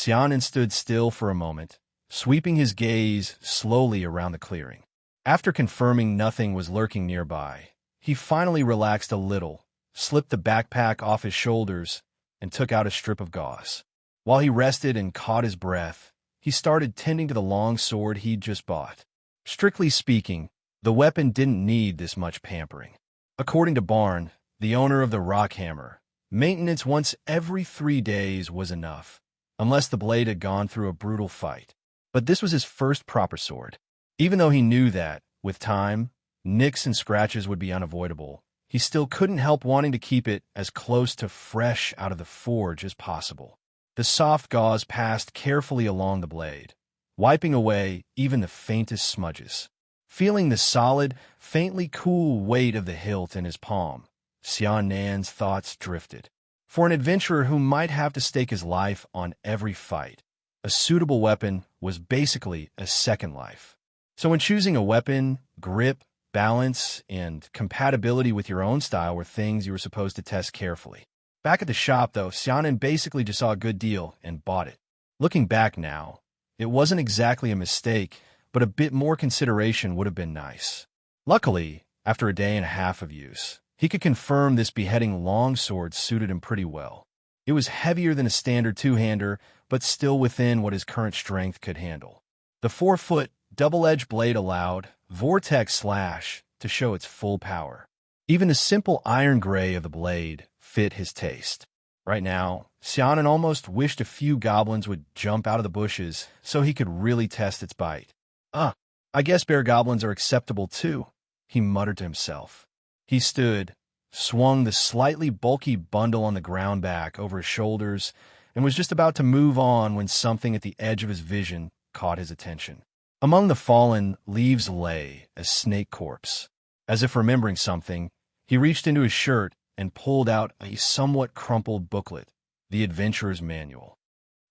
Xianen stood still for a moment, sweeping his gaze slowly around the clearing. After confirming nothing was lurking nearby, he finally relaxed a little, slipped the backpack off his shoulders, and took out a strip of gauze. While he rested and caught his breath, he started tending to the long sword he'd just bought. Strictly speaking, the weapon didn't need this much pampering. According to Barn, the owner of the rock hammer, maintenance once every 3 days was enough, unless the blade had gone through a brutal fight. But this was his first proper sword. Even though he knew that, with time, nicks and scratches would be unavoidable, he still couldn't help wanting to keep it as close to fresh out of the forge as possible. The soft gauze passed carefully along the blade, wiping away even the faintest smudges. Feeling the solid, faintly cool weight of the hilt in his palm, Xianan's thoughts drifted. For an adventurer who might have to stake his life on every fight, a suitable weapon was basically a second life. So when choosing a weapon, grip, balance, and compatibility with your own style were things you were supposed to test carefully. Back at the shop, though, Xianen basically just saw a good deal and bought it. Looking back now, it wasn't exactly a mistake, but a bit more consideration would have been nice. Luckily, after a day and a half of use, he could confirm this beheading longsword suited him pretty well. It was heavier than a standard two-hander, but still within what his current strength could handle. The 4-foot, double-edged blade allowed vortex slash to show its full power. Even the simple iron gray of the blade fit his taste. Right now, Xianen almost wished a few goblins would jump out of the bushes so he could really test its bite. I guess bear goblins are acceptable too, he muttered to himself. He stood, swung the slightly bulky bundle on the ground back over his shoulders, and was just about to move on when something at the edge of his vision caught his attention. Among the fallen leaves lay a snake corpse. As if remembering something, he reached into his shirt and pulled out a somewhat crumpled booklet, The Adventurer's Manual.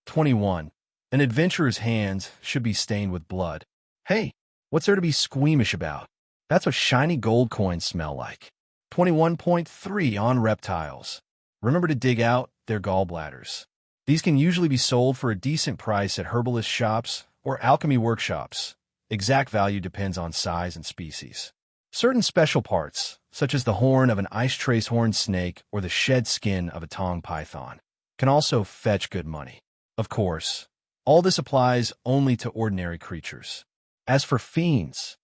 21. An adventurer's hands should be stained with blood. Hey, what's there to be squeamish about? That's what shiny gold coins smell like. 21.3 on reptiles. Remember to dig out their gallbladders. These can usually be sold for a decent price at herbalist shops or alchemy workshops. Exact value depends on size and species. Certain special parts, such as the horn of an ice trace horned snake or the shed skin of a tong python, can also fetch good money. Of course, all this applies only to ordinary creatures. As for fiends,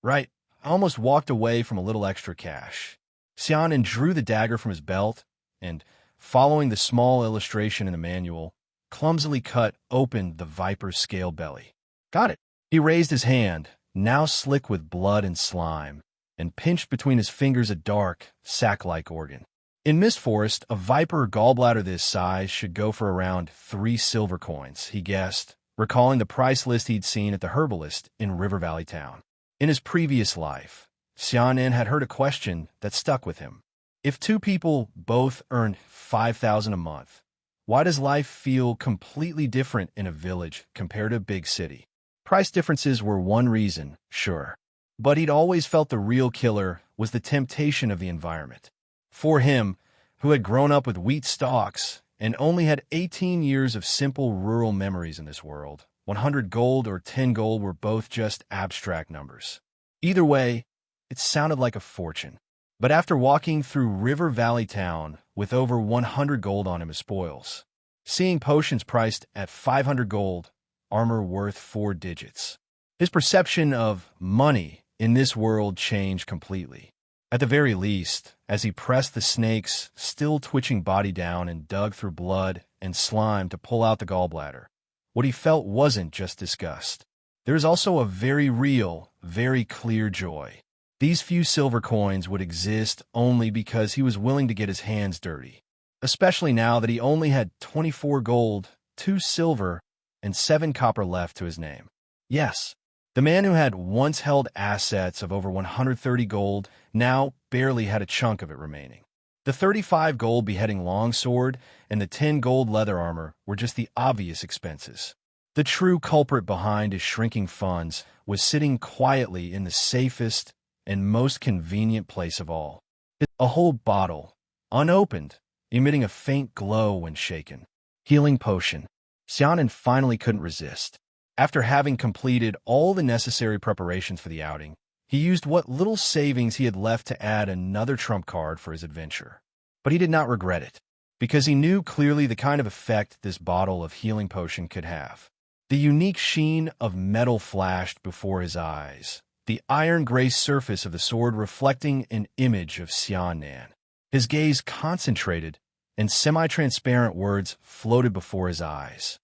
right, I almost walked away from a little extra cash. Xianen drew the dagger from his belt and, following the small illustration in the manual, clumsily cut open the viper's scale belly. Got it. He raised his hand, now slick with blood and slime, and pinched between his fingers a dark, sack-like organ. In Mist Forest, a viper or gallbladder this size should go for around 3 silver coins, he guessed, recalling the price list he'd seen at the herbalist in River Valley Town. In his previous life, Xianen had heard a question that stuck with him. If 2 people both earned 5,000 a month, why does life feel completely different in a village compared to a big city? Price differences were one reason, sure, but he'd always felt the real killer was the temptation of the environment. For him, who had grown up with wheat stalks and only had 18 years of simple rural memories in this world, 100 gold or 10 gold were both just abstract numbers. Either way, it sounded like a fortune. But after walking through River Valley Town with over 100 gold on him as spoils, seeing potions priced at 500 gold, armor worth 4 digits, his perception of money in this world changed completely. At the very least, as he pressed the snake's still twitching body down and dug through blood and slime to pull out the gallbladder, what he felt wasn't just disgust. There was also a very real, very clear joy. These few silver coins would exist only because he was willing to get his hands dirty, especially now that he only had 24 gold, 2 silver, and 7 copper left to his name. Yes, the man who had once held assets of over 130 gold now barely had a chunk of it remaining. The 35 gold beheading longsword and the 10 gold leather armor were just the obvious expenses. The true culprit behind his shrinking funds was sitting quietly in the safest and most convenient place of all. A whole bottle, unopened, emitting a faint glow when shaken. Healing potion. Xiaonan finally couldn't resist. After having completed all the necessary preparations for the outing, he used what little savings he had left to add another trump card for his adventure. But he did not regret it, because he knew clearly the kind of effect this bottle of healing potion could have. The unique sheen of metal flashed before his eyes, the iron-gray surface of the sword reflecting an image of Xiaonan. His gaze concentrated, and semi-transparent words floated before his eyes.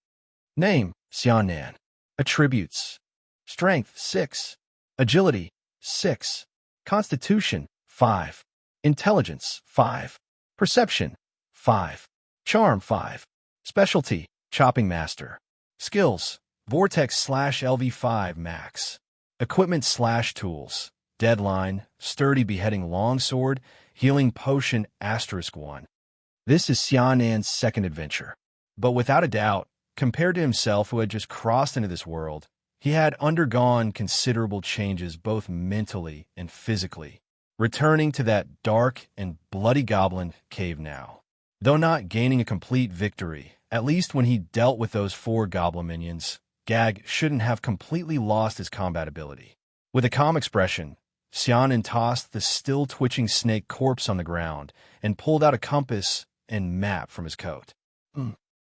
Name, Xiaonan. Attributes: Strength, 6. Agility, 6. Constitution, 5. Intelligence, 5. Perception, 5. Charm, 5. Specialty, Chopping Master. Skills: Vortex/LV5 Max. Equipment/Tools: Deadline, Sturdy Beheading Longsword, Healing Potion *1. This is Xianan's second adventure. But without a doubt, compared to himself who had just crossed into this world, he had undergone considerable changes both mentally and physically, returning to that dark and bloody goblin cave now. Though not gaining a complete victory, at least when he dealt with those 4 goblin minions, Gag shouldn't have completely lost his combat ability. With a calm expression, Xiaonan tossed the still-twitching snake corpse on the ground and pulled out a compass and map from his coat.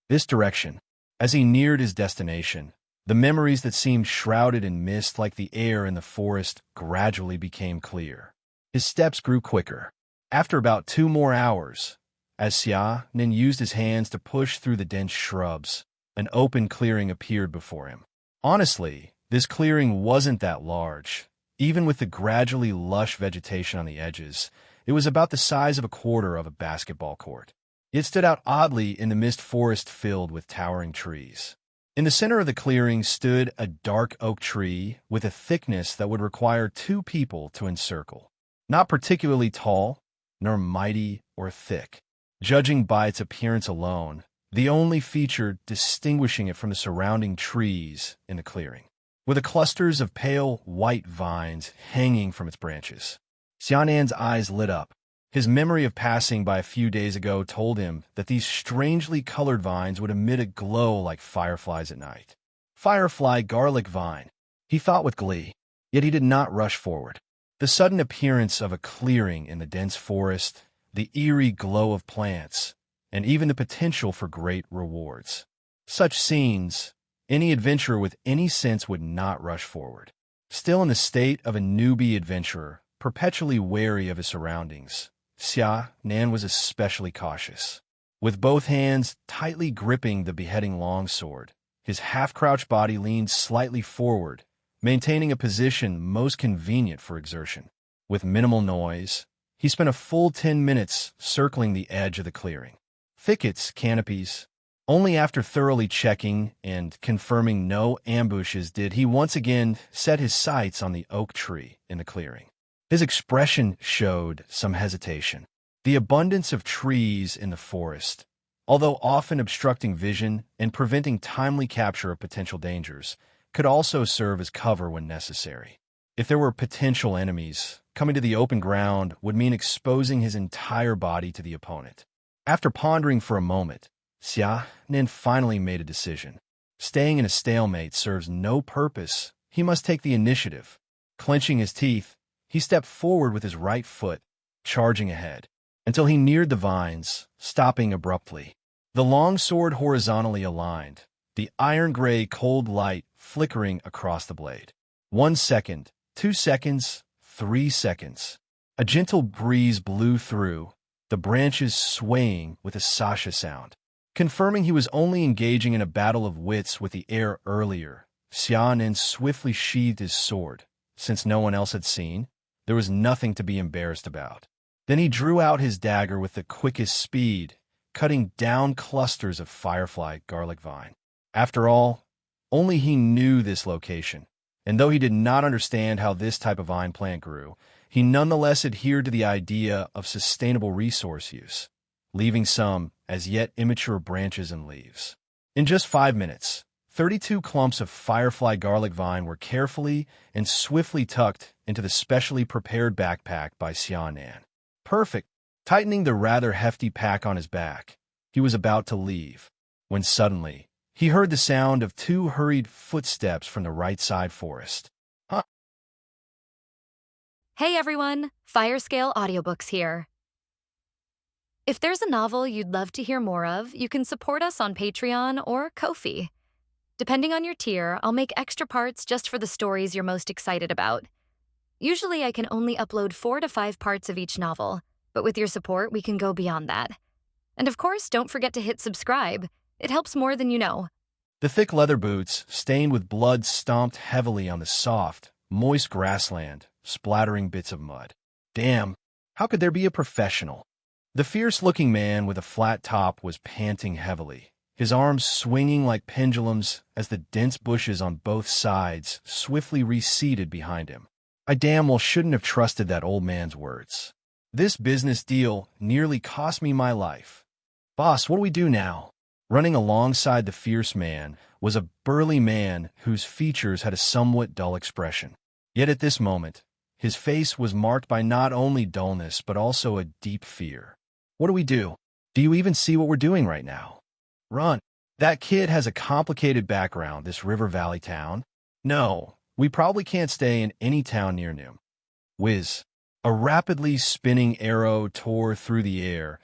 This direction. As he neared his destination, the memories that seemed shrouded in mist like the air in the forest gradually became clear. His steps grew quicker. After about 2 more hours, as Xiaonan used his hands to push through the dense shrubs, an open clearing appeared before him. Honestly, this clearing wasn't that large. Even with the gradually lush vegetation on the edges, it was about the size of a quarter of a basketball court. It stood out oddly in the mist forest filled with towering trees. In the center of the clearing stood a dark oak tree with a thickness that would require 2 people to encircle. Not particularly tall, nor mighty or thick. Judging by its appearance alone, the only feature distinguishing it from the surrounding trees in the clearing were the clusters of pale white vines hanging from its branches. Xianan's eyes lit up. His memory of passing by a few days ago told him that these strangely colored vines would emit a glow like fireflies at night. Firefly garlic vine, he thought with glee, yet he did not rush forward. The sudden appearance of a clearing in the dense forest, the eerie glow of plants, and even the potential for great rewards. Such scenes, any adventurer with any sense would not rush forward. Still in the state of a newbie adventurer, perpetually wary of his surroundings, Xiaonan was especially cautious. With both hands tightly gripping the beheading longsword, his half-crouched body leaned slightly forward, maintaining a position most convenient for exertion. With minimal noise, he spent a full 10 minutes circling the edge of the clearing. Thickets, canopies. Only after thoroughly checking and confirming no ambushes did he once again set his sights on the oak tree in the clearing. His expression showed some hesitation. The abundance of trees in the forest, although often obstructing vision and preventing timely capture of potential dangers, could also serve as cover when necessary. If there were potential enemies, coming to the open ground would mean exposing his entire body to the opponent. After pondering for a moment, Xiaonan finally made a decision. Staying in a stalemate serves no purpose. He must take the initiative. Clenching his teeth, he stepped forward with his right foot, charging ahead, until he neared the vines, stopping abruptly. The long sword horizontally aligned, the iron-gray cold light flickering across the blade. 1 second, 2 seconds, 3 seconds. A gentle breeze blew through, the branches swaying with a sasha sound. Confirming he was only engaging in a battle of wits with the air earlier, Xiaonan swiftly sheathed his sword. Since no one else had seen, there was nothing to be embarrassed about. Then he drew out his dagger with the quickest speed, cutting down clusters of firefly garlic vine. After all, only he knew this location, and though he did not understand how this type of vine plant grew, he nonetheless adhered to the idea of sustainable resource use, leaving some as yet immature branches and leaves. In just 5 minutes, 32 clumps of firefly garlic vine were carefully and swiftly tucked into the specially prepared backpack by Xiaonan. Perfect. Tightening the rather hefty pack on his back, he was about to leave, when suddenly, He heard the sound of two hurried footsteps from the right side forest. Huh? Hey everyone, Firescale Audiobooks here. If there's a novel you'd love to hear more of, you can support us on Patreon or Ko-fi. Depending on your tier, I'll make extra parts just for the stories you're most excited about. Usually I can only upload 4 to 5 parts of each novel, but with your support we can go beyond that. And of course, don't forget to hit subscribe. It helps more than you know. The thick leather boots, stained with blood, stomped heavily on the soft, moist grassland, splattering bits of mud. Damn, how could there be a professional? The fierce-looking man with a flat top was panting heavily, his arms swinging like pendulums as the dense bushes on both sides swiftly receded behind him. I damn well shouldn't have trusted that old man's words. This business deal nearly cost me my life. Boss, what do we do now? Running alongside the fierce man was a burly man whose features had a somewhat dull expression. Yet at this moment, his face was marked by not only dullness but also a deep fear. What do we do? Do you even see what we're doing right now? Run. That kid has a complicated background, this River Valley town. No, we probably can't stay in any town near him. Whiz. A rapidly spinning arrow tore through the air,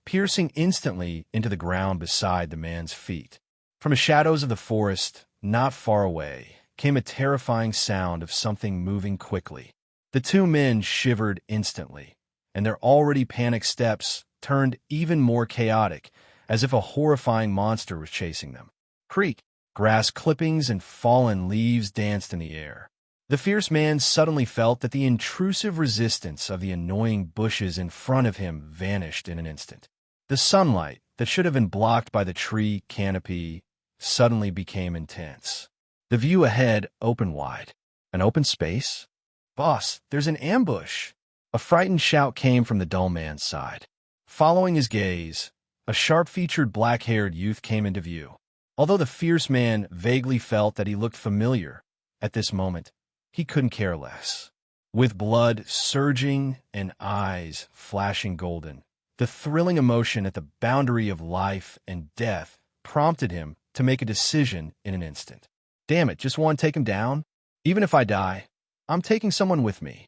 piercing instantly into the ground beside the man's feet. From the shadows of the forest, not far away, came a terrifying sound of something moving quickly. The two men shivered instantly, and their already panicked steps turned even more chaotic, as if a horrifying monster was chasing them. Creak! Grass clippings and fallen leaves danced in the air. The fierce man suddenly felt that the intrusive resistance of the annoying bushes in front of him vanished in an instant. The sunlight that should have been blocked by the tree canopy suddenly became intense. The view ahead opened wide. An open space? Boss, there's an ambush! A frightened shout came from the dull man's side. Following his gaze, a sharp-featured black-haired youth came into view. Although the fierce man vaguely felt that he looked familiar, at this moment, he couldn't care less. With blood surging and eyes flashing golden, the thrilling emotion at the boundary of life and death prompted him to make a decision in an instant. Damn it, just want to take him down? Even if I die, I'm taking someone with me.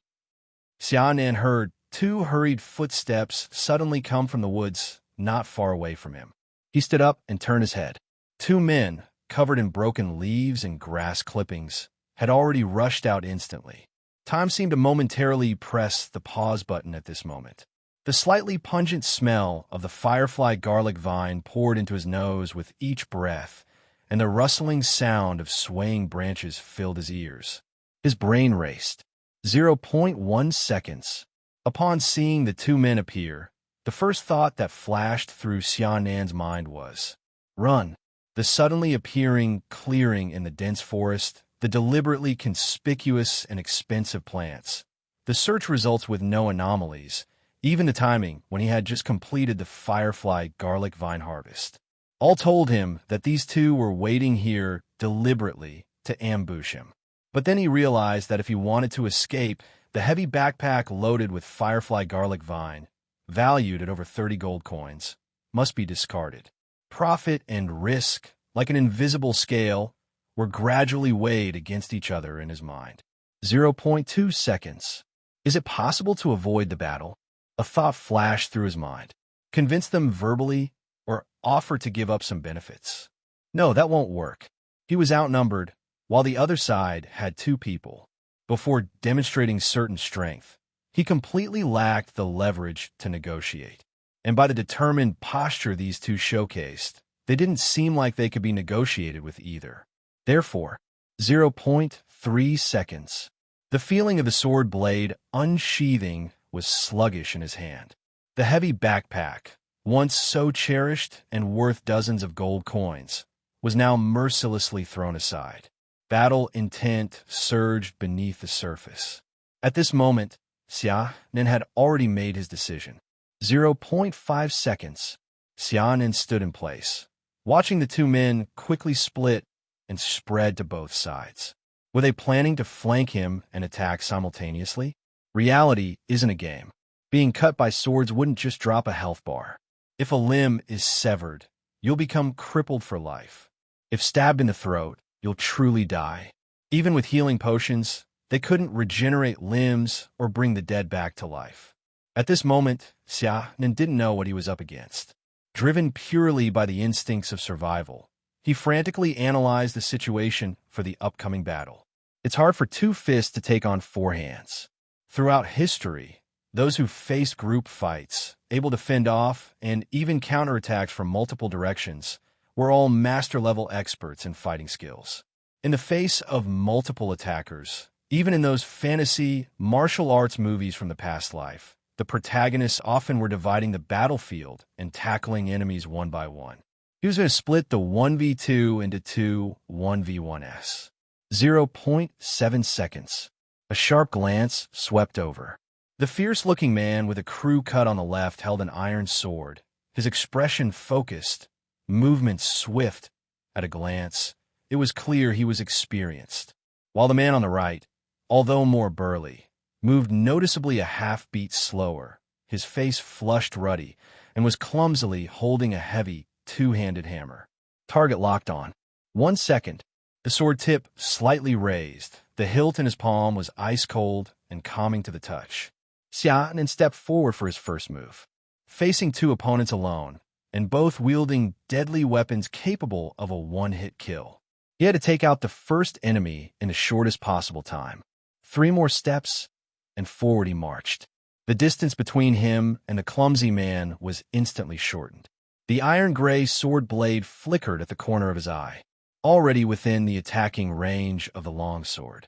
Xiaonan heard 2 hurried footsteps suddenly come from the woods not far away from him. He stood up and turned his head. 2 men, covered in broken leaves and grass clippings, had already rushed out instantly. Time seemed to momentarily press the pause button at this moment. The slightly pungent smell of the firefly garlic vine poured into his nose with each breath, and the rustling sound of swaying branches filled his ears. His brain raced. 0.1 seconds. Upon seeing the 2 men appear, the first thought that flashed through Xianan's mind was, run. The suddenly appearing clearing in the dense forest, the deliberately conspicuous and expensive plants, the search results with no anomalies, even the timing when he had just completed the firefly garlic vine harvest. All told him that these 2 were waiting here deliberately to ambush him. But then he realized that if he wanted to escape, the heavy backpack loaded with firefly garlic vine, valued at over 30 gold coins, must be discarded. Profit and risk, like an invisible scale, were gradually weighed against each other in his mind. 0.2 seconds. Is it possible to avoid the battle? A thought flashed through his mind. Convince them verbally or offer to give up some benefits. No, that won't work. He was outnumbered, while the other side had 2 people. Before demonstrating certain strength, he completely lacked the leverage to negotiate. And by the determined posture these 2 showcased, they didn't seem like they could be negotiated with either. Therefore, 0.3 seconds. The feeling of the sword blade unsheathing was sluggish in his hand. The heavy backpack, once so cherished and worth dozens of gold coins, was now mercilessly thrown aside. Battle intent surged beneath the surface. At this moment, Xiaonan had already made his decision. 0.5 seconds. Xiaonan stood in place, watching the 2 men quickly split and spread to both sides. Were they planning to flank him and attack simultaneously? Reality isn't a game. Being cut by swords wouldn't just drop a health bar. If a limb is severed, you'll become crippled for life. If stabbed in the throat, you'll truly die. Even with healing potions, they couldn't regenerate limbs or bring the dead back to life. At this moment, Xiaonan didn't know what he was up against. Driven purely by the instincts of survival, he frantically analyzed the situation for the upcoming battle. It's hard for two fists to take on four hands. Throughout history, those who faced group fights, able to fend off and even counterattacks from multiple directions, were all master-level experts in fighting skills. In the face of multiple attackers, even in those fantasy martial arts movies from the past life, the protagonists often were dividing the battlefield and tackling enemies one by one. He was going to split the 1v2 into two 1v1s. 0.7 seconds. A sharp glance swept over. The fierce-looking man with a crew cut on the left held an iron sword, his expression focused, movements swift. At a glance, it was clear he was experienced, while the man on the right, although more burly, moved noticeably a half-beat slower, his face flushed ruddy, and was clumsily holding a heavy, two-handed hammer. Target locked on. 1 second. The sword tip slightly raised. The hilt in his palm was ice-cold and calming to the touch. Xiaonan stepped forward for his first move, facing two opponents alone, and both wielding deadly weapons capable of a one-hit kill. He had to take out the first enemy in the shortest possible time. 3 more steps, and forward he marched. The distance between him and the clumsy man was instantly shortened. The iron-gray sword blade flickered at the corner of his eye, already within the attacking range of the long sword.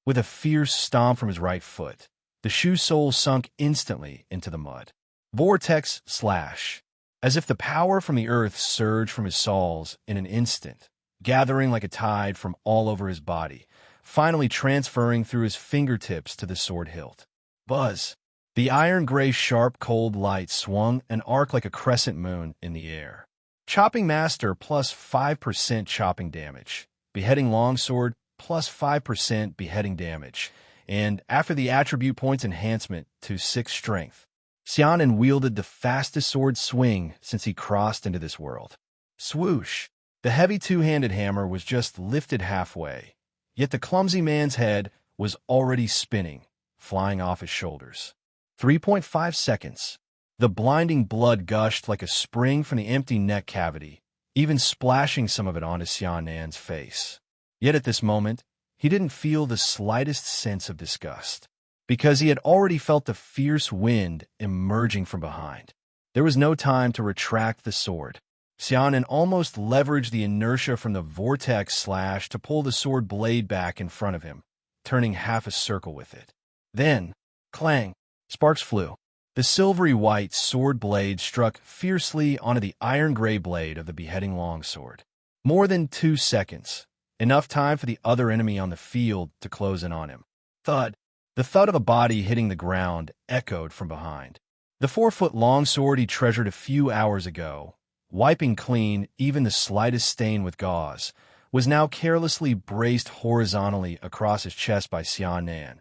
With a fierce stomp from his right foot, the shoe sole sunk instantly into the mud. Vortex slash. As if the power from the earth surged from his soles in an instant, gathering like a tide from all over his body, finally transferring through his fingertips to the sword hilt. Buzz. The iron-gray sharp cold light swung an arc like a crescent moon in the air. Chopping Master plus 5% chopping damage. Beheading Longsword plus 5% beheading damage. And after the attribute points enhancement to 6 strength, Xiaonan wielded the fastest sword swing since he crossed into this world. Swoosh! The heavy two-handed hammer was just lifted halfway, yet the clumsy man's head was already spinning, flying off his shoulders. 3.5 seconds. The blinding blood gushed like a spring from the empty neck cavity, even splashing some of it onto Xiaonan's face. Yet at this moment, he didn't feel the slightest sense of disgust, because he had already felt the fierce wind emerging from behind. There was no time to retract the sword. Xiaonan almost leveraged the inertia from the vortex slash to pull the sword blade back in front of him, turning half a circle with it. Then, clang, sparks flew. The silvery white sword blade struck fiercely onto the iron-gray blade of the beheading longsword. More than 2 seconds, enough time for the other enemy on the field to close in on him. Thud. The thud of a body hitting the ground echoed from behind. The 4-foot longsword he treasured a few hours ago, wiping clean even the slightest stain with gauze, was now carelessly braced horizontally across his chest by Xiaonan,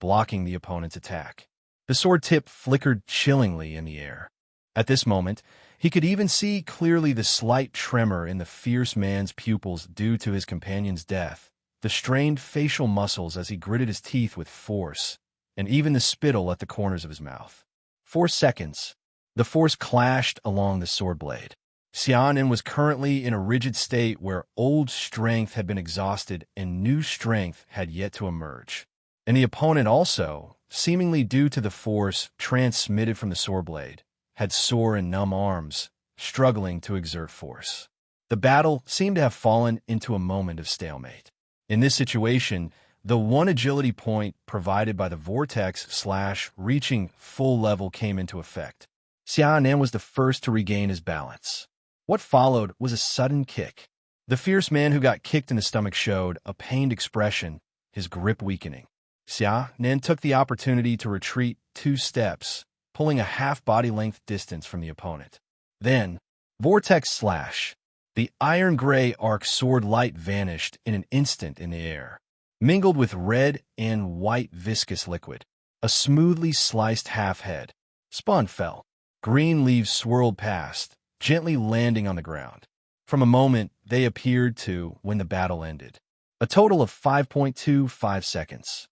blocking the opponent's attack. The sword tip flickered chillingly in the air. At this moment, he could even see clearly the slight tremor in the fierce man's pupils due to his companion's death, the strained facial muscles as he gritted his teeth with force, and even the spittle at the corners of his mouth. 4 seconds. The force clashed along the sword blade. Xiaonan was currently in a rigid state where old strength had been exhausted and new strength had yet to emerge. And the opponent also, seemingly due to the force transmitted from the sword blade, had sore and numb arms, struggling to exert force. The battle seemed to have fallen into a moment of stalemate. In this situation, the one agility point provided by the vortex slash reaching full level came into effect. Xiaonan was the first to regain his balance. What followed was a sudden kick. The fierce man who got kicked in the stomach showed a pained expression, his grip weakening. Xiaonan took the opportunity to retreat 2 steps, pulling a half-body-length distance from the opponent. Then, vortex slash. The iron-gray arc sword light vanished in an instant in the air, mingled with red and white viscous liquid. A smoothly sliced half-head. Spawn fell. Green leaves swirled past, gently landing on the ground. From a moment, they appeared to when the battle ended. A total of 5.25 seconds.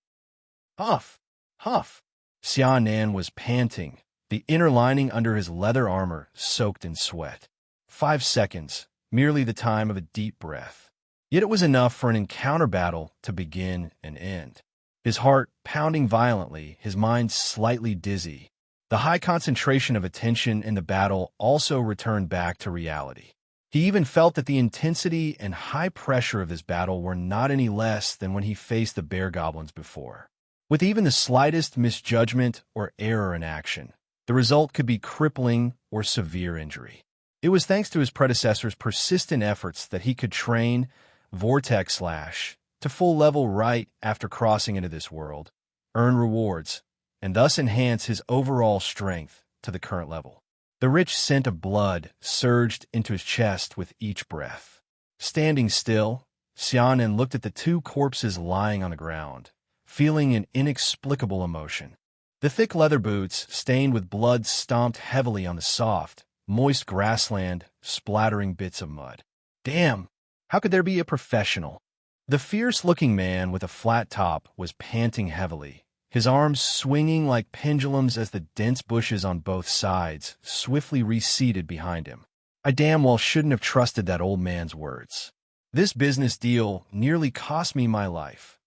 Huff! Huff! Xiaonan was panting, the inner lining under his leather armor soaked in sweat. 5 seconds, merely the time of a deep breath. Yet it was enough for an encounter battle to begin and end. His heart pounding violently, his mind slightly dizzy. The high concentration of attention in the battle also returned back to reality. He even felt that the intensity and high pressure of this battle were not any less than when he faced the bear goblins before. With even the slightest misjudgment or error in action, the result could be crippling or severe injury. It was thanks to his predecessor's persistent efforts that he could train Vortex Slash to full level right after crossing into this world, earn rewards, and thus enhance his overall strength to the current level. The rich scent of blood surged into his chest with each breath. Standing still, Xiaonan looked at the two corpses lying on the ground, feeling an inexplicable emotion. The thick leather boots, stained with blood, stomped heavily on the soft, moist grassland, splattering bits of mud. Damn, how could there be a professional? The fierce-looking man with a flat top was panting heavily, his arms swinging like pendulums as the dense bushes on both sides swiftly receded behind him. I damn well shouldn't have trusted that old man's words. This business deal nearly cost me my life.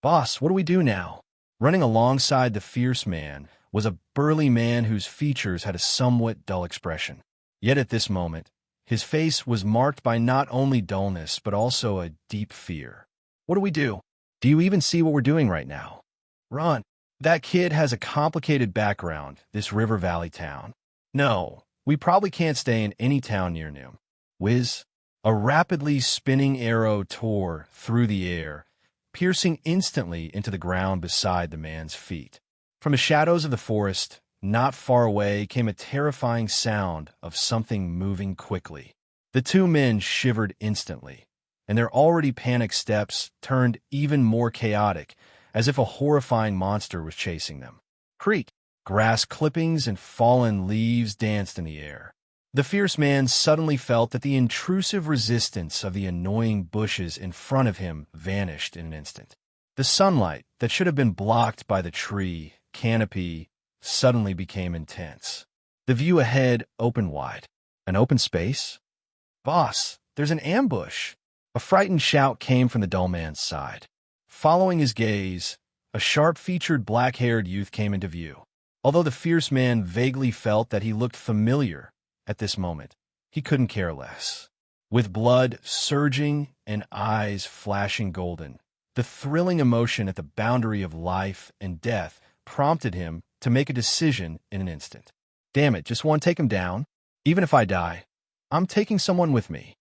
Boss, what do we do now? Running alongside the fierce man was a burly man whose features had a somewhat dull expression. Yet at this moment, his face was marked by not only dullness but also a deep fear. What do we do? Do you even see what we're doing right now? Run. That kid has a complicated background, this River Valley town. No, we probably can't stay in any town near him. Whiz. A rapidly spinning arrow tore through the air, piercing instantly into the ground beside the man's feet. From the shadows of the forest, not far away, came a terrifying sound of something moving quickly. The two men shivered instantly, and their already panicked steps turned even more chaotic, as if a horrifying monster was chasing them. Creak! Grass clippings and fallen leaves danced in the air. The fierce man suddenly felt that the intrusive resistance of the annoying bushes in front of him vanished in an instant. The sunlight that should have been blocked by the tree canopy suddenly became intense. The view ahead opened wide. An open space? Boss, there's an ambush! A frightened shout came from the dull man's side. Following his gaze, a sharp-featured black-haired youth came into view. Although the fierce man vaguely felt that he looked familiar at this moment, he couldn't care less. With blood surging and eyes flashing golden, the thrilling emotion at the boundary of life and death prompted him to make a decision in an instant. Damn it, just want to take him down? Even if I die, I'm taking someone with me.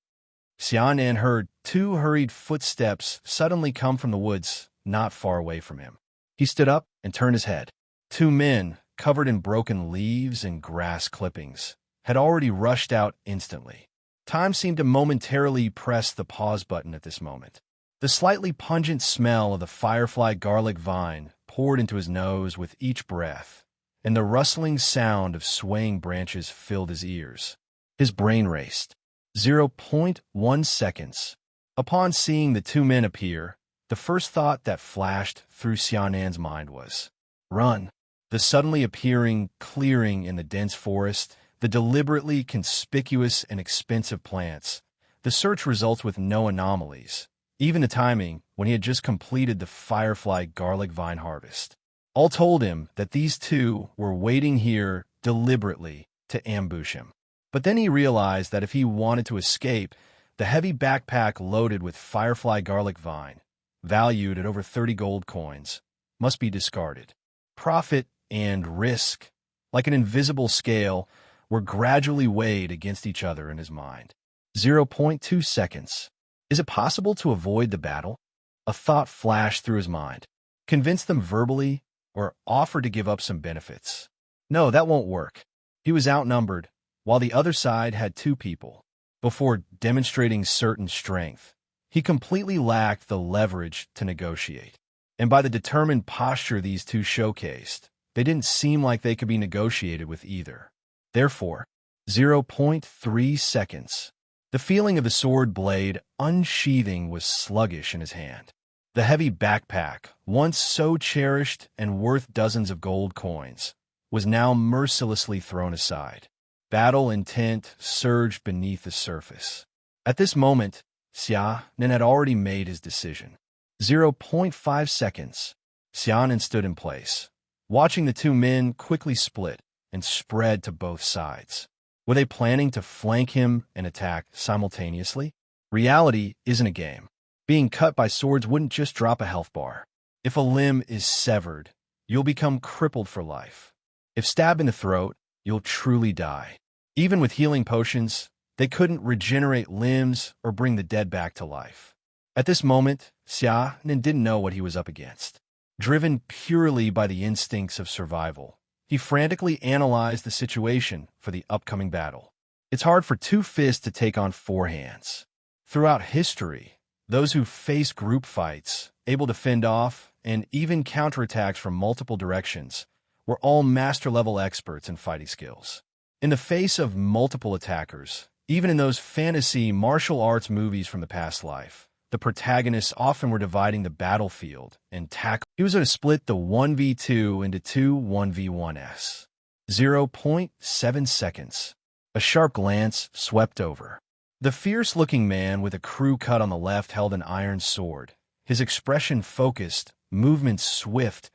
Xiaonan heard two hurried footsteps suddenly come from the woods not far away from him. He stood up and turned his head. Two men, covered in broken leaves and grass clippings, had already rushed out instantly. Time seemed to momentarily press the pause button at this moment. The slightly pungent smell of the firefly garlic vine poured into his nose with each breath, and the rustling sound of swaying branches filled his ears. His brain raced. 0.1 seconds. Upon seeing the two men appear, the first thought that flashed through Xiaonan's mind was, run. The suddenly appearing clearing in the dense forest, the deliberately conspicuous and expensive plants, the search results with no anomalies, even the timing when he had just completed the firefly garlic vine harvest. All told him that these two were waiting here deliberately to ambush him. But then he realized that if he wanted to escape, the heavy backpack loaded with firefly garlic vine, valued at over 30 gold coins, must be discarded. Profit and risk, like an invisible scale, were gradually weighed against each other in his mind. 0.2 seconds. Is it possible to avoid the battle? A thought flashed through his mind. Convince them verbally or offer to give up some benefits. No, that won't work. He was outnumbered, while the other side had two people. Before demonstrating certain strength, he completely lacked the leverage to negotiate. And by the determined posture these two showcased, they didn't seem like they could be negotiated with either. Therefore, 0.3 seconds. The feeling of the sword blade unsheathing was sluggish in his hand. The heavy backpack, once so cherished and worth dozens of gold coins, was now mercilessly thrown aside. Battle intent surged beneath the surface. At this moment, Xiaonan had already made his decision. 0.5 seconds. Xiaonan stood in place, watching the two men quickly split and spread to both sides. Were they planning to flank him and attack simultaneously? Reality isn't a game. Being cut by swords wouldn't just drop a health bar. If a limb is severed, you'll become crippled for life. If stabbed in the throat, you'll truly die. Even with healing potions, they couldn't regenerate limbs or bring the dead back to life. At this moment, Xiaonan didn't know what he was up against. Driven purely by the instincts of survival, he frantically analyzed the situation for the upcoming battle. It's hard for two fists to take on four hands. Throughout history, those who faced group fights, able to fend off, and even counterattacks from multiple directions, were all master-level experts in fighting skills. In the face of multiple attackers, even in those fantasy martial arts movies from the past life, the protagonists often were dividing the battlefield and tackling. He was going to split the 1v2 into two 1v1s. 0.7 seconds. A sharp glance swept over. The fierce-looking man with a crew cut on the left held an iron sword, his expression focused, movements swift.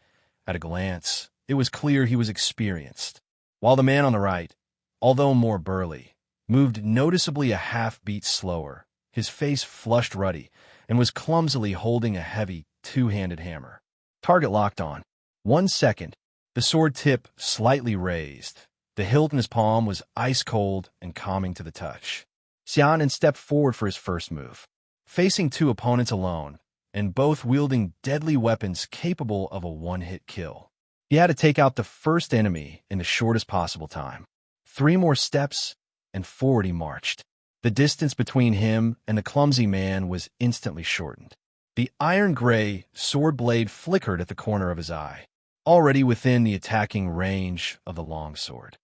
At a glance, it was clear he was experienced, while the man on the right, although more burly, moved noticeably a half-beat slower, his face flushed ruddy, and was clumsily holding a heavy, two-handed hammer. Target locked on. 1 second. The sword tip slightly raised. The hilt in his palm was ice-cold and calming to the touch. Xiaonan stepped forward for his first move, facing two opponents alone, and both wielding deadly weapons capable of a one-hit kill. He had to take out the first enemy in the shortest possible time. 3 more steps, and forward he marched. The distance between him and the clumsy man was instantly shortened. The iron-gray sword blade flickered at the corner of his eye, already within the attacking range of the long sword.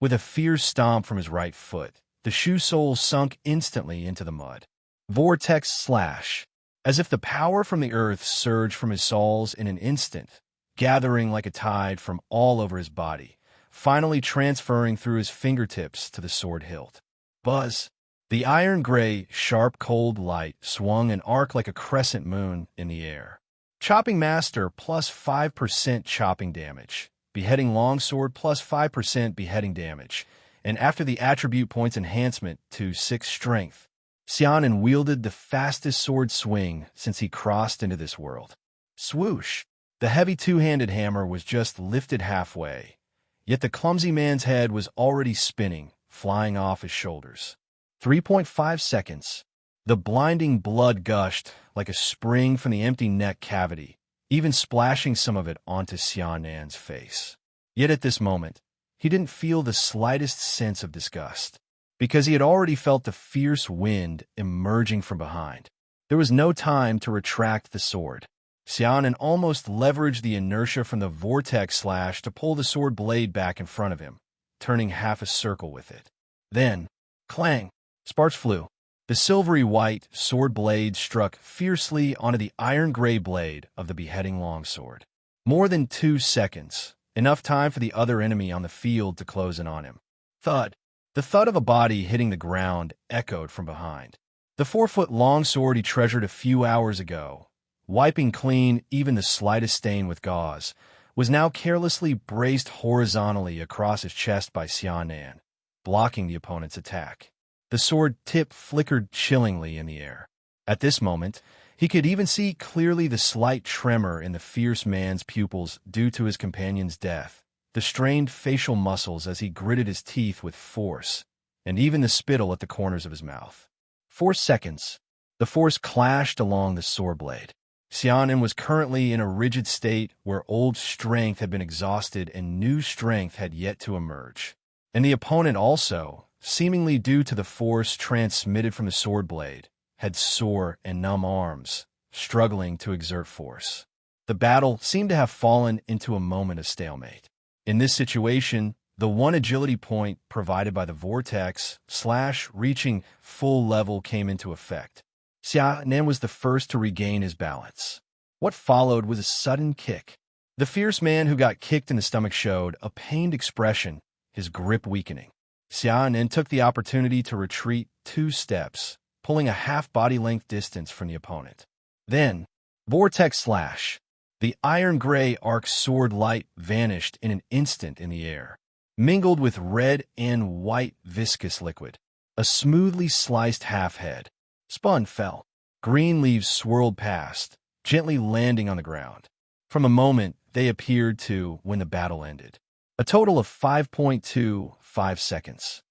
With a fierce stomp from his right foot, the shoe sole sunk instantly into the mud. Vortex slash, as if the power from the earth surged from his soles in an instant, gathering like a tide from all over his body, finally transferring through his fingertips to the sword hilt. Buzz! The iron-gray, sharp, cold light swung an arc like a crescent moon in the air. Chopping Master plus 5% chopping damage. Beheading Longsword plus 5% beheading damage. And after the attribute points enhancement to 6 strength, Xiaonan wielded the fastest sword swing since he crossed into this world. Swoosh! The heavy two-handed hammer was just lifted halfway, yet the clumsy man's head was already spinning, flying off his shoulders. 3.5 seconds. The blinding blood gushed like a spring from the empty neck cavity, even splashing some of it onto Xiaonan's face. Yet at this moment, he didn't feel the slightest sense of disgust, because he had already felt the fierce wind emerging from behind. There was no time to retract the sword. Xiaonan almost leveraged the inertia from the vortex slash to pull the sword blade back in front of him, turning half a circle with it. Then, clang! Sparks flew. The silvery white sword blade struck fiercely onto the iron-gray blade of the beheading longsword. More than 2 seconds, enough time for the other enemy on the field to close in on him. Thud! The thud of a body hitting the ground echoed from behind. The 4-foot longsword he treasured a few hours ago, wiping clean even the slightest stain with gauze, was now carelessly braced horizontally across his chest by Xiaonan, blocking the opponent's attack. The sword tip flickered chillingly in the air. At this moment, he could even see clearly the slight tremor in the fierce man's pupils due to his companion's death, the strained facial muscles as he gritted his teeth with force, and even the spittle at the corners of his mouth. 4 seconds. The force clashed along the sword blade. Xiaonan was currently in a rigid state where old strength had been exhausted and new strength had yet to emerge. And the opponent also, seemingly due to the force transmitted from the sword blade, had sore and numb arms, struggling to exert force. The battle seemed to have fallen into a moment of stalemate. In this situation, The one agility point provided by the vortex / reaching full level came into effect. Xiaonan was the first to regain his balance. What followed was a sudden kick. The fierce man who got kicked in the stomach showed a pained expression, his grip weakening. Xiaonan took the opportunity to retreat 2 steps, pulling a half-body-length distance from the opponent. Then, vortex slash. The iron-gray arc sword light vanished in an instant in the air, mingled with red and white viscous liquid. A smoothly sliced half-head spun fell. Green leaves swirled past, gently landing on the ground. From a moment, they appeared to when the battle ended. A total of 5.25 seconds.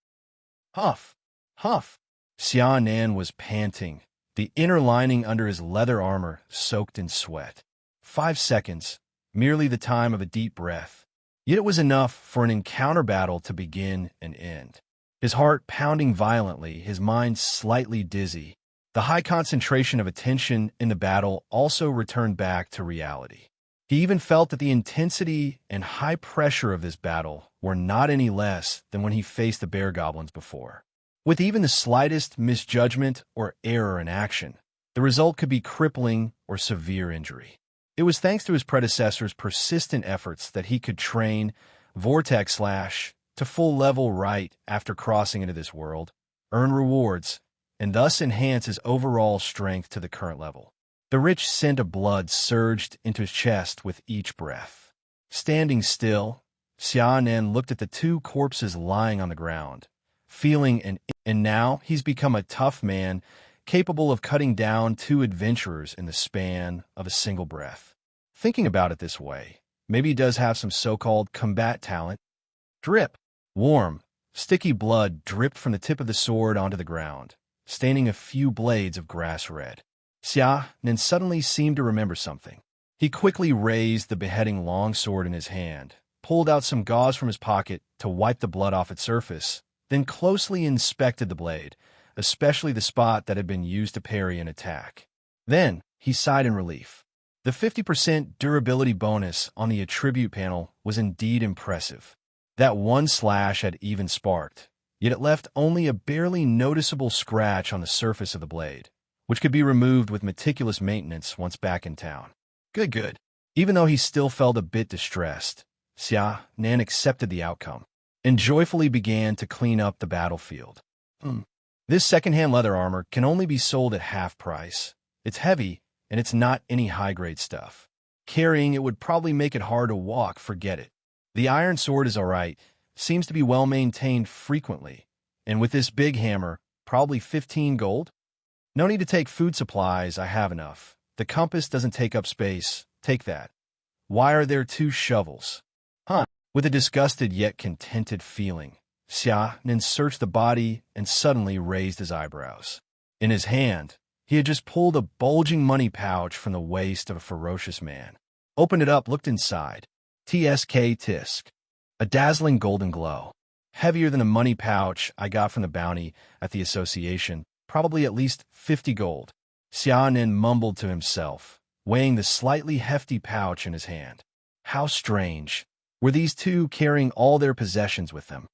Huff, huff. Xiaonan was panting, the inner lining under his leather armor soaked in sweat. 5 seconds, merely the time of a deep breath. Yet it was enough for an encounter battle to begin and end. His heart pounding violently, his mind slightly dizzy. The high concentration of attention in the battle also returned back to reality. He even felt that the intensity and high pressure of this battle were not any less than when he faced the bear goblins before. With even the slightest misjudgment or error in action, the result could be crippling or severe injury. It was thanks to his predecessor's persistent efforts that he could train vortex slash to full level right after crossing into this world, earn rewards, and thus enhance his overall strength to the current level. The rich scent of blood surged into his chest with each breath. Standing still, Xiaonan looked at the 2 corpses lying on the ground, feeling and now he's become a tough man, capable of cutting down 2 adventurers in the span of a single breath. Thinking about it this way, maybe he does have some so-called combat talent. Drip. Warm, sticky blood dripped from the tip of the sword onto the ground, staining a few blades of grass red. Xiaonan suddenly seemed to remember something. He quickly raised the beheading longsword in his hand, pulled out some gauze from his pocket to wipe the blood off its surface, then closely inspected the blade, especially the spot that had been used to parry an attack. Then, he sighed in relief. The 50% durability bonus on the attribute panel was indeed impressive. That one slash had even sparked, yet it left only a barely noticeable scratch on the surface of the blade, which could be removed with meticulous maintenance once back in town. Good. Even though he still felt a bit distressed, Xiaonan accepted the outcome and joyfully began to clean up the battlefield. This secondhand leather armor can only be sold at half price. It's heavy, and it's not any high-grade stuff. Carrying it would probably make it hard to walk, forget it. The iron sword is alright, seems to be well-maintained frequently, and with this big hammer, probably 15 gold? No need to take food supplies, I have enough. The compass doesn't take up space, take that. Why are there 2 shovels? With a disgusted yet contented feeling, Xiaonan searched the body and suddenly raised his eyebrows. In his hand, he had just pulled a bulging money pouch from the waist of a ferocious man. Opened it up, looked inside. Tisk. A dazzling golden glow. Heavier than a money pouch I got from the bounty at the association, probably at least 50 gold. Xiaonan mumbled to himself, weighing the slightly hefty pouch in his hand. How strange. Were these 2 carrying all their possessions with them?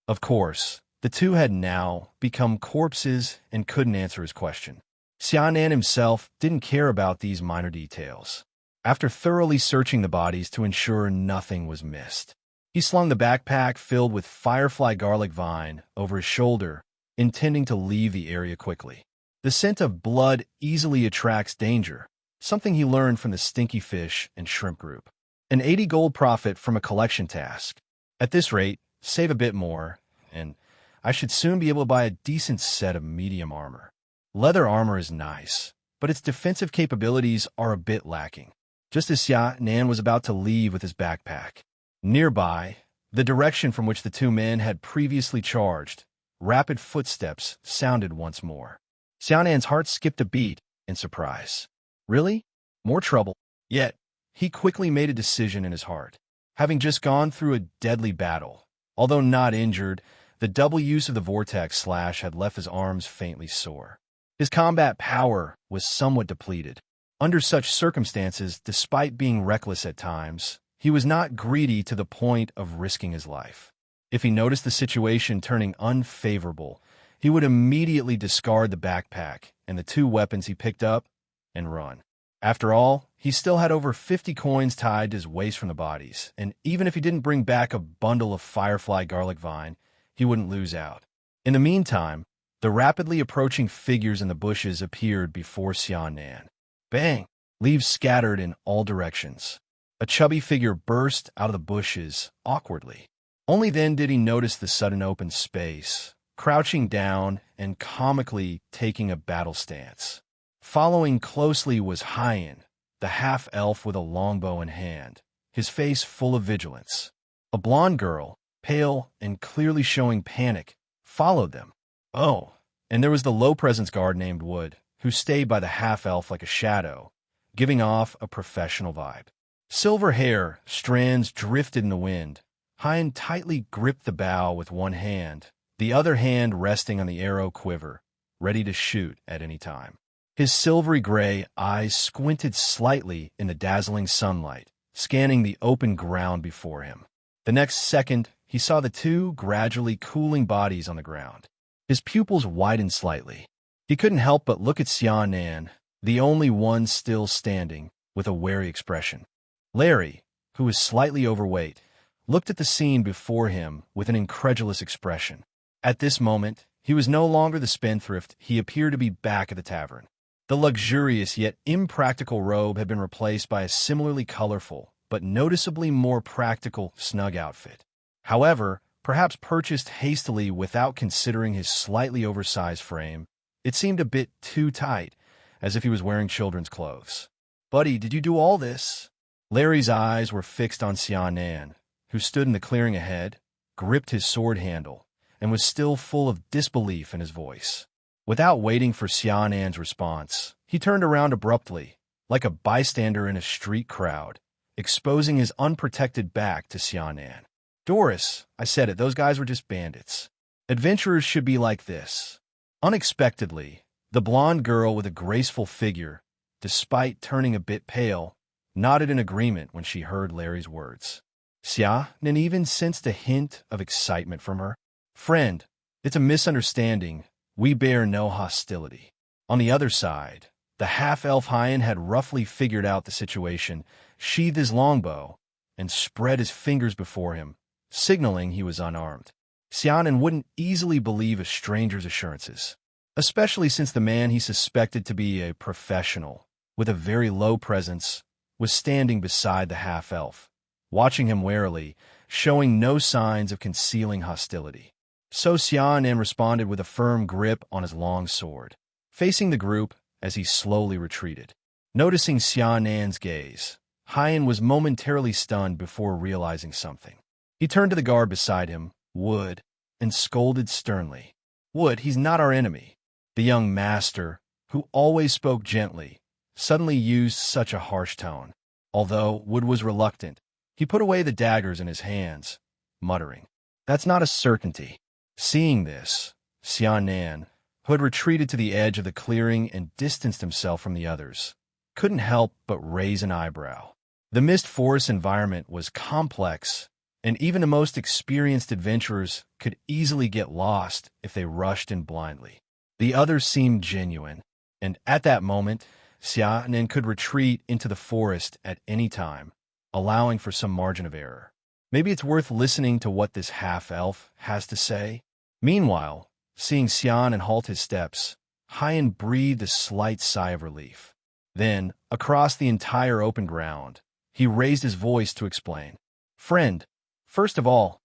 Of course, the 2 had now become corpses and couldn't answer his question. Xiaonan himself didn't care about these minor details. After thoroughly searching the bodies to ensure nothing was missed, he slung the backpack filled with firefly garlic vine over his shoulder, intending to leave the area quickly. The scent of blood easily attracts danger, something he learned from the stinky fish and shrimp group. An 80 gold profit from a collection task. At this rate, save a bit more, and I should soon be able to buy a decent set of medium armor. Leather armor is nice, but its defensive capabilities are a bit lacking. Just as Xiaonan was about to leave with his backpack. Nearby, the direction from which the 2 men had previously charged, rapid footsteps sounded once more. Xiaonan's heart skipped a beat in surprise. Really? More trouble? Yet, he quickly made a decision in his heart. Having just gone through a deadly battle, although not injured, the double use of the vortex slash had left his arms faintly sore. His combat power was somewhat depleted. Under such circumstances, despite being reckless at times, he was not greedy to the point of risking his life. If he noticed the situation turning unfavorable, he would immediately discard the backpack and the 2 weapons he picked up and run. After all, he still had over 50 coins tied to his waist from the bodies, and even if he didn't bring back a bundle of Firefly garlic vine, he wouldn't lose out. In the meantime, the rapidly approaching figures in the bushes appeared before Xiaonan. Bang! Leaves scattered in all directions. A chubby figure burst out of the bushes awkwardly. Only then did he notice the sudden open space, crouching down and comically taking a battle stance. Following closely was Hyan, the half-elf with a longbow in hand, his face full of vigilance. A blonde girl, pale and clearly showing panic, followed them. Oh, and there was the low-presence guard named Wood, who stayed by the half-elf like a shadow, giving off a professional vibe. Silver hair, strands drifted in the wind. Hyan tightly gripped the bow with one hand, the other hand resting on the arrow quiver, ready to shoot at any time. His silvery gray eyes squinted slightly in the dazzling sunlight, scanning the open ground before him. The next second, he saw the 2 gradually cooling bodies on the ground. His pupils widened slightly. He couldn't help but look at Xiaonan, the only one still standing, with a wary expression. Larry, who was slightly overweight, looked at the scene before him with an incredulous expression. At this moment, he was no longer the spendthrift he appeared to be back at the tavern. The luxurious yet impractical robe had been replaced by a similarly colorful, but noticeably more practical, snug outfit. However, perhaps purchased hastily without considering his slightly oversized frame, it seemed a bit too tight, as if he was wearing children's clothes. "Buddy, did you do all this?" Larry's eyes were fixed on Xiaonan, who stood in the clearing ahead, gripped his sword handle, and was still full of disbelief in his voice. Without waiting for Xiaonan's response, he turned around abruptly, like a bystander in a street crowd, exposing his unprotected back to Xiaonan. "Doris, I said it, those guys were just bandits. Adventurers should be like this." Unexpectedly, the blonde girl with a graceful figure, despite turning a bit pale, nodded in agreement when she heard Larry's words. Xiaonan even sensed a hint of excitement from her. "Friend, it's a misunderstanding. We bear no hostility." On the other side, the half-elf Hyan had roughly figured out the situation, sheathed his longbow, and spread his fingers before him, signaling he was unarmed. Xiaonan wouldn't easily believe a stranger's assurances, especially since the man he suspected to be a professional, with a very low presence, was standing beside the half-elf, watching him warily, showing no signs of concealing hostility. So Xiaonan responded with a firm grip on his long sword, facing the group as he slowly retreated. Noticing Xiaonan's gaze, Hyan was momentarily stunned before realizing something. He turned to the guard beside him, Wood, and scolded sternly. "Wood, he's not our enemy." The young master, who always spoke gently, suddenly used such a harsh tone. Although Wood was reluctant, he put away the daggers in his hands, muttering, "That's not a certainty." Seeing this, Xiaonan, who had retreated to the edge of the clearing and distanced himself from the others, couldn't help but raise an eyebrow. The mist forest environment was complex, and even the most experienced adventurers could easily get lost if they rushed in blindly. The others seemed genuine, and at that moment, Xiaonan could retreat into the forest at any time, allowing for some margin of error. Maybe it's worth listening to what this half-elf has to say. Meanwhile, seeing Xiaonan halt his steps, Hyan breathed a slight sigh of relief. Then, across the entire open ground, he raised his voice to explain. "Friend, first of all,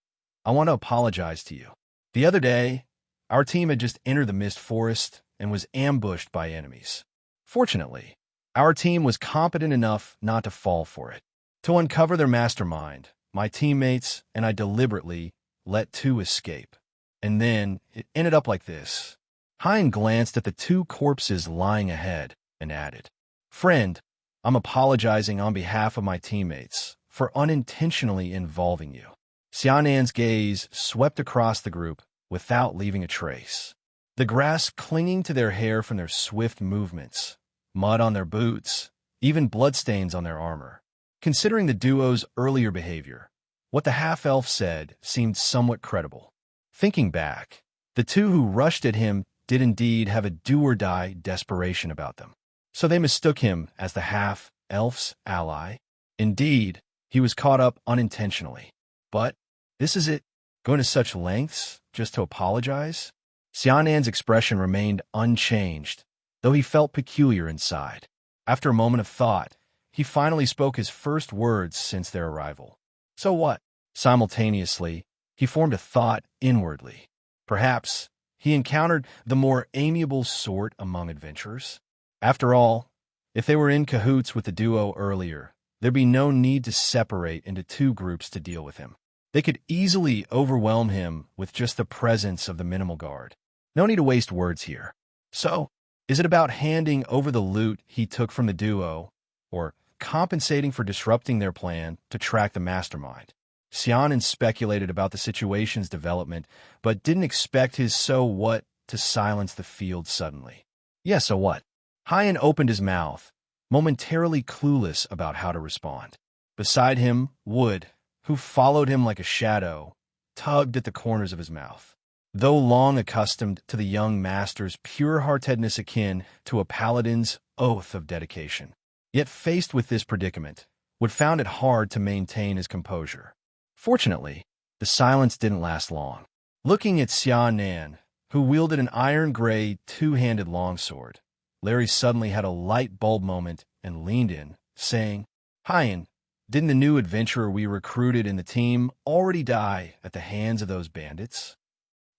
I want to apologize to you. The other day, our team had just entered the mist forest and was ambushed by enemies. Fortunately, our team was competent enough not to fall for it. To uncover their mastermind, my teammates and I deliberately let 2 escape. And then it ended up like this." Hyan glanced at the 2 corpses lying ahead and added, "Friend, I'm apologizing on behalf of my teammates for unintentionally involving you." Xiaonan's gaze swept across the group without leaving a trace. The grass clinging to their hair from their swift movements, mud on their boots, even bloodstains on their armor. Considering the duo's earlier behavior, What the half-elf said seemed somewhat credible. Thinking back, the two who rushed at him did indeed have a do-or-die desperation about them. So they mistook him as the half-elf's ally. Indeed, he was caught up unintentionally. But this is it? Going to such lengths just to apologize? Xianan's expression remained unchanged, though he felt peculiar inside. After a moment of thought, he finally spoke his first words since their arrival. So what? Simultaneously, he formed a thought inwardly. Perhaps he encountered the more amiable sort among adventurers. After all, if they were in cahoots with the duo earlier, there'd be no need to separate into two groups to deal with him. They could easily overwhelm him with just the presence of the minimal guard. No need to waste words here. So, is it about handing over the loot he took from the duo, or compensating for disrupting their plan to track the mastermind? Xianan speculated about the situation's development, but didn't expect his so what to silence the field suddenly. Yeah, so what? Hyan opened his mouth, momentarily clueless about how to respond. Beside him, Wood, who followed him like a shadow, tugged at the corners of his mouth. Though long accustomed to the young master's pure-heartedness akin to a paladin's oath of dedication, yet faced with this predicament, Wood found it hard to maintain his composure. Fortunately, the silence didn't last long. Looking at Xianan, who wielded an iron-gray, two-handed longsword, Larry suddenly had a light bulb moment and leaned in, saying, "Hyan, didn't the new adventurer we recruited in the team already die at the hands of those bandits?"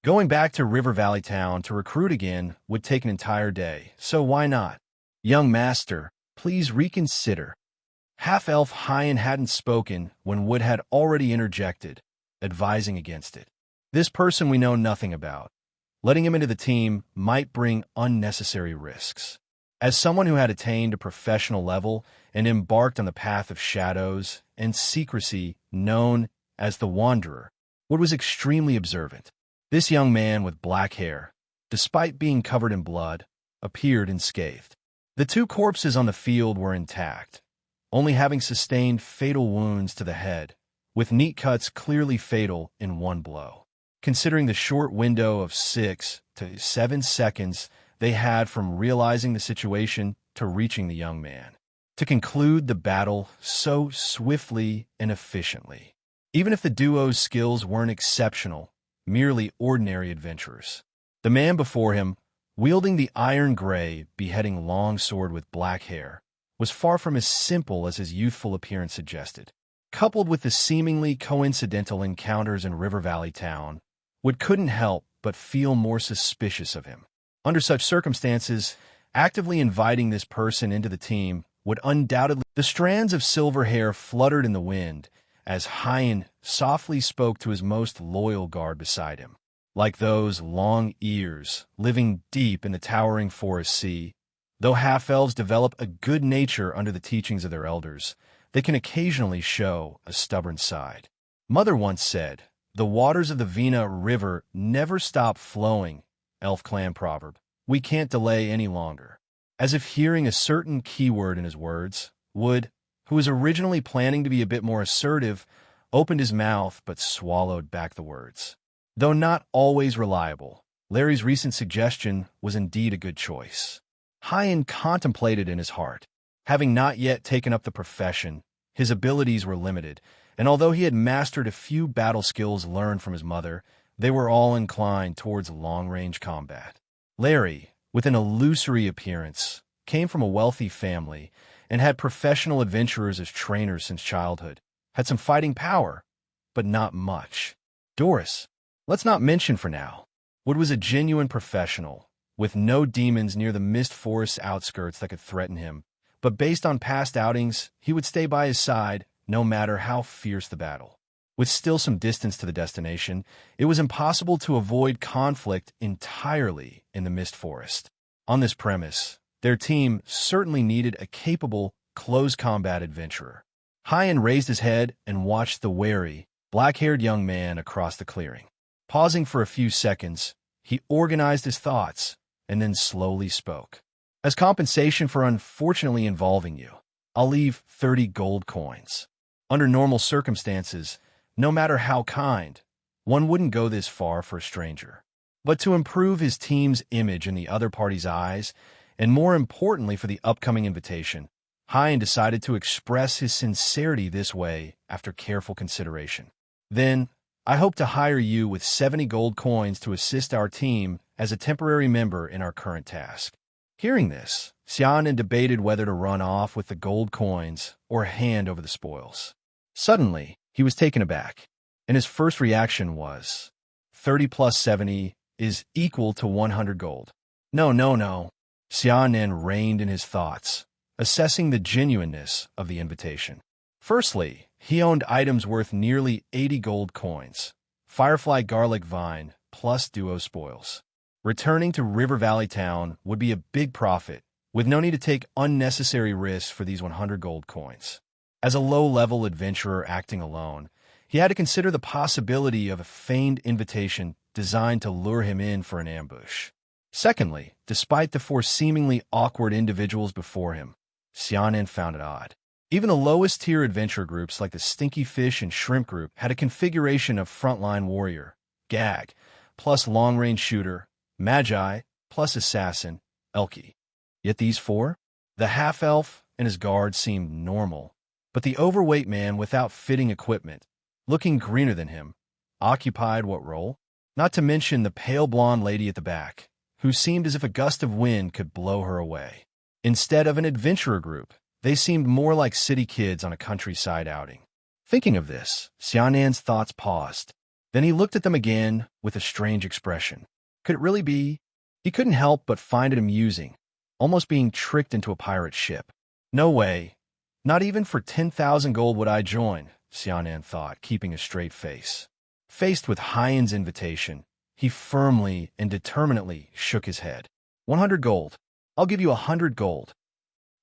Going back to River Valley Town to recruit again would take an entire day, so why not? Young master, please reconsider. Half-elf Hyan hadn't spoken when Wood had already interjected, advising against it. This person we know nothing about. Letting him into the team might bring unnecessary risks. As someone who had attained a professional level and embarked on the path of shadows and secrecy known as the Wanderer, Wood was extremely observant. This young man with black hair, despite being covered in blood, appeared unscathed. The two corpses on the field were intact, only having sustained fatal wounds to the head, with neat cuts clearly fatal in one blow. Considering the short window of 6 to 7 seconds they had from realizing the situation to reaching the young man, to conclude the battle so swiftly and efficiently. Even if the duo's skills weren't exceptional, merely ordinary adventurers. The man before him, wielding the iron-gray, beheading longsword with black hair, was far from as simple as his youthful appearance suggested. Coupled with the seemingly coincidental encounters in River Valley Town, Wood couldn't help but feel more suspicious of him. Under such circumstances, actively inviting this person into the team would undoubtedly... The strands of silver hair fluttered in the wind as Hyan softly spoke to his most loyal guard beside him. Like those long ears living deep in the towering forest sea, though half-elves develop a good nature under the teachings of their elders, they can occasionally show a stubborn side. Mother once said, "The waters of the Vina River never stop flowing," elf clan proverb. We can't delay any longer. As if hearing a certain keyword in his words, Wood, who was originally planning to be a bit more assertive, opened his mouth but swallowed back the words. Though not always reliable, Larry's recent suggestion was indeed a good choice. Hyan contemplated in his heart. Having not yet taken up the profession, his abilities were limited, and although he had mastered a few battle skills learned from his mother, they were all inclined towards long-range combat. Larry, with an illusory appearance, came from a wealthy family and had professional adventurers as trainers since childhood. Had some fighting power, but not much. Doris, let's not mention for now. Wood was a genuine professional, with no demons near the mist forest's outskirts that could threaten him, but based on past outings, he would stay by his side no matter how fierce the battle. With still some distance to the destination, it was impossible to avoid conflict entirely in the mist forest. On this premise, their team certainly needed a capable, close-combat adventurer. Hyan raised his head and watched the wary, black-haired young man across the clearing. Pausing for a few seconds, he organized his thoughts and then slowly spoke. "As compensation for unfortunately involving you, I'll leave 30 gold coins. Under normal circumstances, No matter how kind, one wouldn't go this far for a stranger. But to improve his team's image in the other party's eyes, and more importantly for the upcoming invitation, Hyan decided to express his sincerity this way after careful consideration. Then, I hope to hire you with 70 gold coins to assist our team as a temporary member in our current task. Hearing this, Xiaonan debated whether to run off with the gold coins or hand over the spoils. Suddenly, he was taken aback, and his first reaction was, 30 plus 70 is equal to 100 gold. No. Xiaonan reined in his thoughts, assessing the genuineness of the invitation. Firstly, he owned items worth nearly 80 gold coins, Firefly Garlic Vine plus Duo Spoils. Returning to River Valley Town would be a big profit, with no need to take unnecessary risks for these 100 gold coins. As a low-level adventurer acting alone, he had to consider the possibility of a feigned invitation designed to lure him in for an ambush. Secondly, despite the four seemingly awkward individuals before him, Xiaonan found it odd. Even the lowest-tier adventure groups like the Stinky Fish and Shrimp Group had a configuration of Frontline Warrior, Gag, plus Long-Range Shooter, Magi, plus Assassin, Elky. Yet these four? The half-elf and his guard seemed normal, but the overweight man without fitting equipment, looking greener than him, occupied what role? Not to mention the pale blonde lady at the back, who seemed as if a gust of wind could blow her away. Instead of an adventurer group, they seemed more like city kids on a countryside outing. Thinking of this, Xiaonan's thoughts paused. Then he looked at them again with a strange expression. Could it really be? He couldn't help but find it amusing, almost being tricked into a pirate ship. No way. Not even for 10,000 gold would I join, Xiaonan thought, keeping a straight face. Faced with Hyan's invitation, he firmly and determinedly shook his head. 100 gold. I'll give you 100 gold.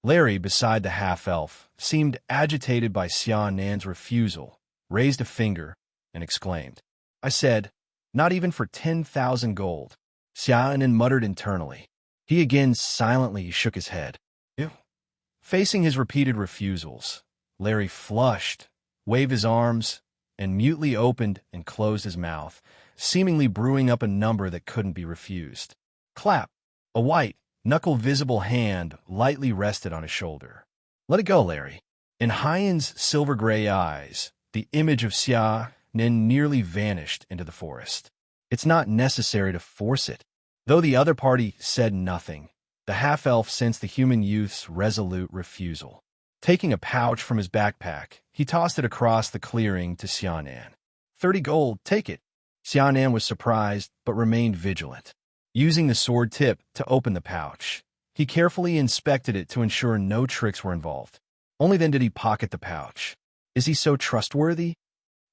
Larry, beside the half-elf, seemed agitated by Xiaonan's refusal, raised a finger, and exclaimed, I said, not even for 10,000 gold. Xiaonan muttered internally. He again silently shook his head. Ew. Facing his repeated refusals, Larry flushed, waved his arms, and mutely opened and closed his mouth, seemingly brewing up a number that couldn't be refused. Clap. A white, knuckle-visible hand lightly rested on his shoulder. Let it go, Larry. In Hyan's silver-gray eyes, the image of Xiaonan nearly vanished into the forest. It's not necessary to force it. Though the other party said nothing, the half-elf sensed the human youth's resolute refusal. Taking a pouch from his backpack, he tossed it across the clearing to Xiaonan. 30 gold, take it. Xiaonan was surprised, but remained vigilant. Using the sword tip to open the pouch, he carefully inspected it to ensure no tricks were involved. Only then did he pocket the pouch. Is he so trustworthy?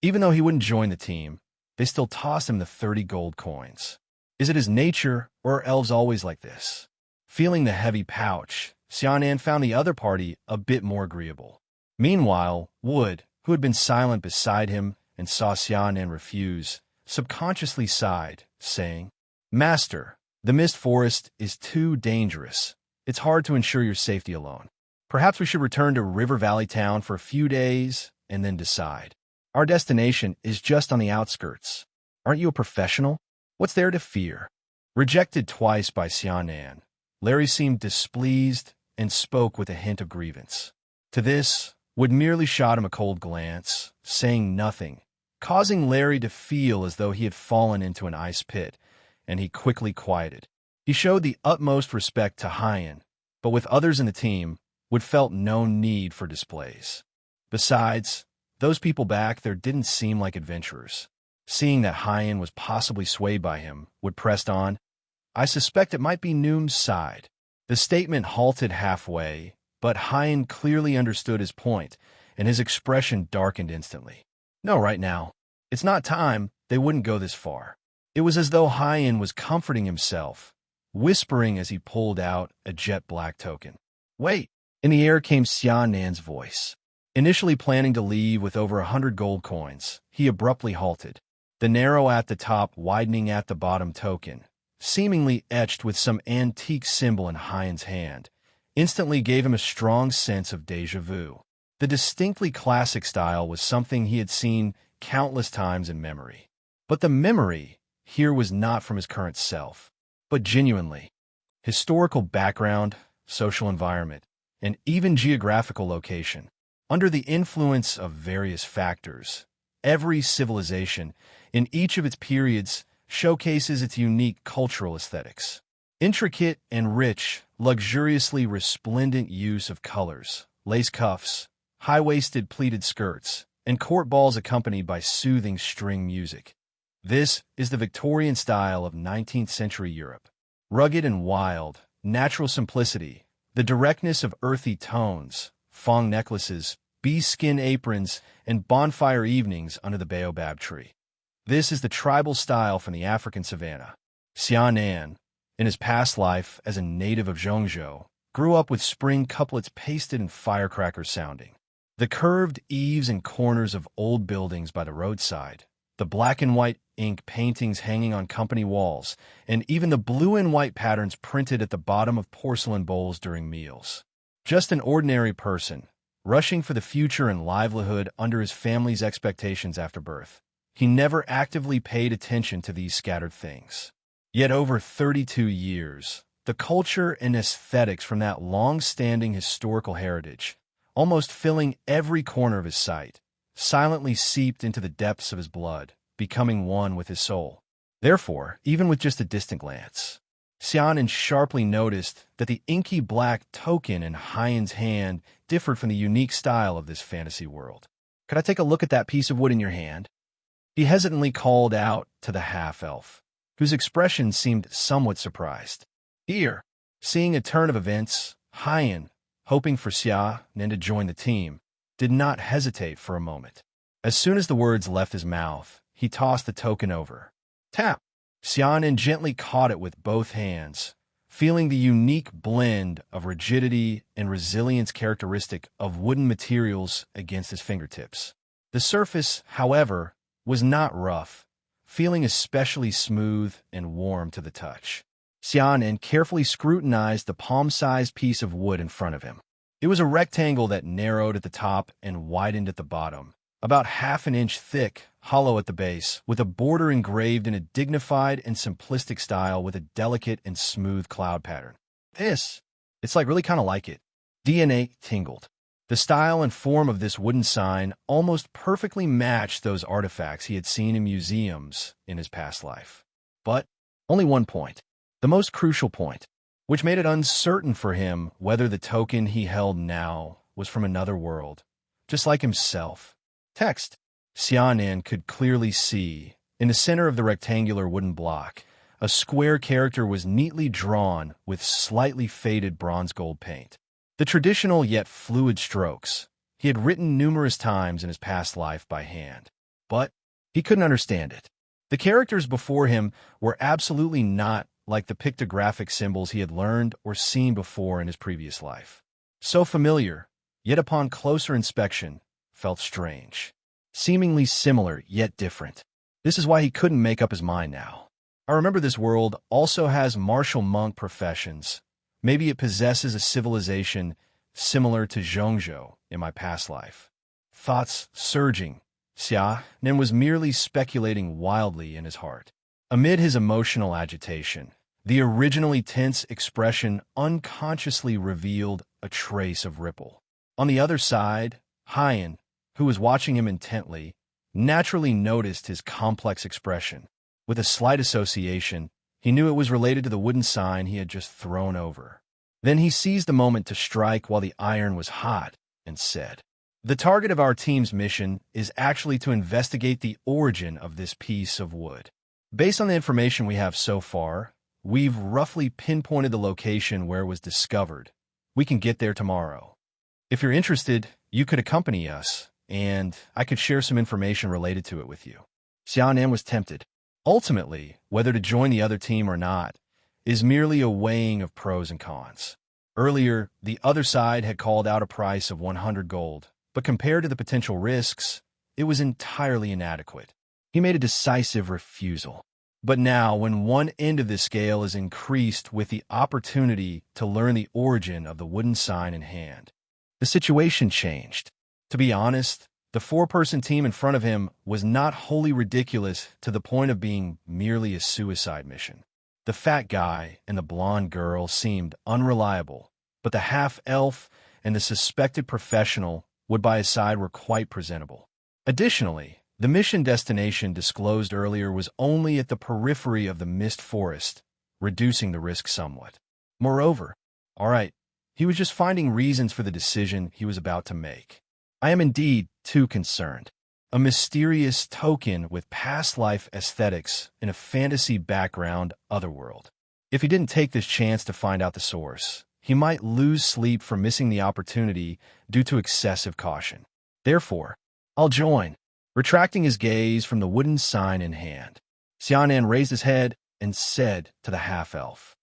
Even though he wouldn't join the team, they still tossed him the 30 gold coins. Is it his nature, or are elves always like this? Feeling the heavy pouch, Xiaonan found the other party a bit more agreeable. Meanwhile, Wood, who had been silent beside him and saw Xiaonan refuse, subconsciously sighed, saying, Master, the Mist Forest is too dangerous. It's hard to ensure your safety alone. Perhaps we should return to River Valley Town for a few days and then decide. Our destination is just on the outskirts. Aren't you a professional? What's there to fear? Rejected twice by Xiaonan, Larry seemed displeased and spoke with a hint of grievance. To this, Wood merely shot him a cold glance, saying nothing, causing Larry to feel as though he had fallen into an ice pit, and he quickly quieted. He showed the utmost respect to Hyan, but with others in the team, Wood felt no need for displays. Besides, those people back there didn't seem like adventurers. Seeing that Hyan was possibly swayed by him, Wood pressed on. I suspect it might be Noom's side. The statement halted halfway, but Hyan clearly understood his point, and his expression darkened instantly. No, right now. It's not time. They wouldn't go this far. It was as though Hyan was comforting himself, whispering as he pulled out a jet-black token. Wait! In the air came Xiaonan's voice. Initially planning to leave with over 100 gold coins, he abruptly halted. The narrow at the top widening at the bottom token, seemingly etched with some antique symbol in Hyan's hand, instantly gave him a strong sense of déjà vu. The distinctly classic style was something he had seen countless times in memory. But the memory here was not from his current self, but genuinely. Historical background, social environment, and even geographical location. Under the influence of various factors, every civilization, in each of its periods, showcases its unique cultural aesthetics. Intricate and rich, luxuriously resplendent use of colors, lace cuffs, high-waisted pleated skirts, and court balls accompanied by soothing string music. This is the Victorian style of 19th century Europe. Rugged and wild, natural simplicity, the directness of earthy tones, fawn necklaces, bee-skin aprons, and bonfire evenings under the baobab tree. This is the tribal style from the African savanna. Xianan, in his past life as a native of Zhongzhou, grew up with spring couplets pasted and firecrackers sounding. The curved eaves and corners of old buildings by the roadside, the black and white ink paintings hanging on company walls, and even the blue and white patterns printed at the bottom of porcelain bowls during meals. Just an ordinary person, rushing for the future and livelihood under his family's expectations after birth. He never actively paid attention to these scattered things. Yet over 32 years, the culture and aesthetics from that long-standing historical heritage, almost filling every corner of his sight, silently seeped into the depths of his blood, becoming one with his soul. Therefore, even with just a distant glance, Xianan sharply noticed that the inky black token in Hyan's hand differed from the unique style of this fantasy world. "Could I take a look at that piece of wood in your hand?" He hesitantly called out to the half-elf, whose expression seemed somewhat surprised. Here, seeing a turn of events, Hyan, hoping for Xianan to join the team, did not hesitate for a moment. As soon as the words left his mouth, he tossed the token over. Tap! Xianan gently caught it with both hands, feeling the unique blend of rigidity and resilience characteristic of wooden materials against his fingertips. The surface, however, was not rough, feeling especially smooth and warm to the touch. Xianan carefully scrutinized the palm-sized piece of wood in front of him. It was a rectangle that narrowed at the top and widened at the bottom, about half an inch thick, hollow at the base, with a border engraved in a dignified and simplistic style with a delicate and smooth cloud pattern. It's really kind of like it. DNA tingled. The style and form of this wooden sign almost perfectly matched those artifacts he had seen in museums in his past life. But only one point, the most crucial point, which made it uncertain for him whether the token he held now was from another world, just like himself. Text. Xianan could clearly see, in the center of the rectangular wooden block, a square character was neatly drawn with slightly faded bronze-gold paint. The traditional yet fluid strokes he had written numerous times in his past life by hand, but he couldn't understand it. The characters before him were absolutely not like the pictographic symbols he had learned or seen before in his previous life. So familiar, yet upon closer inspection, felt strange. Seemingly similar, yet different. This is why he couldn't make up his mind now. I remember this world also has martial monk professions. Maybe it possesses a civilization similar to Zhongzhou in my past life. Thoughts surging, Xianan was merely speculating wildly in his heart. Amid his emotional agitation, the originally tense expression unconsciously revealed a trace of ripple. On the other side, Hyan, who was watching him intently, naturally noticed his complex expression. With a slight association, he knew it was related to the wooden sign he had just thrown over. Then he seized the moment to strike while the iron was hot and said, "The target of our team's mission is actually to investigate the origin of this piece of wood. Based on the information we have so far, we've roughly pinpointed the location where it was discovered. We can get there tomorrow. If you're interested, you could accompany us, and I could share some information related to it with you." Xianan was tempted. Ultimately, whether to join the other team or not is merely a weighing of pros and cons. Earlier, the other side had called out a price of 100 gold, but compared to the potential risks, it was entirely inadequate. He made a decisive refusal. But now, when one end of the scale is increased with the opportunity to learn the origin of the wooden sign in hand, the situation changed. To be honest, The four-person team in front of him was not wholly ridiculous to the point of being merely a suicide mission. The fat guy and the blonde girl seemed unreliable, but the half-elf and the suspected professional would by his side were quite presentable. Additionally, the mission destination disclosed earlier was only at the periphery of the mist forest, reducing the risk somewhat. Moreover, all right, he was just finding reasons for the decision he was about to make. I am indeed too concerned. A mysterious token with past life aesthetics in a fantasy background otherworld. If he didn't take this chance to find out the source, he might lose sleep for missing the opportunity due to excessive caution. Therefore, I'll join. Retracting his gaze from the wooden sign in hand, Xianan raised his head and said to the half-elf,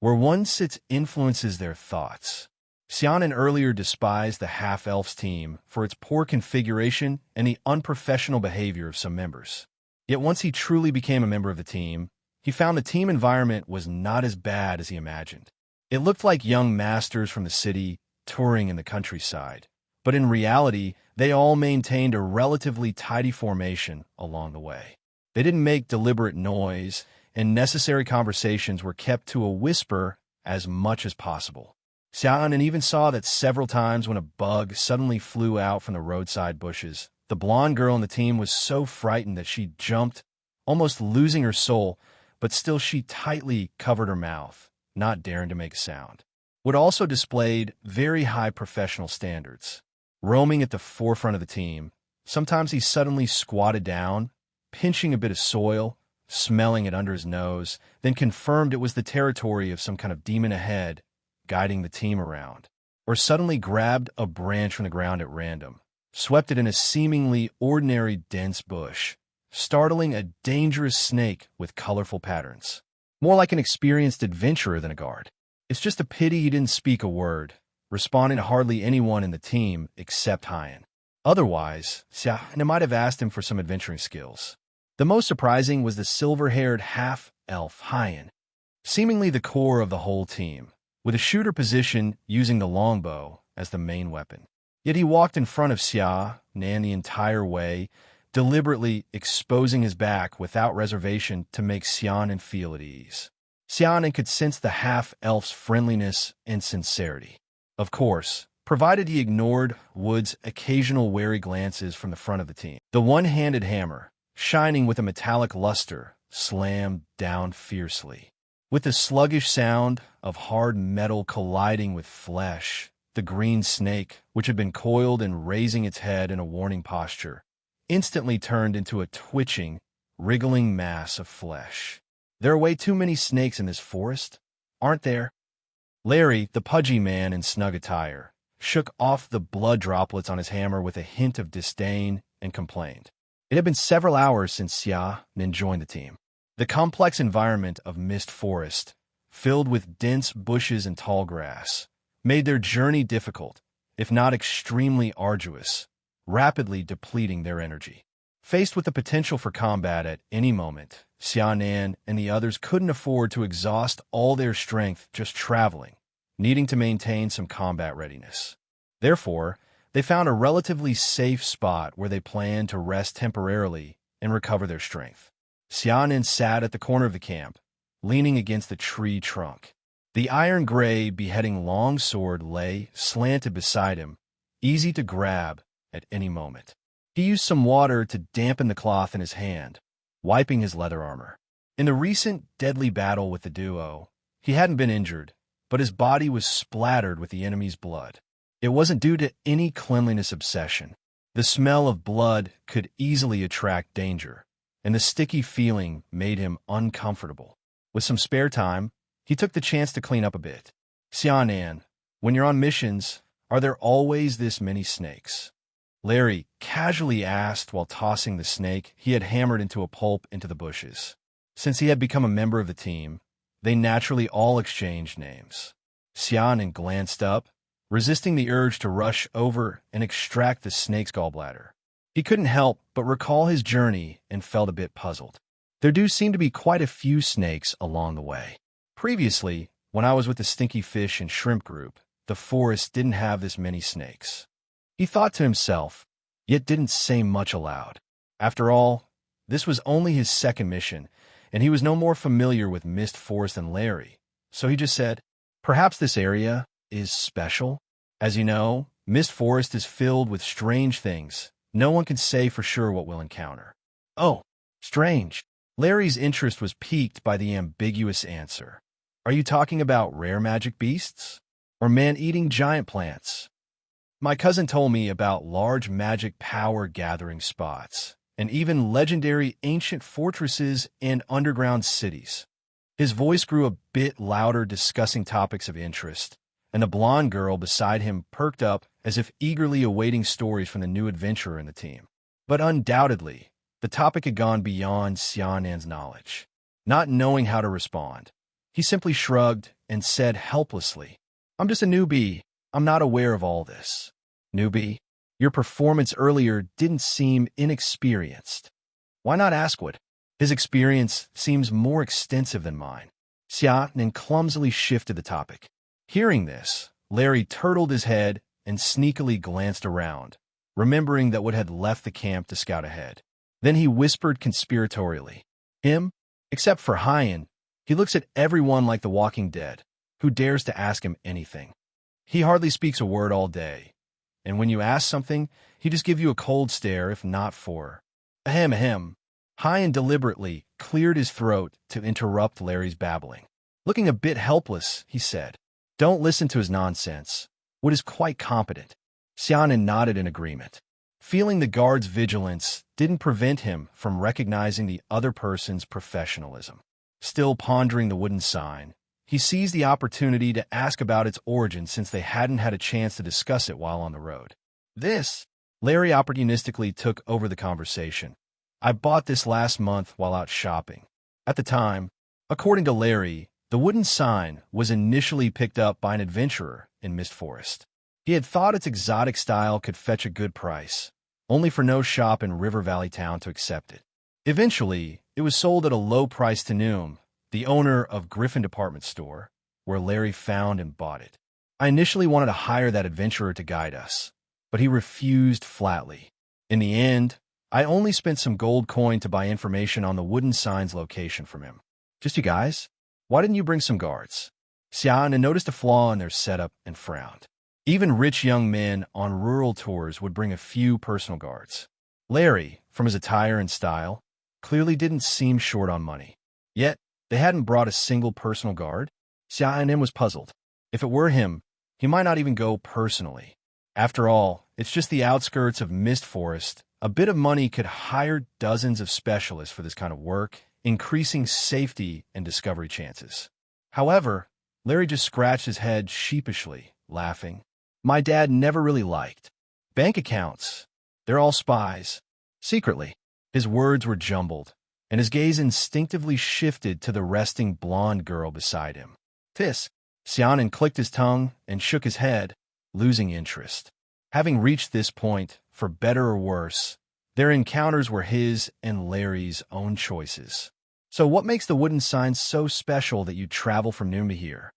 "Where one sits influences their thoughts." Xianan earlier despised the half-elf's team for its poor configuration and the unprofessional behavior of some members. Yet once he truly became a member of the team, he found the team environment was not as bad as he imagined. It looked like young masters from the city touring in the countryside, but in reality, they all maintained a relatively tidy formation along the way. They didn't make deliberate noise, and necessary conversations were kept to a whisper as much as possible. Xiaonan even saw that several times when a bug suddenly flew out from the roadside bushes. The blonde girl on the team was so frightened that she jumped, almost losing her soul, but still she tightly covered her mouth, not daring to make a sound. Wood also displayed very high professional standards. Roaming at the forefront of the team, sometimes he suddenly squatted down, pinching a bit of soil, smelling it under his nose, then confirmed it was the territory of some kind of demon ahead, guiding the team around, or suddenly grabbed a branch from the ground at random, swept it in a seemingly ordinary dense bush, startling a dangerous snake with colorful patterns. More like an experienced adventurer than a guard. It's just a pity he didn't speak a word, responding to hardly anyone in the team except Hyan. Otherwise, Xiaonan might have asked him for some adventuring skills. The most surprising was the silver-haired half-elf Hyan, seemingly the core of the whole team, with a shooter position using the longbow as the main weapon. Yet he walked in front of Xiaonan the entire way, deliberately exposing his back without reservation to make Xiaonan feel at ease. Xiaonan could sense the half-elf's friendliness and sincerity. Of course, provided he ignored Wood's occasional wary glances from the front of the team. The one-handed hammer, shining with a metallic luster, slammed down fiercely. With the sluggish sound of hard metal colliding with flesh, the green snake, which had been coiled and raising its head in a warning posture, instantly turned into a twitching, wriggling mass of flesh. There are way too many snakes in this forest, aren't there? Larry, the pudgy man in snug attire, shook off the blood droplets on his hammer with a hint of disdain and complained. It had been several hours since Xiaonan joined the team. The complex environment of Mist Forest, filled with dense bushes and tall grass, made their journey difficult, if not extremely arduous, rapidly depleting their energy. Faced with the potential for combat at any moment, Xiaonan and the others couldn't afford to exhaust all their strength just traveling, needing to maintain some combat readiness. Therefore, they found a relatively safe spot where they planned to rest temporarily and recover their strength. Xiaonan sat at the corner of the camp, leaning against the tree trunk. The iron-gray beheading longsword lay slanted beside him, easy to grab at any moment. He used some water to dampen the cloth in his hand, wiping his leather armor. In the recent deadly battle with the duo, he hadn't been injured, but his body was splattered with the enemy's blood. It wasn't due to any cleanliness obsession. The smell of blood could easily attract danger, and the sticky feeling made him uncomfortable. With some spare time, he took the chance to clean up a bit. Xiaonan, when you're on missions, are there always this many snakes? Larry casually asked while tossing the snake he had hammered into a pulp into the bushes. Since he had become a member of the team, they naturally all exchanged names. Xiaonan glanced up, resisting the urge to rush over and extract the snake's gallbladder. He couldn't help but recall his journey and felt a bit puzzled. There do seem to be quite a few snakes along the way. Previously, when I was with the Stinky Fish and Shrimp group, the forest didn't have this many snakes. He thought to himself, yet didn't say much aloud. After all, this was only his second mission, and he was no more familiar with Mist Forest than Larry, so he just said, "Perhaps this area is special? As you know, Mist Forest is filled with strange things. No one can say for sure what we'll encounter." "Oh, strange." Larry's interest was piqued by the ambiguous answer. "Are you talking about rare magic beasts? Or man-eating giant plants?" My cousin told me about large magic power-gathering spots, and even legendary ancient fortresses and underground cities. His voice grew a bit louder discussing topics of interest, and the blonde girl beside him perked up as if eagerly awaiting stories from the new adventurer in the team. But undoubtedly, the topic had gone beyond Xianan's knowledge. Not knowing how to respond, he simply shrugged and said helplessly, "I'm just a newbie. I'm not aware of all this." "Newbie? Your performance earlier didn't seem inexperienced. Why not ask what? His experience seems more extensive than mine." Xianan clumsily shifted the topic. Hearing this, Larry turtled his head and sneakily glanced around, remembering that Wood had left the camp to scout ahead. Then he whispered conspiratorially, "Him? Except for Hyan, he looks at everyone like the Walking Dead. Who dares to ask him anything? He hardly speaks a word all day, and when you ask something, he just gives you a cold stare if not for—" "Ahem, ahem." Hyan deliberately cleared his throat to interrupt Larry's babbling. Looking a bit helpless, he said, "Don't listen to his nonsense. Wood is quite competent." Xianan nodded in agreement. Feeling the guard's vigilance didn't prevent him from recognizing the other person's professionalism. Still pondering the wooden sign, he seized the opportunity to ask about its origin since they hadn't had a chance to discuss it while on the road. Larry opportunistically took over the conversation. "I bought this last month while out shopping." At the time, according to Larry, the wooden sign was initially picked up by an adventurer in Mist Forest. He had thought its exotic style could fetch a good price, only for no shop in River Valley Town to accept it. Eventually, it was sold at a low price to Noom, the owner of Griffin Department Store, where Larry found and bought it. I initially wanted to hire that adventurer to guide us, but he refused flatly. In the end, I only spent some gold coin to buy information on the wooden sign's location from him. "Just you guys? Why didn't you bring some guards?" Xianan noticed a flaw in their setup and frowned. Even rich young men on rural tours would bring a few personal guards. Larry, from his attire and style, clearly didn't seem short on money. Yet, they hadn't brought a single personal guard. Xianan was puzzled. If it were him, he might not even go personally. After all, it's just the outskirts of Mist Forest. A bit of money could hire dozens of specialists for this kind of work, increasing safety and discovery chances. However, Larry just scratched his head sheepishly, laughing. "My dad never really liked bank accounts. They're all spies." Secretly, his words were jumbled, and his gaze instinctively shifted to the resting blonde girl beside him. Xianan clicked his tongue and shook his head, losing interest. Having reached this point, for better or worse, their encounters were his and Larry's own choices. "So what makes the wooden sign so special that you travel from noon to here?"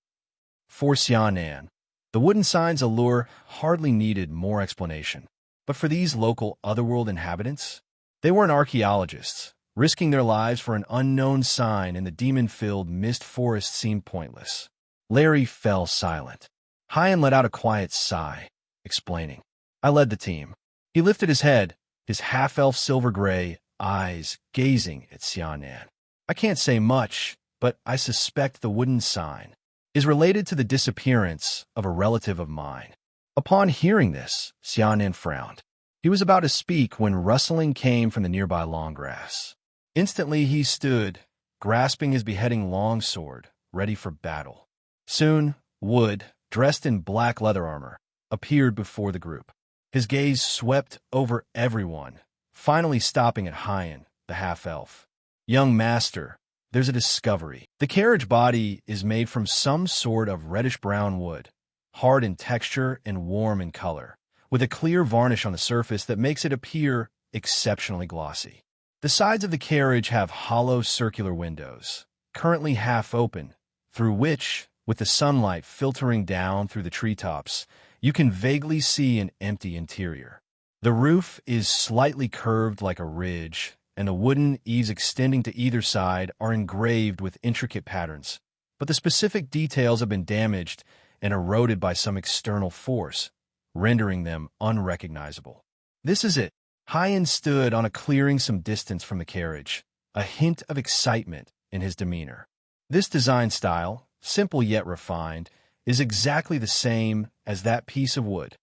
For Xianan, the wooden sign's allure hardly needed more explanation. But for these local otherworld inhabitants, they weren't archaeologists. Risking their lives for an unknown sign in the demon-filled Mist Forest seemed pointless. Larry fell silent. Hyan let out a quiet sigh, explaining, "I led the team." He lifted his head, his half-elf silver-gray eyes gazing at Xianan. "I can't say much, but I suspect the wooden sign is related to the disappearance of a relative of mine." Upon hearing this, Xianan frowned. He was about to speak when rustling came from the nearby long grass. Instantly he stood, grasping his beheading longsword, ready for battle. Soon, Wood, dressed in black leather armor, appeared before the group. His gaze swept over everyone, finally stopping at Hyan, the half-elf. "Young master, there's a discovery. The carriage body is made from some sort of reddish-brown wood, hard in texture and warm in color, with a clear varnish on the surface that makes it appear exceptionally glossy. The sides of the carriage have hollow circular windows, currently half open, through which, with the sunlight filtering down through the treetops, you can vaguely see an empty interior. The roof is slightly curved like a ridge, and the wooden eaves extending to either side are engraved with intricate patterns. But the specific details have been damaged and eroded by some external force, rendering them unrecognizable. This is it. Hyen stood on a clearing some distance from the carriage, a hint of excitement in his demeanor. This design style, simple yet refined, is exactly the same as that piece of wood.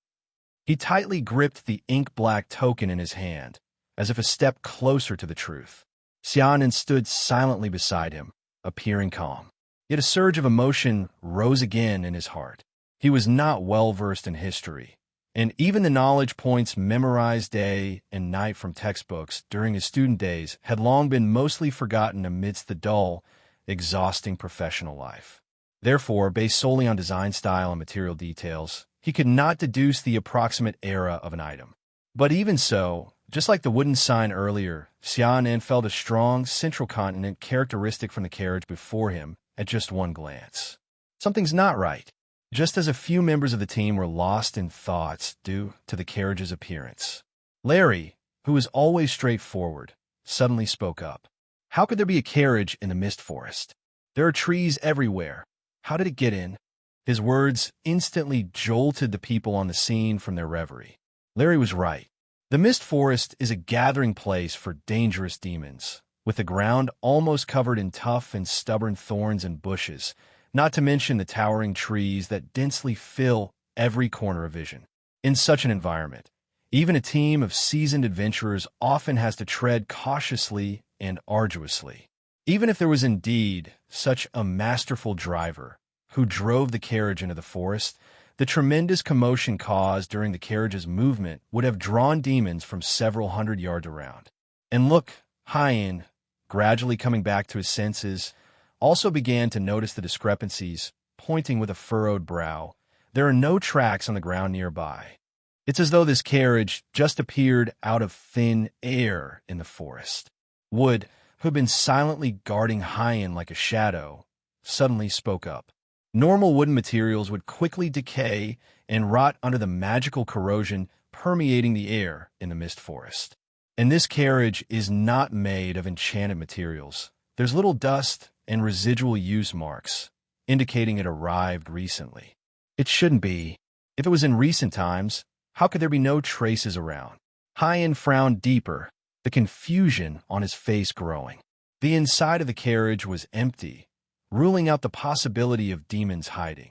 He tightly gripped the ink-black token in his hand, as if a step closer to the truth. Xiaonan stood silently beside him, appearing calm. Yet a surge of emotion rose again in his heart. He was not well-versed in history, and even the knowledge points memorized day and night from textbooks during his student days had long been mostly forgotten amidst the dull, exhausting professional life. Therefore, based solely on design style and material details, he could not deduce the approximate era of an item. But even so, just like the wooden sign earlier, Xiaonan felt a strong central continent characteristic from the carriage before him at just one glance. Something's not right. Just as a few members of the team were lost in thoughts due to the carriage's appearance. Larry, who was always straightforward, suddenly spoke up. How could there be a carriage in the mist forest? There are trees everywhere. How did it get in? His words instantly jolted the people on the scene from their reverie. Larry was right. The mist forest is a gathering place for dangerous demons, with the ground almost covered in tough and stubborn thorns and bushes, not to mention the towering trees that densely fill every corner of vision. In such an environment, even a team of seasoned adventurers often has to tread cautiously and arduously. Even if there was indeed such a masterful driver who drove the carriage into the forest, the tremendous commotion caused during the carriage's movement would have drawn demons from several hundred yards around. And look, Hyen, gradually coming back to his senses, also began to notice the discrepancies, pointing with a furrowed brow. There are no tracks on the ground nearby. It's as though this carriage just appeared out of thin air in the forest. Wood, who had been silently guarding Hyen like a shadow, suddenly spoke up. Normal wooden materials would quickly decay and rot under the magical corrosion permeating the air in the mist forest. And this carriage is not made of enchanted materials. There's little dust and residual use marks, indicating it arrived recently. It shouldn't be. If it was in recent times, how could there be no traces around? Hyen frowned deeper, the confusion on his face growing. The inside of the carriage was empty, ruling out the possibility of demons hiding.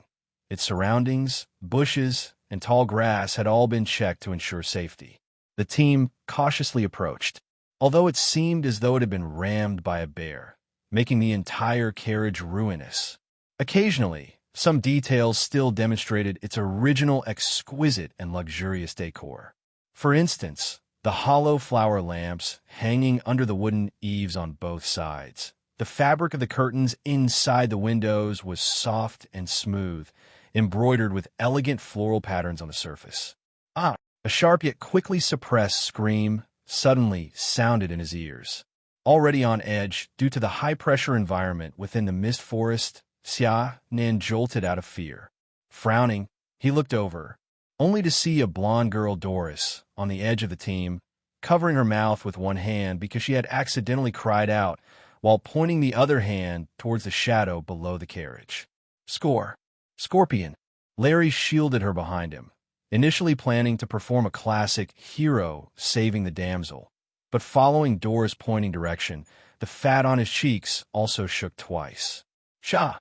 Its surroundings, bushes, and tall grass had all been checked to ensure safety. The team cautiously approached, although it seemed as though it had been rammed by a bear, making the entire carriage ruinous. Occasionally, some details still demonstrated its original exquisite and luxurious decor. For instance, the hollow flower lamps hanging under the wooden eaves on both sides. The fabric of the curtains inside the windows was soft and smooth, embroidered with elegant floral patterns on the surface. A sharp yet quickly suppressed scream suddenly sounded in his ears. Already on edge due to the high-pressure environment within the mist forest, Xiaonan jolted out of fear. Frowning, he looked over, only to see a blonde girl, Doris, on the edge of the team, covering her mouth with one hand because she had accidentally cried out while pointing the other hand towards the shadow below the carriage. Scorpion. Larry shielded her behind him, initially planning to perform a classic hero saving the damsel. But following Doris' pointing direction, the fat on his cheeks also shook twice. Sha!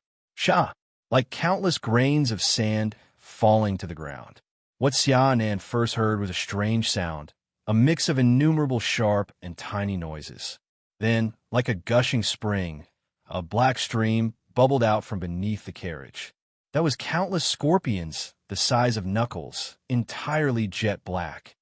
Like countless grains of sand falling to the ground. What Xiaonan first heard was a strange sound, a mix of innumerable sharp and tiny noises. Then, like a gushing spring, a black stream bubbled out from beneath the carriage. That was countless scorpions, the size of knuckles, entirely jet black.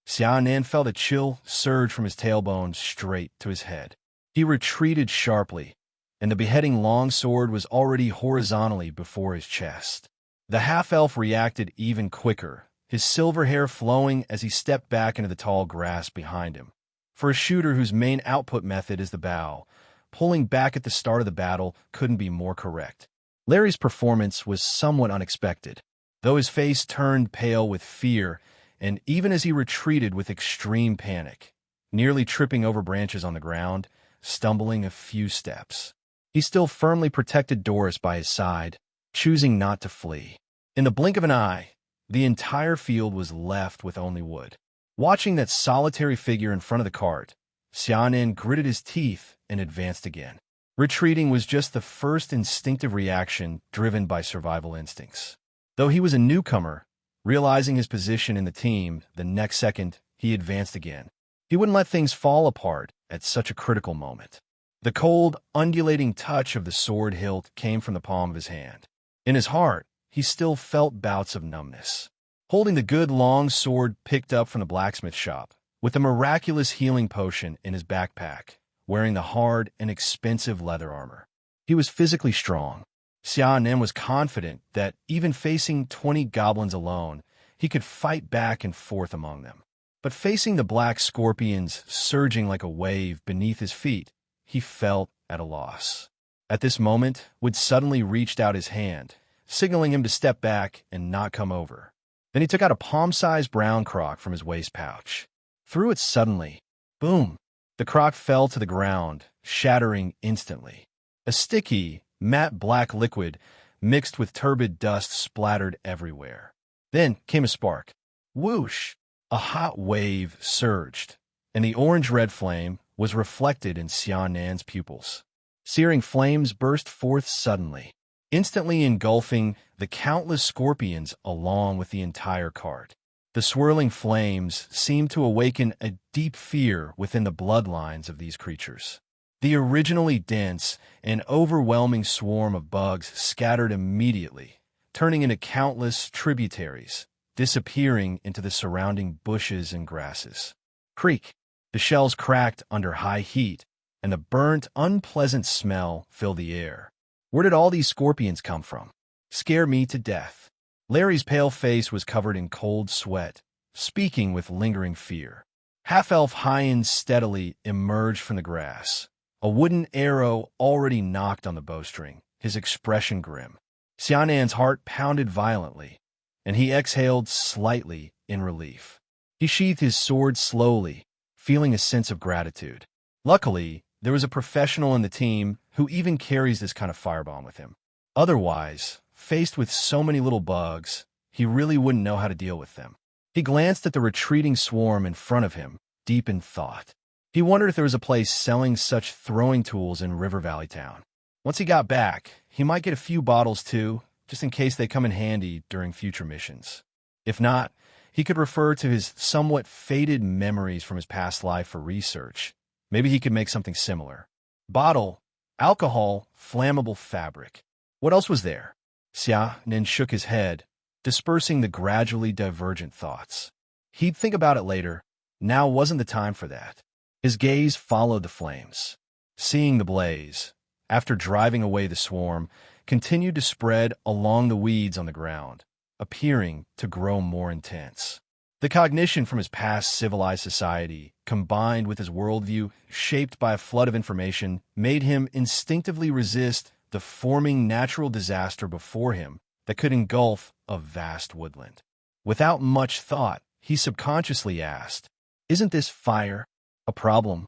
Xiaonan felt a chill surge from his tailbone straight to his head. He retreated sharply, and the beheading longsword was already horizontally before his chest. The half-elf reacted even quicker, his silver hair flowing as he stepped back into the tall grass behind him. For a shooter whose main output method is the bow, pulling back at the start of the battle couldn't be more correct. Larry's performance was somewhat unexpected. Though his face turned pale with fear, and even as he retreated with extreme panic, nearly tripping over branches on the ground, stumbling a few steps, he still firmly protected Doris by his side, choosing not to flee. In the blink of an eye, the entire field was left with only wood. Watching that solitary figure in front of the cart, Xiaonan gritted his teeth and advanced again. Retreating was just the first instinctive reaction driven by survival instincts. Though he was a newcomer, realizing his position in the team, the next second he advanced again. He wouldn't let things fall apart at such a critical moment. The cold, undulating touch of the sword hilt came from the palm of his hand. In his heart, he still felt bouts of numbness. Holding the good long sword picked up from the blacksmith shop, with a miraculous healing potion in his backpack, wearing the hard and expensive leather armor, he was physically strong. Xiaonan was confident that, even facing 20 goblins alone, he could fight back and forth among them. But facing the black scorpions surging like a wave beneath his feet, he felt at a loss. At this moment, Wood suddenly reached out his hand, signaling him to step back and not come over. Then he took out a palm-sized brown crock from his waist pouch. Threw it suddenly. Boom! The crock fell to the ground, shattering instantly. A sticky, matte black liquid mixed with turbid dust splattered everywhere. Then came a spark. Whoosh! A hot wave surged, and the orange-red flame was reflected in Xiaonan's pupils. Searing flames burst forth suddenly, instantly engulfing the countless scorpions along with the entire cart. The swirling flames seemed to awaken a deep fear within the bloodlines of these creatures. The originally dense and overwhelming swarm of bugs scattered immediately, turning into countless tributaries, disappearing into the surrounding bushes and grasses. Creak! The shells cracked under high heat, and the burnt, unpleasant smell filled the air. Where did all these scorpions come from? Scare me to death. Larry's pale face was covered in cold sweat, speaking with lingering fear. Half-elf Hyan steadily emerged from the grass, a wooden arrow already knocked on the bowstring, his expression grim. Xiaonan's heart pounded violently, and he exhaled slightly in relief. He sheathed his sword slowly, feeling a sense of gratitude. Luckily, there was a professional in the team who even carries this kind of firebomb with him. Otherwise, faced with so many little bugs, he really wouldn't know how to deal with them. He glanced at the retreating swarm in front of him, deep in thought. He wondered if there was a place selling such throwing tools in River Valley Town. Once he got back, he might get a few bottles too, just in case they come in handy during future missions. If not, he could refer to his somewhat faded memories from his past life for research. Maybe he could make something similar. Bottle, alcohol, flammable fabric. What else was there? Xiaonan shook his head, dispersing the gradually divergent thoughts. He'd think about it later. Now wasn't the time for that. His gaze followed the flames. Seeing the blaze, after driving away the swarm, continued to spread along the weeds on the ground, appearing to grow more intense. The cognition from his past civilized society, combined with his worldview shaped by a flood of information, made him instinctively resist the forming natural disaster before him that could engulf a vast woodland. Without much thought, he subconsciously asked, "Isn't this fire a problem?"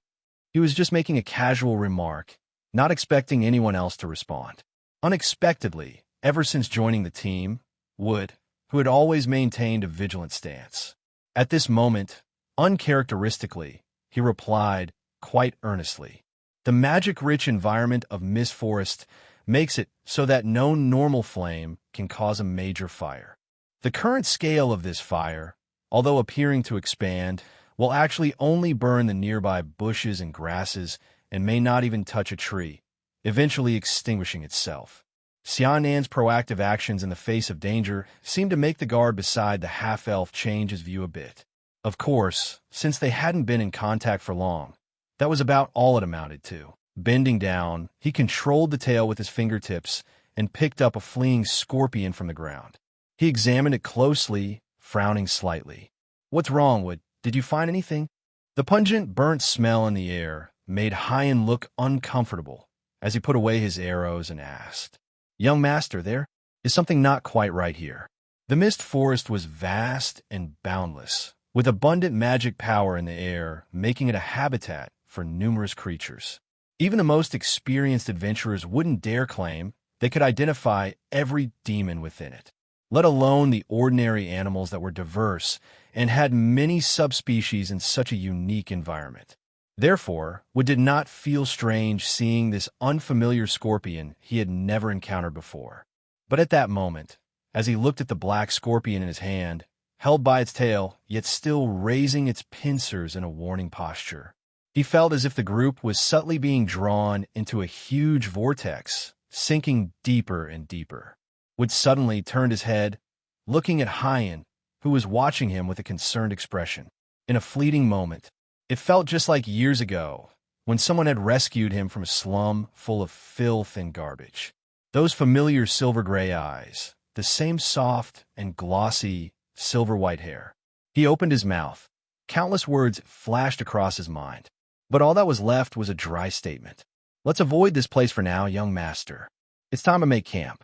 He was just making a casual remark, not expecting anyone else to respond. Unexpectedly, ever since joining the team, Wood, who had always maintained a vigilant stance. At this moment, uncharacteristically, he replied quite earnestly, "The magic-rich environment of Mist Forest makes it so that no normal flame can cause a major fire. The current scale of this fire, although appearing to expand, will actually only burn the nearby bushes and grasses and may not even touch a tree, eventually extinguishing itself." Xiaonan's proactive actions in the face of danger seemed to make the guard beside the half-elf change his view a bit. Of course, since they hadn't been in contact for long, that was about all it amounted to. Bending down, he controlled the tail with his fingertips and picked up a fleeing scorpion from the ground. He examined it closely, frowning slightly. "What's wrong, Wood? Did you find anything?" The pungent, burnt smell in the air made Hyan look uncomfortable as he put away his arrows and asked, "Young master, there is something not quite right here." The mist forest was vast and boundless, with abundant magic power in the air, making it a habitat for numerous creatures. Even the most experienced adventurers wouldn't dare claim they could identify every demon within it, let alone the ordinary animals that were diverse and had many subspecies in such a unique environment. Therefore, Wood did not feel strange seeing this unfamiliar scorpion he had never encountered before. But at that moment, as he looked at the black scorpion in his hand, held by its tail, yet still raising its pincers in a warning posture, he felt as if the group was subtly being drawn into a huge vortex, sinking deeper and deeper. Wood suddenly turned his head, looking at Hyan, who was watching him with a concerned expression. In a fleeting moment, it felt just like years ago, when someone had rescued him from a slum full of filth and garbage. Those familiar silver-gray eyes, the same soft and glossy silver-white hair. He opened his mouth. Countless words flashed across his mind, but all that was left was a dry statement. "Let's avoid this place for now, young master. It's time to make camp."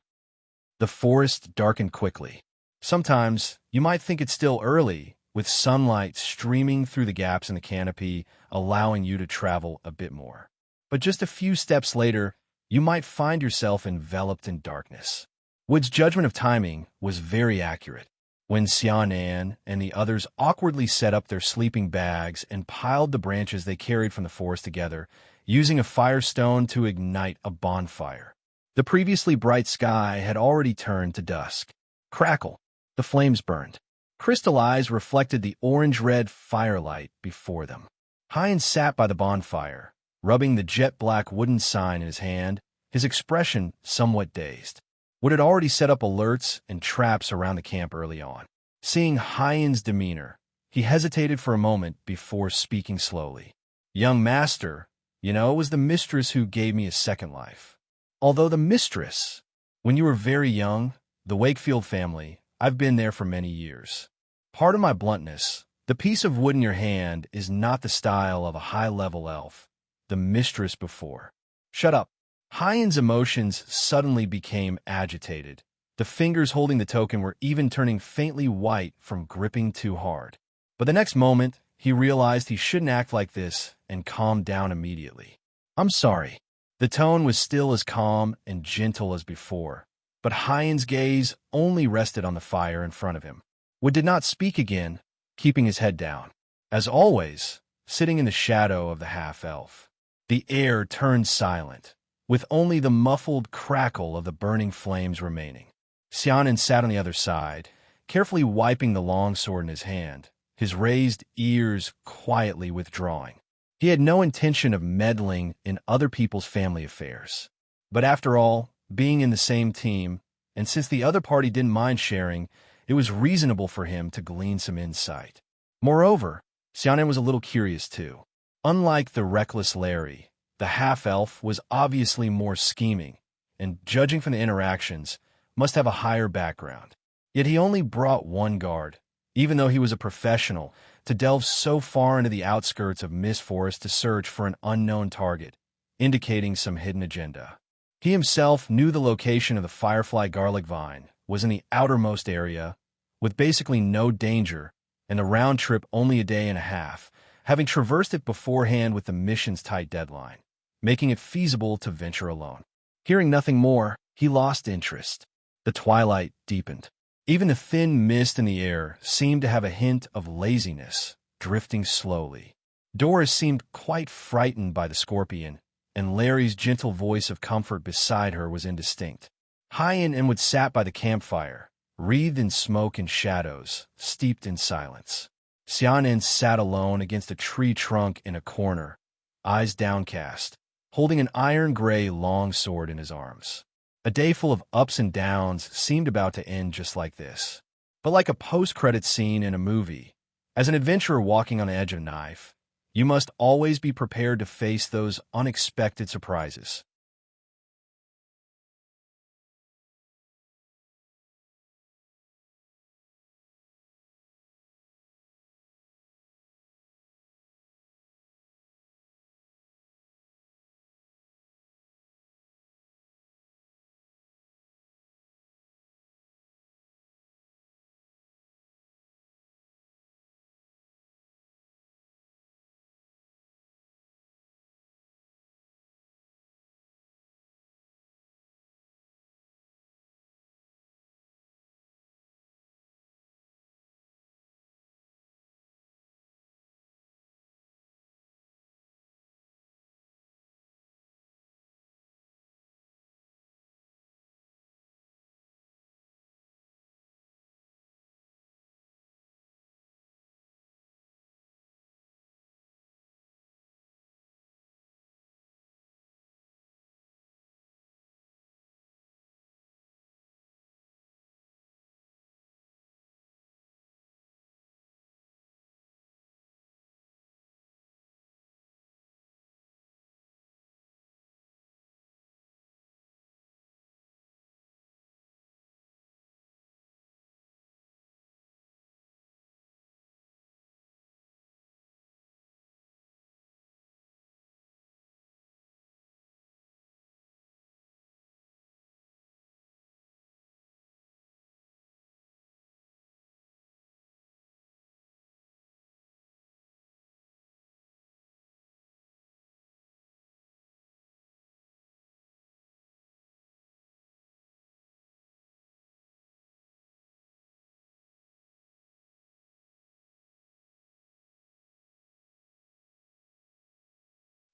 The forest darkened quickly. Sometimes you might think it's still early, with sunlight streaming through the gaps in the canopy, allowing you to travel a bit more. But just a few steps later, you might find yourself enveloped in darkness. Wood's judgment of timing was very accurate. When Xiaonan and the others awkwardly set up their sleeping bags and piled the branches they carried from the forest together, using a firestone to ignite a bonfire. The previously bright sky had already turned to dusk. Crackle! The flames burned. Crystal eyes reflected the orange-red firelight before them. Hyan sat by the bonfire, rubbing the jet-black wooden sign in his hand, his expression somewhat dazed. Wood had already set up alerts and traps around the camp early on. Seeing Hyan's demeanor, he hesitated for a moment before speaking slowly. "Young master, it was the mistress who gave me a second life. Although the mistress, when you were very young, the Wakefield family, I've been there for many years. Pardon my bluntness, the piece of wood in your hand is not the style of a high-level elf, the mistress before." "Shut up." Hyan's emotions suddenly became agitated. The fingers holding the token were even turning faintly white from gripping too hard. But the next moment, he realized he shouldn't act like this and calmed down immediately. "I'm sorry." The tone was still as calm and gentle as before, but Hyan's gaze only rested on the fire in front of him. Wood did not speak again, keeping his head down. As always, sitting in the shadow of the half-elf. The air turned silent, with only the muffled crackle of the burning flames remaining. Xiaonan sat on the other side, carefully wiping the longsword in his hand, his raised ears quietly withdrawing. He had no intention of meddling in other people's family affairs. But after all, being in the same team, and since the other party didn't mind sharing, it was reasonable for him to glean some insight. Moreover, Xiaonan was a little curious too. Unlike the reckless Larry, the half-elf was obviously more scheming, and judging from the interactions, must have a higher background. Yet he only brought one guard, even though he was a professional, to delve so far into the outskirts of Mist Forest to search for an unknown target, indicating some hidden agenda. He himself knew the location of the Firefly Garlic Vine was in the outermost area, with basically no danger, and the round trip only a day and a half, having traversed it beforehand with the mission's tight deadline, making it feasible to venture alone. Hearing nothing more, he lost interest. The twilight deepened. Even the thin mist in the air seemed to have a hint of laziness, drifting slowly. Doris seemed quite frightened by the scorpion, and Larry's gentle voice of comfort beside her was indistinct. Hyan and Wood sat by the campfire, wreathed in smoke and shadows, steeped in silence. Xiaonan sat alone against a tree trunk in a corner, eyes downcast, holding an iron-gray longsword in his arms. A day full of ups and downs seemed about to end just like this. But like a post-credit scene in a movie, as an adventurer walking on the edge of a knife, you must always be prepared to face those unexpected surprises.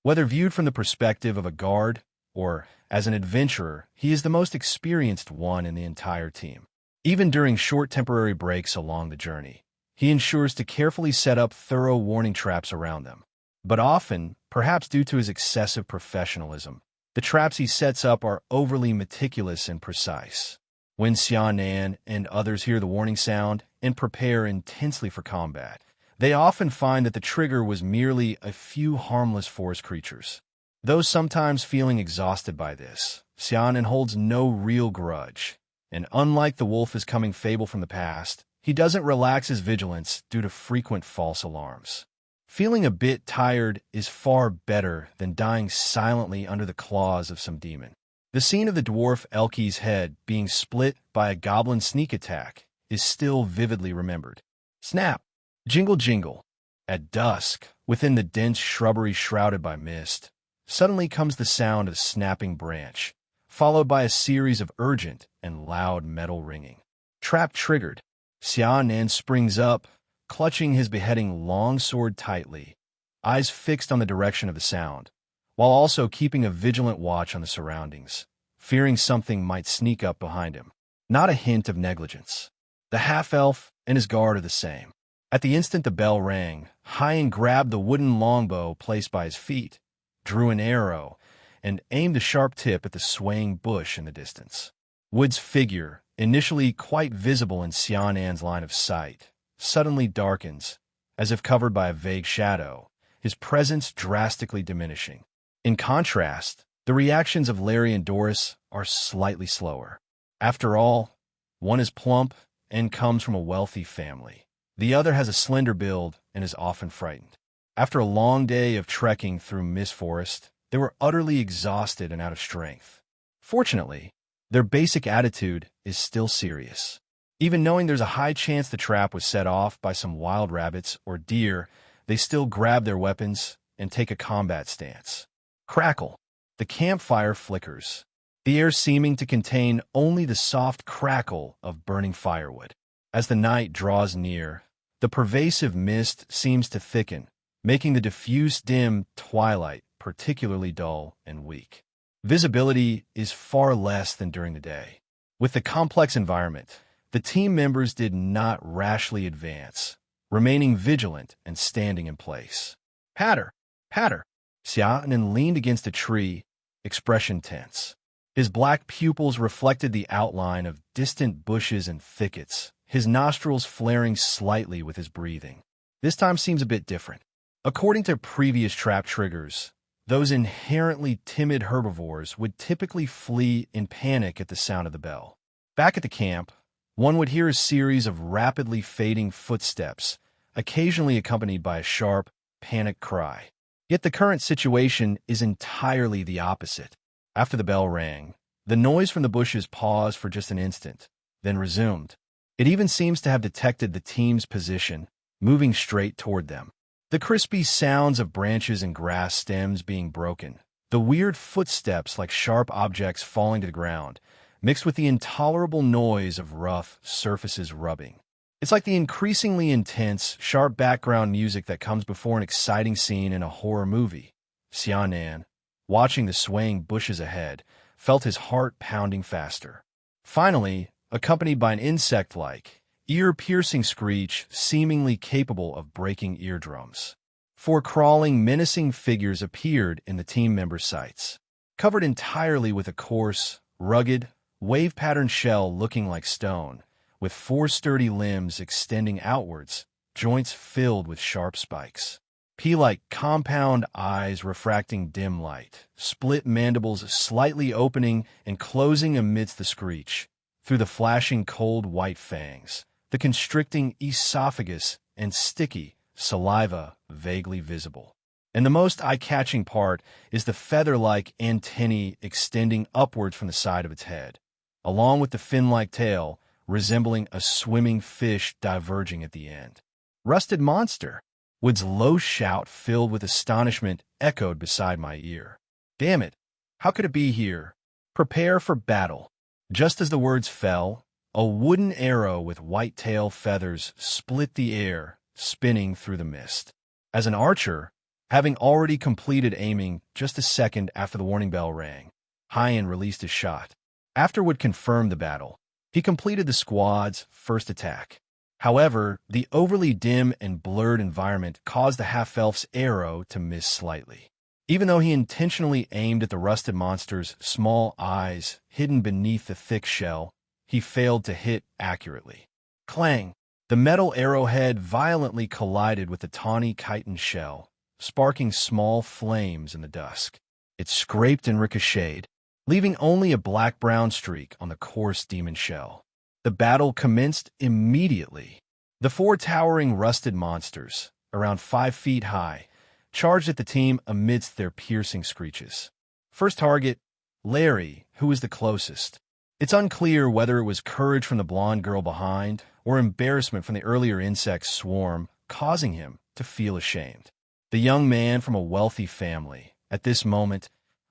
Whether viewed from the perspective of a guard or as an adventurer, he is the most experienced one in the entire team. Even during short temporary breaks along the journey, he ensures to carefully set up thorough warning traps around them. But often, perhaps due to his excessive professionalism, the traps he sets up are overly meticulous and precise. When Xiaonan and others hear the warning sound and prepare intensely for combat, they often find that the trigger was merely a few harmless forest creatures. Though sometimes feeling exhausted by this, Xiaonan holds no real grudge, and unlike the wolf-is coming fable from the past, he doesn't relax his vigilance due to frequent false alarms. Feeling a bit tired is far better than dying silently under the claws of some demon. The scene of the dwarf Elki's head being split by a goblin sneak attack is still vividly remembered. Snap! Jingle jingle! At dusk, within the dense shrubbery shrouded by mist, suddenly comes the sound of snapping branch, followed by a series of urgent and loud metal ringing. Trap triggered. Xiaonan springs up, clutching his beheading longsword tightly, eyes fixed on the direction of the sound, while also keeping a vigilant watch on the surroundings, fearing something might sneak up behind him. Not a hint of negligence. The half-elf and his guard are the same. At the instant the bell rang, Hyan grabbed the wooden longbow placed by his feet, drew an arrow, and aimed a sharp tip at the swaying bush in the distance. Wood's figure, initially quite visible in Xianan's line of sight, suddenly darkens, as if covered by a vague shadow, his presence drastically diminishing. In contrast, the reactions of Larry and Doris are slightly slower. After all, one is plump and comes from a wealthy family. The other has a slender build and is often frightened. After a long day of trekking through mist forest, they were utterly exhausted and out of strength. Fortunately, their basic attitude is still serious. Even knowing there's a high chance the trap was set off by some wild rabbits or deer, they still grab their weapons and take a combat stance. Crackle. The campfire flickers, the air seeming to contain only the soft crackle of burning firewood. As the night draws near, the pervasive mist seems to thicken, making the diffuse dim twilight particularly dull and weak. Visibility is far less than during the day. With the complex environment, the team members did not rashly advance, remaining vigilant and standing in place. Patter! Patter! Xiaonan leaned against a tree, expression tense. His black pupils reflected the outline of distant bushes and thickets, his nostrils flaring slightly with his breathing. This time seems a bit different. According to previous trap triggers, those inherently timid herbivores would typically flee in panic at the sound of the bell. Back at the camp, one would hear a series of rapidly fading footsteps, occasionally accompanied by a sharp, panicked cry. Yet the current situation is entirely the opposite. After the bell rang, the noise from the bushes paused for just an instant, then resumed. It even seems to have detected the team's position, moving straight toward them. The crispy sounds of branches and grass stems being broken, the weird footsteps like sharp objects falling to the ground, mixed with the intolerable noise of rough surfaces rubbing. It's like the increasingly intense, sharp background music that comes before an exciting scene in a horror movie. Xiaonan, watching the swaying bushes ahead, felt his heart pounding faster. Finally, accompanied by an insect-like, ear-piercing screech seemingly capable of breaking eardrums. Four crawling, menacing figures appeared in the team members' sights, covered entirely with a coarse, rugged, wave-patterned shell looking like stone, with four sturdy limbs extending outwards, joints filled with sharp spikes. Pea-like compound eyes refracting dim light, split mandibles slightly opening and closing amidst the screech. Through the flashing cold white fangs, the constricting esophagus and sticky saliva vaguely visible. And the most eye-catching part is the feather-like antennae extending upwards from the side of its head, along with the fin-like tail resembling a swimming fish diverging at the end. Rusted monster! Wood's low shout filled with astonishment echoed beside my ear. Damn it! How could it be here? Prepare for battle. Just as the words fell, a wooden arrow with white tail feathers split the air, spinning through the mist. As an archer, Having already completed aiming just a second after the warning bell rang, Hyan released his shot. After what confirmed the battle, he completed the squad's first attack. However, the overly dim and blurred environment caused the half-elf's arrow to miss slightly. Even though he intentionally aimed at the rusted monster's small eyes hidden beneath the thick shell, he failed to hit accurately. Clang! The metal arrowhead violently collided with the tawny chitin shell, sparking small flames in the dusk. It scraped and ricocheted, leaving only a black-brown streak on the coarse demon shell. The battle commenced immediately. The four towering rusted monsters, around 5 feet high, charged at the team amidst their piercing screeches. First target, Larry, who was the closest. It's unclear whether it was courage from the blonde girl behind or embarrassment from the earlier insect swarm causing him to feel ashamed. The young man from a wealthy family, at this moment,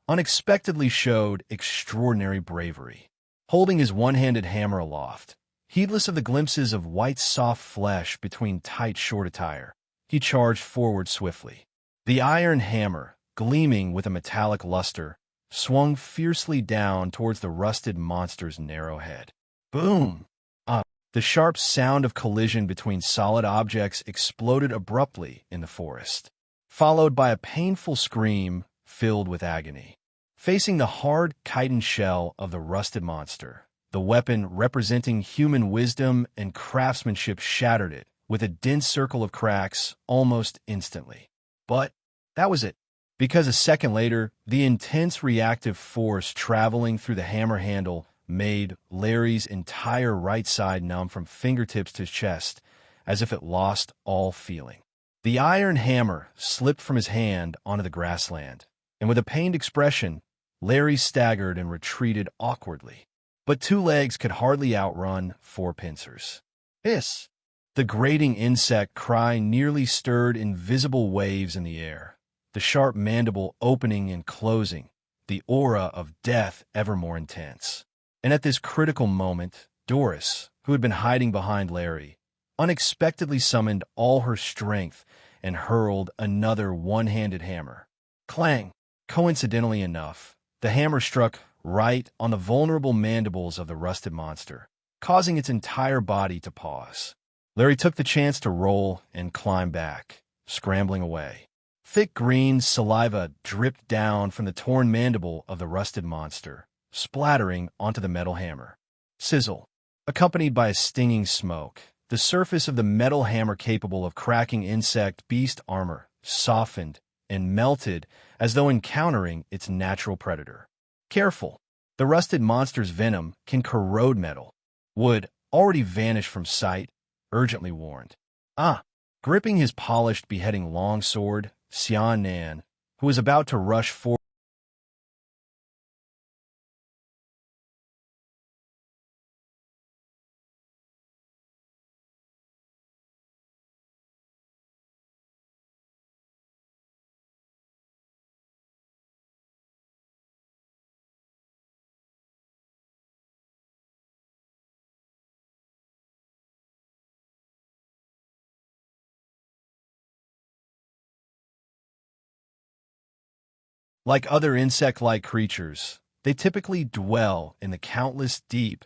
unexpectedly showed extraordinary bravery. Holding his one-handed hammer aloft, heedless of the glimpses of white soft flesh between tight short attire, he charged forward swiftly. The iron hammer, gleaming with a metallic luster, swung fiercely down towards the rusted monster's narrow head. Boom! The sharp sound of collision between solid objects exploded abruptly in the forest, followed by a painful scream filled with agony. Facing the hard chitin shell of the rusted monster, the weapon representing human wisdom and craftsmanship shattered it with a dense circle of cracks almost instantly. But that was it, because a second later, the intense reactive force traveling through the hammer handle made Larry's entire right side numb from fingertips to his chest, as if it lost all feeling. The iron hammer slipped from his hand onto the grassland, and with a pained expression, Larry staggered and retreated awkwardly. But 2 legs could hardly outrun 4 pincers. Hiss! The grating insect cry nearly stirred invisible waves in the air, the sharp mandible opening and closing, the aura of death ever more intense. And at this critical moment, Doris, who had been hiding behind Larry, unexpectedly summoned all her strength and hurled another one-handed hammer. Clang! Coincidentally enough, the hammer struck right on the vulnerable mandibles of the rusted monster, causing its entire body to pause. Larry took the chance to roll and climb back, scrambling away. Thick green saliva dripped down from the torn mandible of the rusted monster, splattering onto the metal hammer. Sizzle, accompanied by a stinging smoke, the surface of the metal hammer capable of cracking insect beast armor softened and melted as though encountering its natural predator. Careful, the rusted monster's venom can corrode metal. Wood, already vanished from sight, urgently warned. Gripping his polished beheading longsword, Xian Nan, who was about to rush forward, like other insect-like creatures, they typically dwell in the countless deep,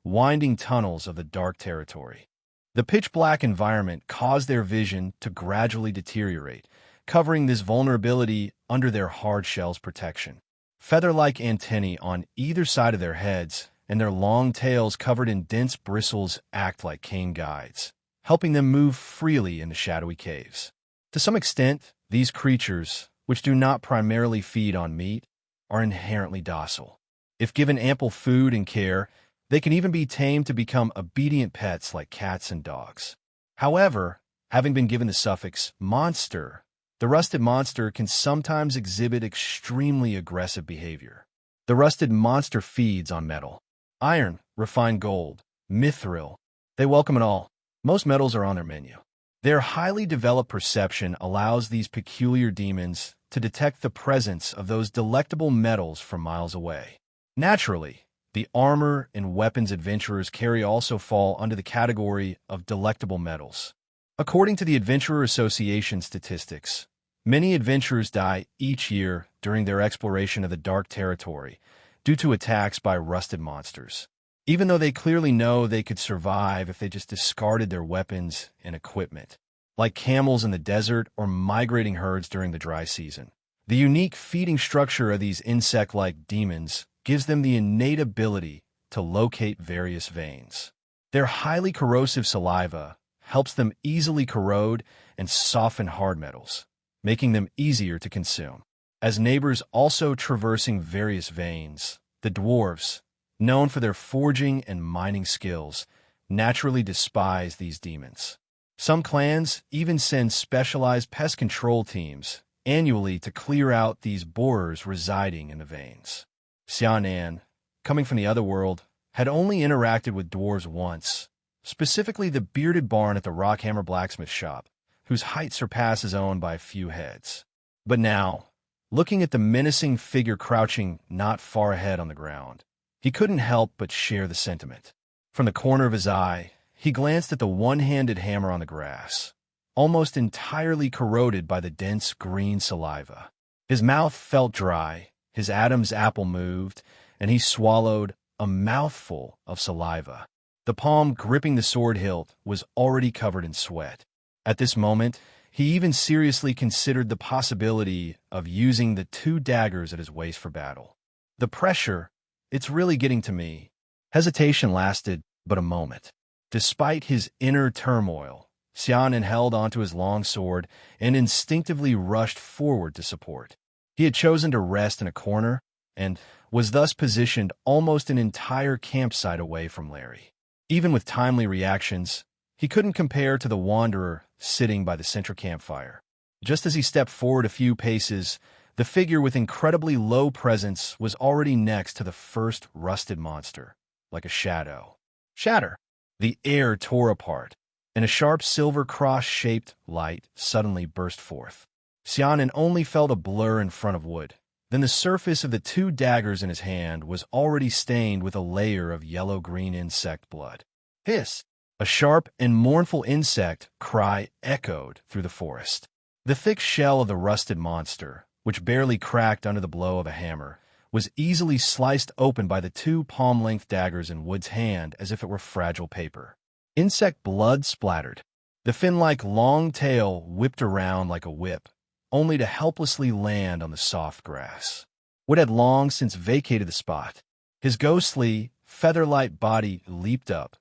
winding tunnels of the dark territory. The pitch-black environment caused their vision to gradually deteriorate, covering this vulnerability under their hard shell's protection. Feather-like antennae on either side of their heads and their long tails covered in dense bristles act like cane guides, helping them move freely in the shadowy caves. To some extent, these creatures, which do not primarily feed on meat, are inherently docile. If given ample food and care, they can even be tamed to become obedient pets like cats and dogs. However, having been given the suffix monster, the rusted monster can sometimes exhibit extremely aggressive behavior. The rusted monster feeds on metal, iron, refined gold, mithril. They welcome it all. Most metals are on their menu. Their highly developed perception allows these peculiar demons to detect the presence of those delectable metals from miles away. Naturally, the armor and weapons adventurers carry also fall under the category of delectable metals. According to the Adventurer Association statistics, Many adventurers die each year during their exploration of the Dark Territory due to attacks by rusted monsters, even though they clearly know they could survive if they just discarded their weapons and equipment, like camels in the desert or migrating herds during the dry season. The unique feeding structure of these insect-like demons gives them the innate ability to locate various veins. Their highly corrosive saliva helps them easily corrode and soften hard metals, making them easier to consume. As neighbors also traversing various veins, the dwarves, known for their forging and mining skills, naturally despise these demons. Some clans even send specialized pest control teams annually to clear out these borers residing in the veins. Xianan, coming from the other world, had only interacted with dwarves once, specifically the bearded barn at the Rockhammer blacksmith shop, whose height surpassed his own by a few heads. But now, looking at the menacing figure crouching not far ahead on the ground, he couldn't help but share the sentiment. From the corner of his eye, he glanced at the one-handed hammer on the grass, almost entirely corroded by the dense green saliva. His mouth felt dry, his Adam's apple moved, and he swallowed a mouthful of saliva. The palm gripping the sword hilt was already covered in sweat. At this moment, he even seriously considered the possibility of using the 2 daggers at his waist for battle. The pressure, it's really getting to me. Hesitation lasted but a moment. Despite his inner turmoil, Xianan held onto his long sword and instinctively rushed forward to support. He had chosen to rest in a corner and was thus positioned almost an entire campsite away from Larry. Even with timely reactions, he couldn't compare to the wanderer sitting by the central campfire. Just as he stepped forward a few paces, the figure with incredibly low presence was already next to the first rusted monster, like a shadow. Shatter! The air tore apart, and a sharp silver cross-shaped light suddenly burst forth. Xianan only felt a blur in front of Wood. Then the surface of the 2 daggers in his hand was already stained with a layer of yellow-green insect blood. Hiss! A sharp and mournful insect cry echoed through the forest. The thick shell of the rusted monster, which barely cracked under the blow of a hammer, was easily sliced open by the 2 palm-length daggers in Wood's hand as if it were fragile paper. Insect blood splattered. The fin-like long tail whipped around like a whip, only to helplessly land on the soft grass. Wood had long since vacated the spot. His ghostly, feather-light body leaped up,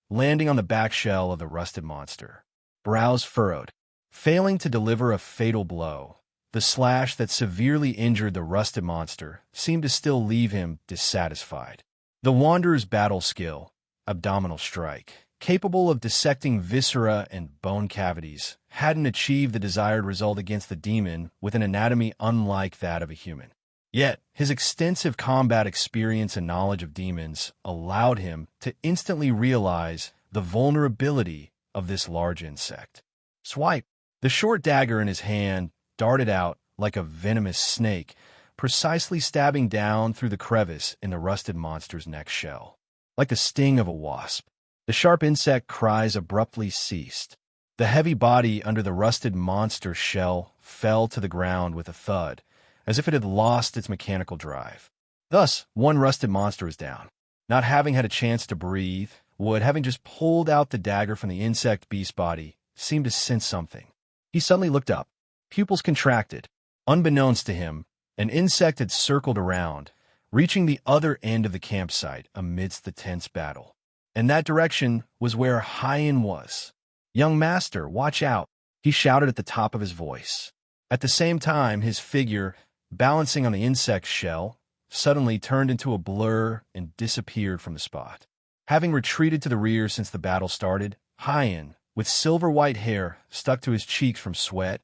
landing on the back shell of the rusted monster. Brows furrowed. Failing to deliver a fatal blow, the slash that severely injured the rusted monster seemed to still leave him dissatisfied. The Wanderer's battle skill, abdominal strike, capable of dissecting viscera and bone cavities, hadn't achieved the desired result against the demon with an anatomy unlike that of a human. Yet, his extensive combat experience and knowledge of demons allowed him to instantly realize the vulnerability of this large insect. Swipe! The short dagger in his hand darted out like a venomous snake, precisely stabbing down through the crevice in the rusted monster's neck shell. Like the sting of a wasp, the sharp insect cries abruptly ceased. The heavy body under the rusted monster's shell fell to the ground with a thud, as if it had lost its mechanical drive. Thus, one rusted monster was down. Not having had a chance to breathe, Wood, having just pulled out the dagger from the insect beast body, seemed to sense something. He suddenly looked up. Pupils contracted. Unbeknownst to him, an insect had circled around, reaching the other end of the campsite amidst the tense battle. And that direction was where Hyan was. "Young master, watch out," he shouted at the top of his voice. At the same time, his figure, balancing on the insect's shell, suddenly turned into a blur and disappeared from the spot. Having retreated to the rear since the battle started, Hyan, with silver-white hair stuck to his cheeks from sweat,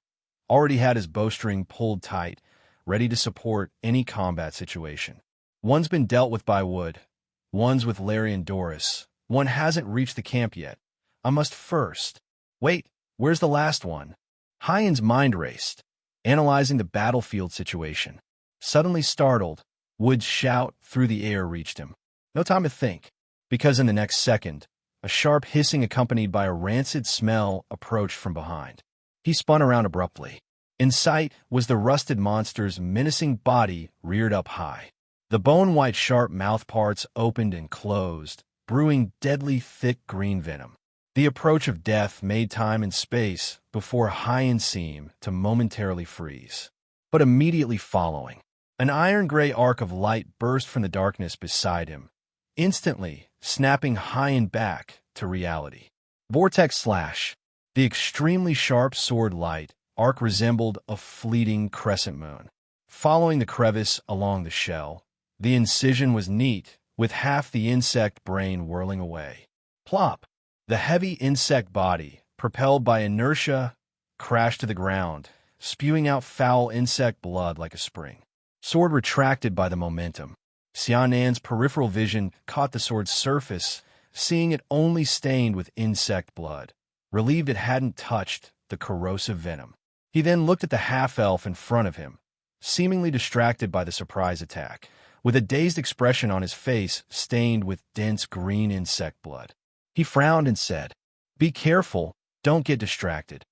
already had his bowstring pulled tight, ready to support any combat situation. One's been dealt with by Wood. One's with Larry and Doris. One hasn't reached the camp yet. I must first. Wait, where's the last one? Hyan's mind raced, analyzing the battlefield situation. Suddenly startled, Wood's shout through the air reached him. No time to think, because in the next second, a sharp hissing accompanied by a rancid smell approached from behind. He spun around abruptly. In sight was the rusted monster's menacing body reared up high. The bone-white sharp mouthparts opened and closed, brewing deadly thick green venom. The approach of death made time and space before Hyan seemed to momentarily freeze. But immediately following, an iron-gray arc of light burst from the darkness beside him, instantly snapping Hyan back to reality. Vortex slash. The extremely sharp sword light arc resembled a fleeting crescent moon. Following the crevice along the shell, the incision was neat, with half the insect brain whirling away. Plop! The heavy insect body, propelled by inertia, crashed to the ground, spewing out foul insect blood like a spring. Sword retracted by the momentum. Xianan's peripheral vision caught the sword's surface, seeing it only stained with insect blood, relieved it hadn't touched the corrosive venom. He then looked at the half-elf in front of him, seemingly distracted by the surprise attack, with a dazed expression on his face stained with dense green insect blood. He frowned and said, "Be careful, don't get distracted."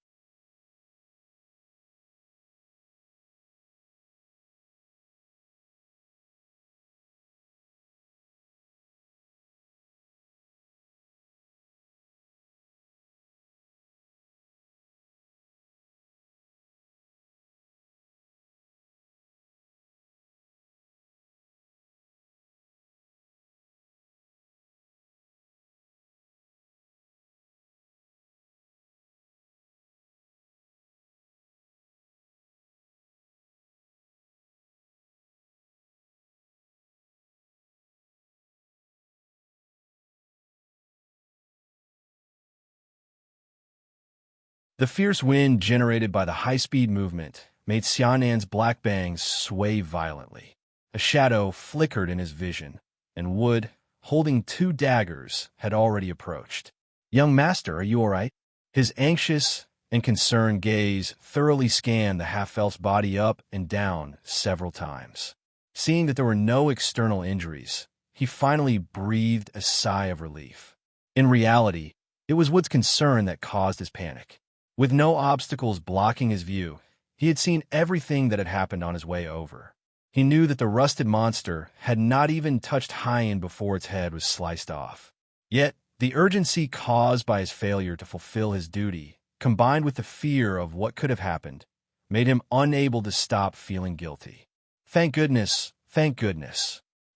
The fierce wind generated by the high-speed movement made Xianan's black bangs sway violently. A shadow flickered in his vision, and Wood, holding 2 daggers, had already approached. "Young master, are you all right?" His anxious and concerned gaze thoroughly scanned the half-elf's body up and down several times. Seeing that there were no external injuries, he finally breathed a sigh of relief. In reality, it was Wood's concern that caused his panic. With no obstacles blocking his view, he had seen everything that had happened on his way over. He knew that the rusted monster had not even touched Hyan before its head was sliced off. Yet, the urgency caused by his failure to fulfill his duty, combined with the fear of what could have happened, made him unable to stop feeling guilty. Thank goodness,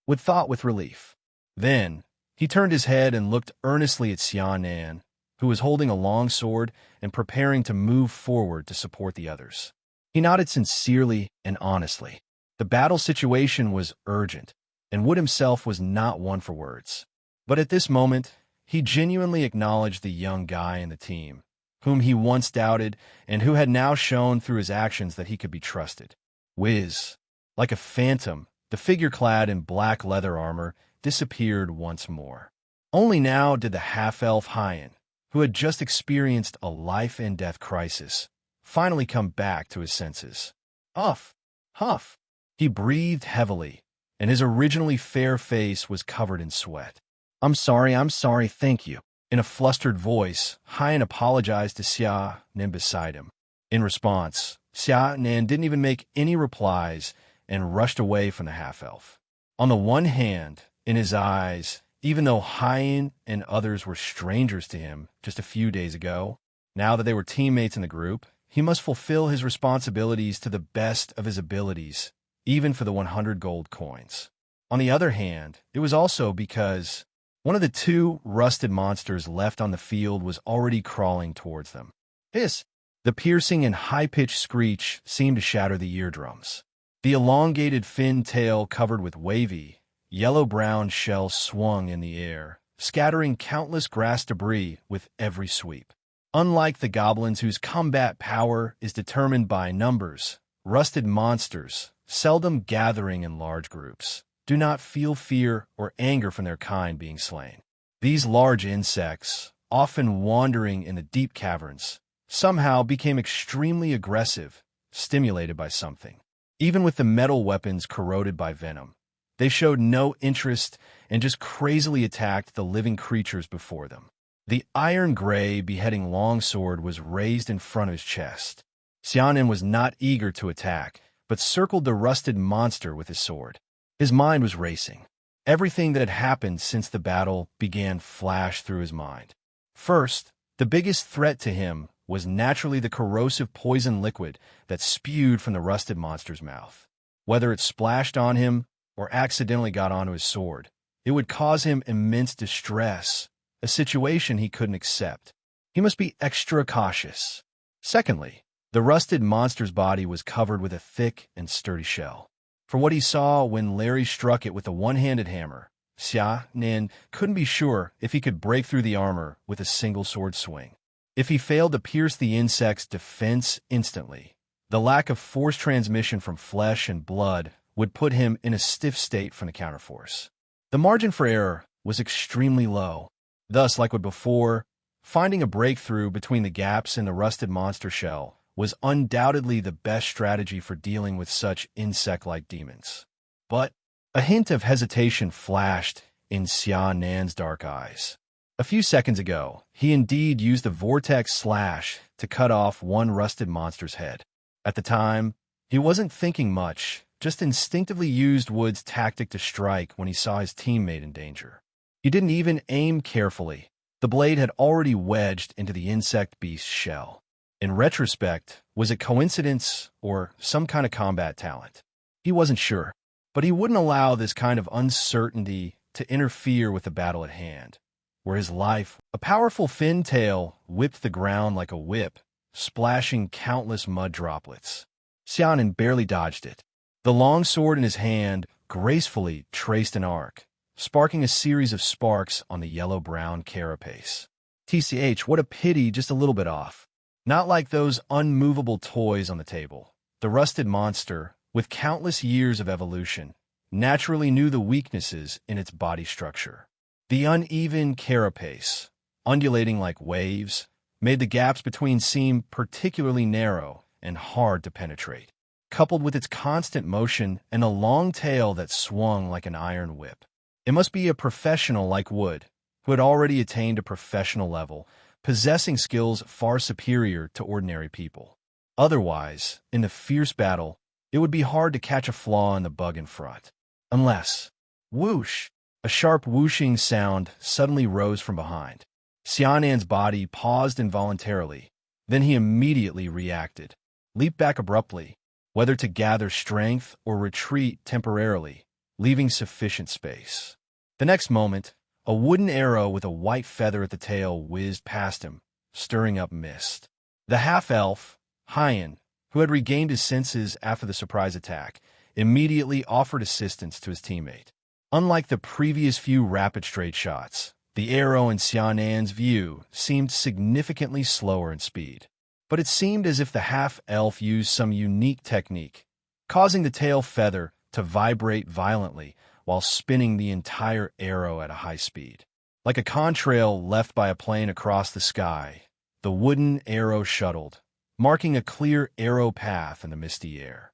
Wood thought with relief. Then, he turned his head and looked earnestly at Xianan, who was holding a long sword and preparing to move forward to support the others. He nodded sincerely and honestly. The battle situation was urgent, and Wood himself was not one for words. But at this moment, he genuinely acknowledged the young guy in the team, whom he once doubted and who had now shown through his actions that he could be trusted. Whiz! Like a phantom, the figure clad in black leather armor disappeared once more. Only now did the half-elf Hyan, who had just experienced a life-and-death crisis, finally come back to his senses. Huff! Huff! He breathed heavily, and his originally fair face was covered in sweat. I'm sorry, thank you." In a flustered voice, Hyan apologized to Xianan beside him. In response, Xianan didn't even make any replies and rushed away from the half-elf. On the one hand, in his eyes, even though Hyan and others were strangers to him just a few days ago, now that they were teammates in the group, he must fulfill his responsibilities to the best of his abilities, even for the 100 gold coins. On the other hand, it was also because one of the 2 rusted monsters left on the field was already crawling towards them. Hiss! The piercing and high-pitched screech seemed to shatter the eardrums. The elongated fin tail covered with wavy, yellow-brown shells swung in the air, scattering countless grass debris with every sweep. Unlike the goblins whose combat power is determined by numbers, rusted monsters, seldom gathering in large groups, do not feel fear or anger from their kind being slain. These large insects, often wandering in the deep caverns, somehow became extremely aggressive, stimulated by something. Even with the metal weapons corroded by venom, they showed no interest and just crazily attacked the living creatures before them. The iron-gray beheading longsword was raised in front of his chest, Xiaonan was not eager to attack, but circled the rusted monster with his sword. His mind was racing. Everything that had happened since the battle began flash through his mind. First, the biggest threat to him was naturally the corrosive poison liquid that spewed from the rusted monster's mouth. Whether it splashed on him or accidentally got onto his sword, it would cause him immense distress, a situation he couldn't accept. He must be extra cautious. Secondly, the rusted monster's body was covered with a thick and sturdy shell. For what he saw when Larry struck it with a one-handed hammer, Xiaonan couldn't be sure if he could break through the armor with a single sword swing. If he failed to pierce the insect's defense instantly, the lack of force transmission from flesh and blood would put him in a stiff state from the counterforce. The margin for error was extremely low. Thus, like before, finding a breakthrough between the gaps in the rusted monster shell was undoubtedly the best strategy for dealing with such insect-like demons. But a hint of hesitation flashed in Xiaonan's dark eyes. A few seconds ago, he indeed used a vortex slash to cut off one rusted monster's head. At the time, he wasn't thinking much, just instinctively used Wood's tactic to strike when he saw his teammate in danger. He didn't even aim carefully. The blade had already wedged into the insect beast's shell. In retrospect, was it coincidence or some kind of combat talent? He wasn't sure, but he wouldn't allow this kind of uncertainty to interfere with the battle at hand, where his life, a powerful fin tail, whipped the ground like a whip, splashing countless mud droplets. Xiaonan barely dodged it. The long sword in his hand gracefully traced an arc, sparking a series of sparks on the yellow-brown carapace. TCH, what a pity, just a little bit off. Not like those unmovable toys on the table. The rusted monster, with countless years of evolution, naturally knew the weaknesses in its body structure. The uneven carapace, undulating like waves, made the gaps between seem particularly narrow and hard to penetrate, coupled with its constant motion and a long tail that swung like an iron whip. It must be a professional like Wood, who had already attained a professional level, possessing skills far superior to ordinary people. Otherwise, in the fierce battle, it would be hard to catch a flaw in the bug in front. Unless, whoosh, a sharp whooshing sound suddenly rose from behind. Xiaonan's body paused involuntarily. Then he immediately reacted, leaped back abruptly, whether to gather strength or retreat temporarily, leaving sufficient space. The next moment, a wooden arrow with a white feather at the tail whizzed past him, stirring up mist. The half-elf, Hyan, who had regained his senses after the surprise attack, immediately offered assistance to his teammate. Unlike the previous few rapid straight shots, the arrow in Xiaonan's view seemed significantly slower in speed. But it seemed as if the half-elf used some unique technique, causing the tail feather to vibrate violently while spinning the entire arrow at a high speed. Like a contrail left by a plane across the sky, the wooden arrow shuttled, marking a clear arrow path in the misty air.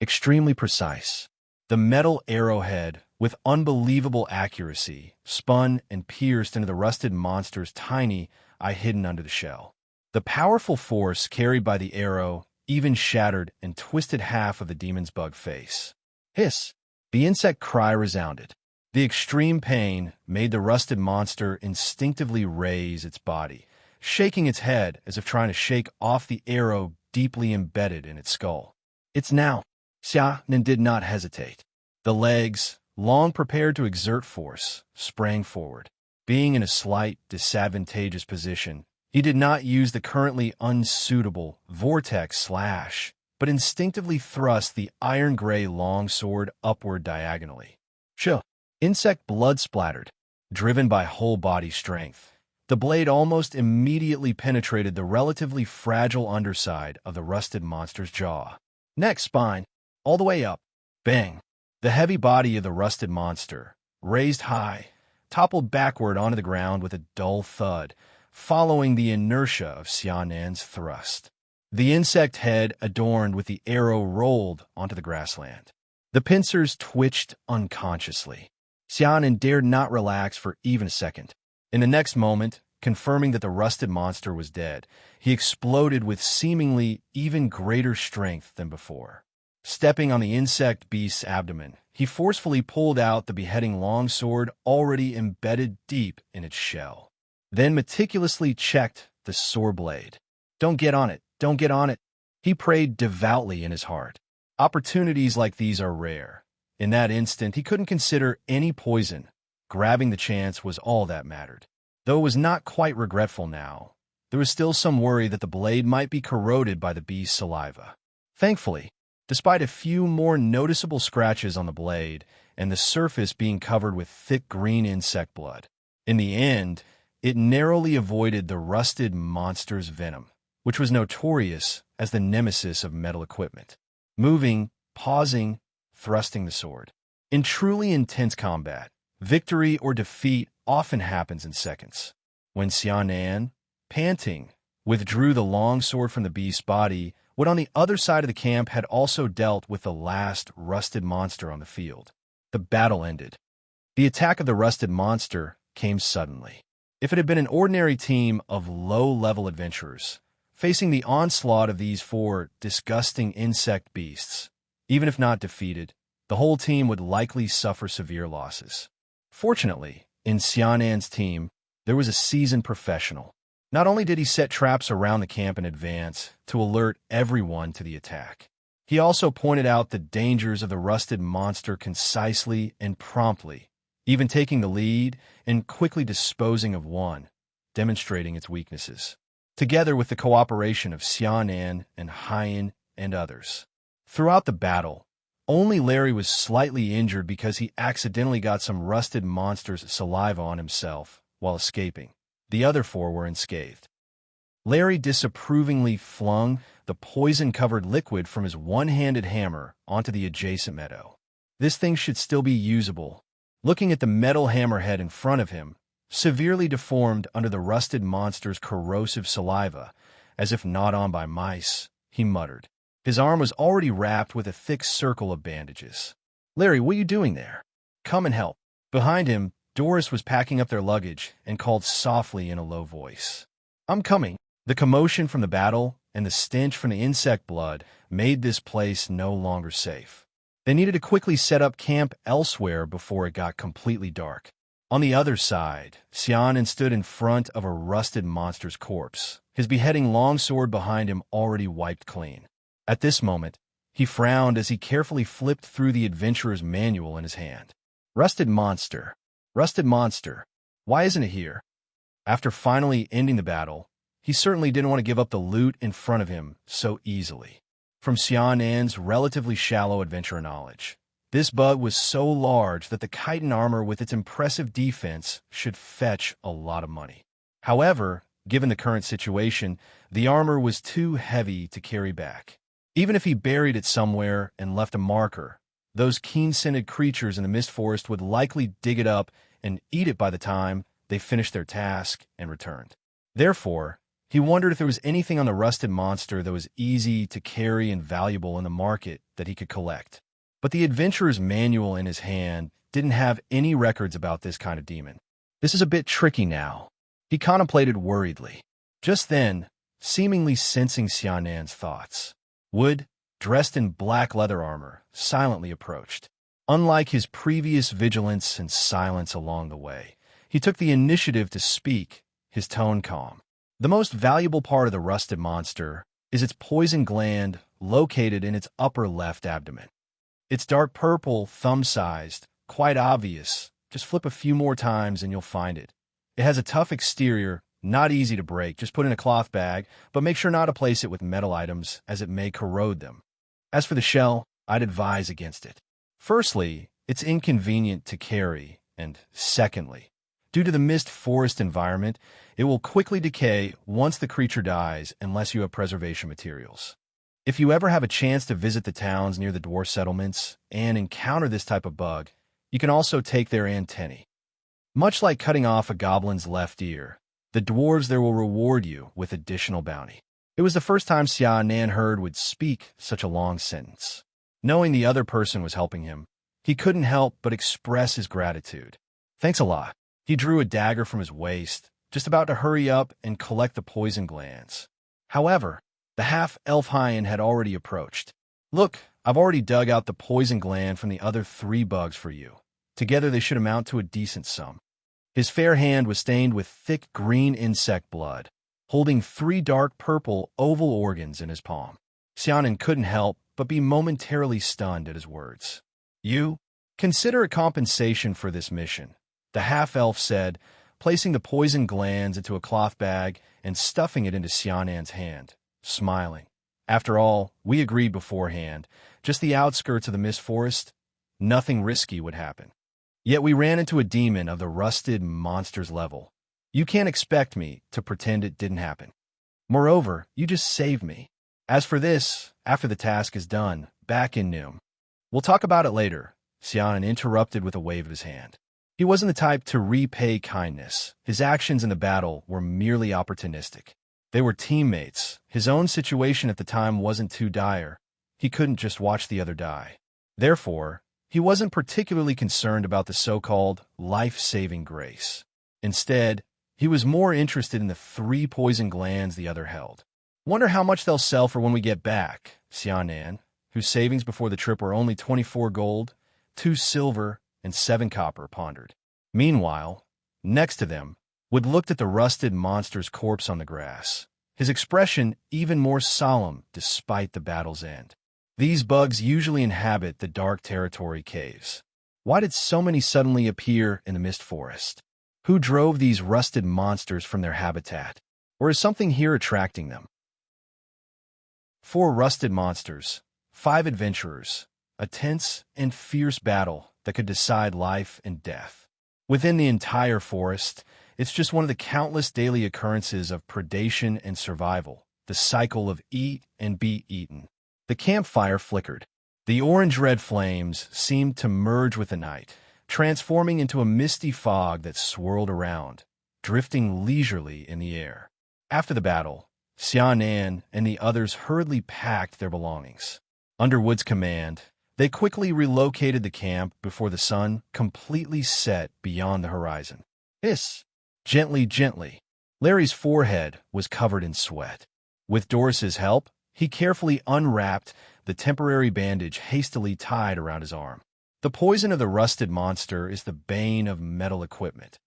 Extremely precise. The metal arrowhead, with unbelievable accuracy, spun and pierced into the rusted monster's tiny eye hidden under the shell. The powerful force carried by the arrow even shattered and twisted half of the demon's bug face. Hiss! The insect cry resounded. The extreme pain made the rusted monster instinctively raise its body, shaking its head as if trying to shake off the arrow deeply embedded in its skull. It's now. Xiaonan did not hesitate. The legs, long prepared to exert force, sprang forward. Being in a slight, disadvantageous position, he did not use the currently unsuitable vortex slash, but instinctively thrust the iron-gray longsword upward diagonally. Insect blood splattered, driven by whole-body strength. The blade almost immediately penetrated the relatively fragile underside of the rusted monster's jaw. Neck, spine, all the way up. Bang! The heavy body of the rusted monster, raised high, toppled backward onto the ground with a dull thud, following the inertia of Xiaonan's thrust. The insect head adorned with the arrow rolled onto the grassland. The pincers twitched unconsciously. Xiaonan dared not relax for even a second. In the next moment, Confirming that the rusted monster was dead, he exploded with seemingly even greater strength than before. Stepping on the insect beast's abdomen, he forcefully pulled out the beheading longsword already embedded deep in its shell. Then meticulously checked the sore blade. "Don't get on it, don't get on it," he prayed devoutly in his heart. Opportunities like these are rare. In that instant, he couldn't consider any poison. Grabbing the chance was all that mattered. Though it was not quite regretful now, there was still some worry that the blade might be corroded by the beast's saliva. Thankfully, despite a few more noticeable scratches on the blade and the surface being covered with thick green insect blood, in the end, it narrowly avoided the rusted monster's venom, which was notorious as the nemesis of metal equipment. Moving, pausing, thrusting the sword. In truly intense combat, victory or defeat often happens in seconds. When Xiaonan, panting, withdrew the long sword from the beast's body, what on the other side of the camp had also dealt with the last rusted monster on the field. The battle ended. The attack of the rusted monster came suddenly. If it had been an ordinary team of low-level adventurers, facing the onslaught of these four disgusting insect beasts, even if not defeated, the whole team would likely suffer severe losses. Fortunately, in Xianan's team, there was a seasoned professional. Not only did he set traps around the camp in advance to alert everyone to the attack, he also pointed out the dangers of the rusted monster concisely and promptly, even taking the lead and quickly disposing of one, demonstrating its weaknesses. Together with the cooperation of Xiaonan and Haiyan and others. Throughout the battle, only Larry was slightly injured because he accidentally got some rusted monster's saliva on himself while escaping. The other four were unscathed. Larry disapprovingly flung the poison-covered liquid from his one-handed hammer onto the adjacent meadow. This thing should still be usable. Looking at the metal hammerhead in front of him, severely deformed under the rusted monster's corrosive saliva, as if gnawed on by mice, he muttered. His arm was already wrapped with a thick circle of bandages. "Larry, what are you doing there? Come and help." Behind him, Doris was packing up their luggage and called softly in a low voice. "I'm coming." The commotion from the battle and the stench from the insect blood made this place no longer safe. They needed to quickly set up camp elsewhere before it got completely dark. On the other side, Xiaonan stood in front of a rusted monster's corpse, his beheading longsword behind him already wiped clean. At this moment, he frowned as he carefully flipped through the adventurer's manual in his hand. Rusted monster. Rusted monster. Why isn't it here? After finally ending the battle, he certainly didn't want to give up the loot in front of him so easily. From Xianan's relatively shallow adventurer knowledge, this bug was so large that the chitin armor with its impressive defense should fetch a lot of money. However, given the current situation, the armor was too heavy to carry back. Even if he buried it somewhere and left a marker, those keen-scented creatures in the mist forest would likely dig it up and eat it by the time they finished their task and returned. Therefore, he wondered if there was anything on the rusted monster that was easy to carry and valuable in the market that he could collect. But the adventurer's manual in his hand didn't have any records about this kind of demon. This is a bit tricky now, he contemplated worriedly. Just then, seemingly sensing Xianan's thoughts, Wood, dressed in black leather armor, silently approached. Unlike his previous vigilance and silence along the way, he took the initiative to speak, his tone calm. The most valuable part of the rusted monster is its poison gland located in its upper left abdomen. It's dark purple, thumb-sized, quite obvious. Just flip a few more times and you'll find it. It has a tough exterior, not easy to break. Just put in a cloth bag, but make sure not to place it with metal items as it may corrode them. As for the shell, I'd advise against it. Firstly, it's inconvenient to carry, and secondly, due to the mist forest environment, it will quickly decay once the creature dies unless you have preservation materials. If you ever have a chance to visit the towns near the dwarf settlements and encounter this type of bug, you can also take their antennae. Much like cutting off a goblin's left ear, the dwarves there will reward you with additional bounty. It was the first time Xiaonan heard would speak such a long sentence. Knowing the other person was helping him, he couldn't help but express his gratitude. Thanks a lot. He drew a dagger from his waist, just about to hurry up and collect the poison glands. However, the half-elf Hyan had already approached. "Look, I've already dug out the poison gland from the other 3 bugs for you. Together they should amount to a decent sum." His fair hand was stained with thick green insect blood, holding 3 dark purple oval organs in his palm. Xiaonan couldn't help but be momentarily stunned at his words. "You? Consider a compensation for this mission," the half-elf said, placing the poison glands into a cloth bag and stuffing it into Xianan's hand, smiling. "After all, we agreed beforehand, just the outskirts of the Mist Forest, nothing risky would happen. Yet we ran into a demon of the rusted monsters level. You can't expect me to pretend it didn't happen. Moreover, you just saved me. As for this, after the task is done, back in Noom. We'll talk about it later," Xianan interrupted with a wave of his hand. He wasn't the type to repay kindness. His actions in the battle were merely opportunistic. They were teammates. His own situation at the time wasn't too dire. He couldn't just watch the other die. Therefore, he wasn't particularly concerned about the so-called life-saving grace. Instead, he was more interested in the 3 poison glands the other held. "Wonder how much they'll sell for when we get back," Xianan, whose savings before the trip were only 24 gold, 2 silver, and 7 copper, pondered. Meanwhile, next to them, Wood looked at the rusted monster's corpse on the grass, his expression even more solemn despite the battle's end. These bugs usually inhabit the dark territory caves. Why did so many suddenly appear in the Mist Forest? Who drove these rusted monsters from their habitat? Or is something here attracting them? 4 rusted monsters, 5 adventurers, a tense and fierce battle that could decide life and death. Within the entire forest, it's just one of the countless daily occurrences of predation and survival, the cycle of eat and be eaten. The campfire flickered. The orange-red flames seemed to merge with the night, transforming into a misty fog that swirled around, drifting leisurely in the air. After the battle, Xianan and the others hurriedly packed their belongings. Under Wood's command, they quickly relocated the camp before the sun completely set beyond the horizon. Gently. Larry's forehead was covered in sweat. With Doris's help, he carefully unwrapped the temporary bandage hastily tied around his arm. The poison of the rusted monster is the bane of metal equipment.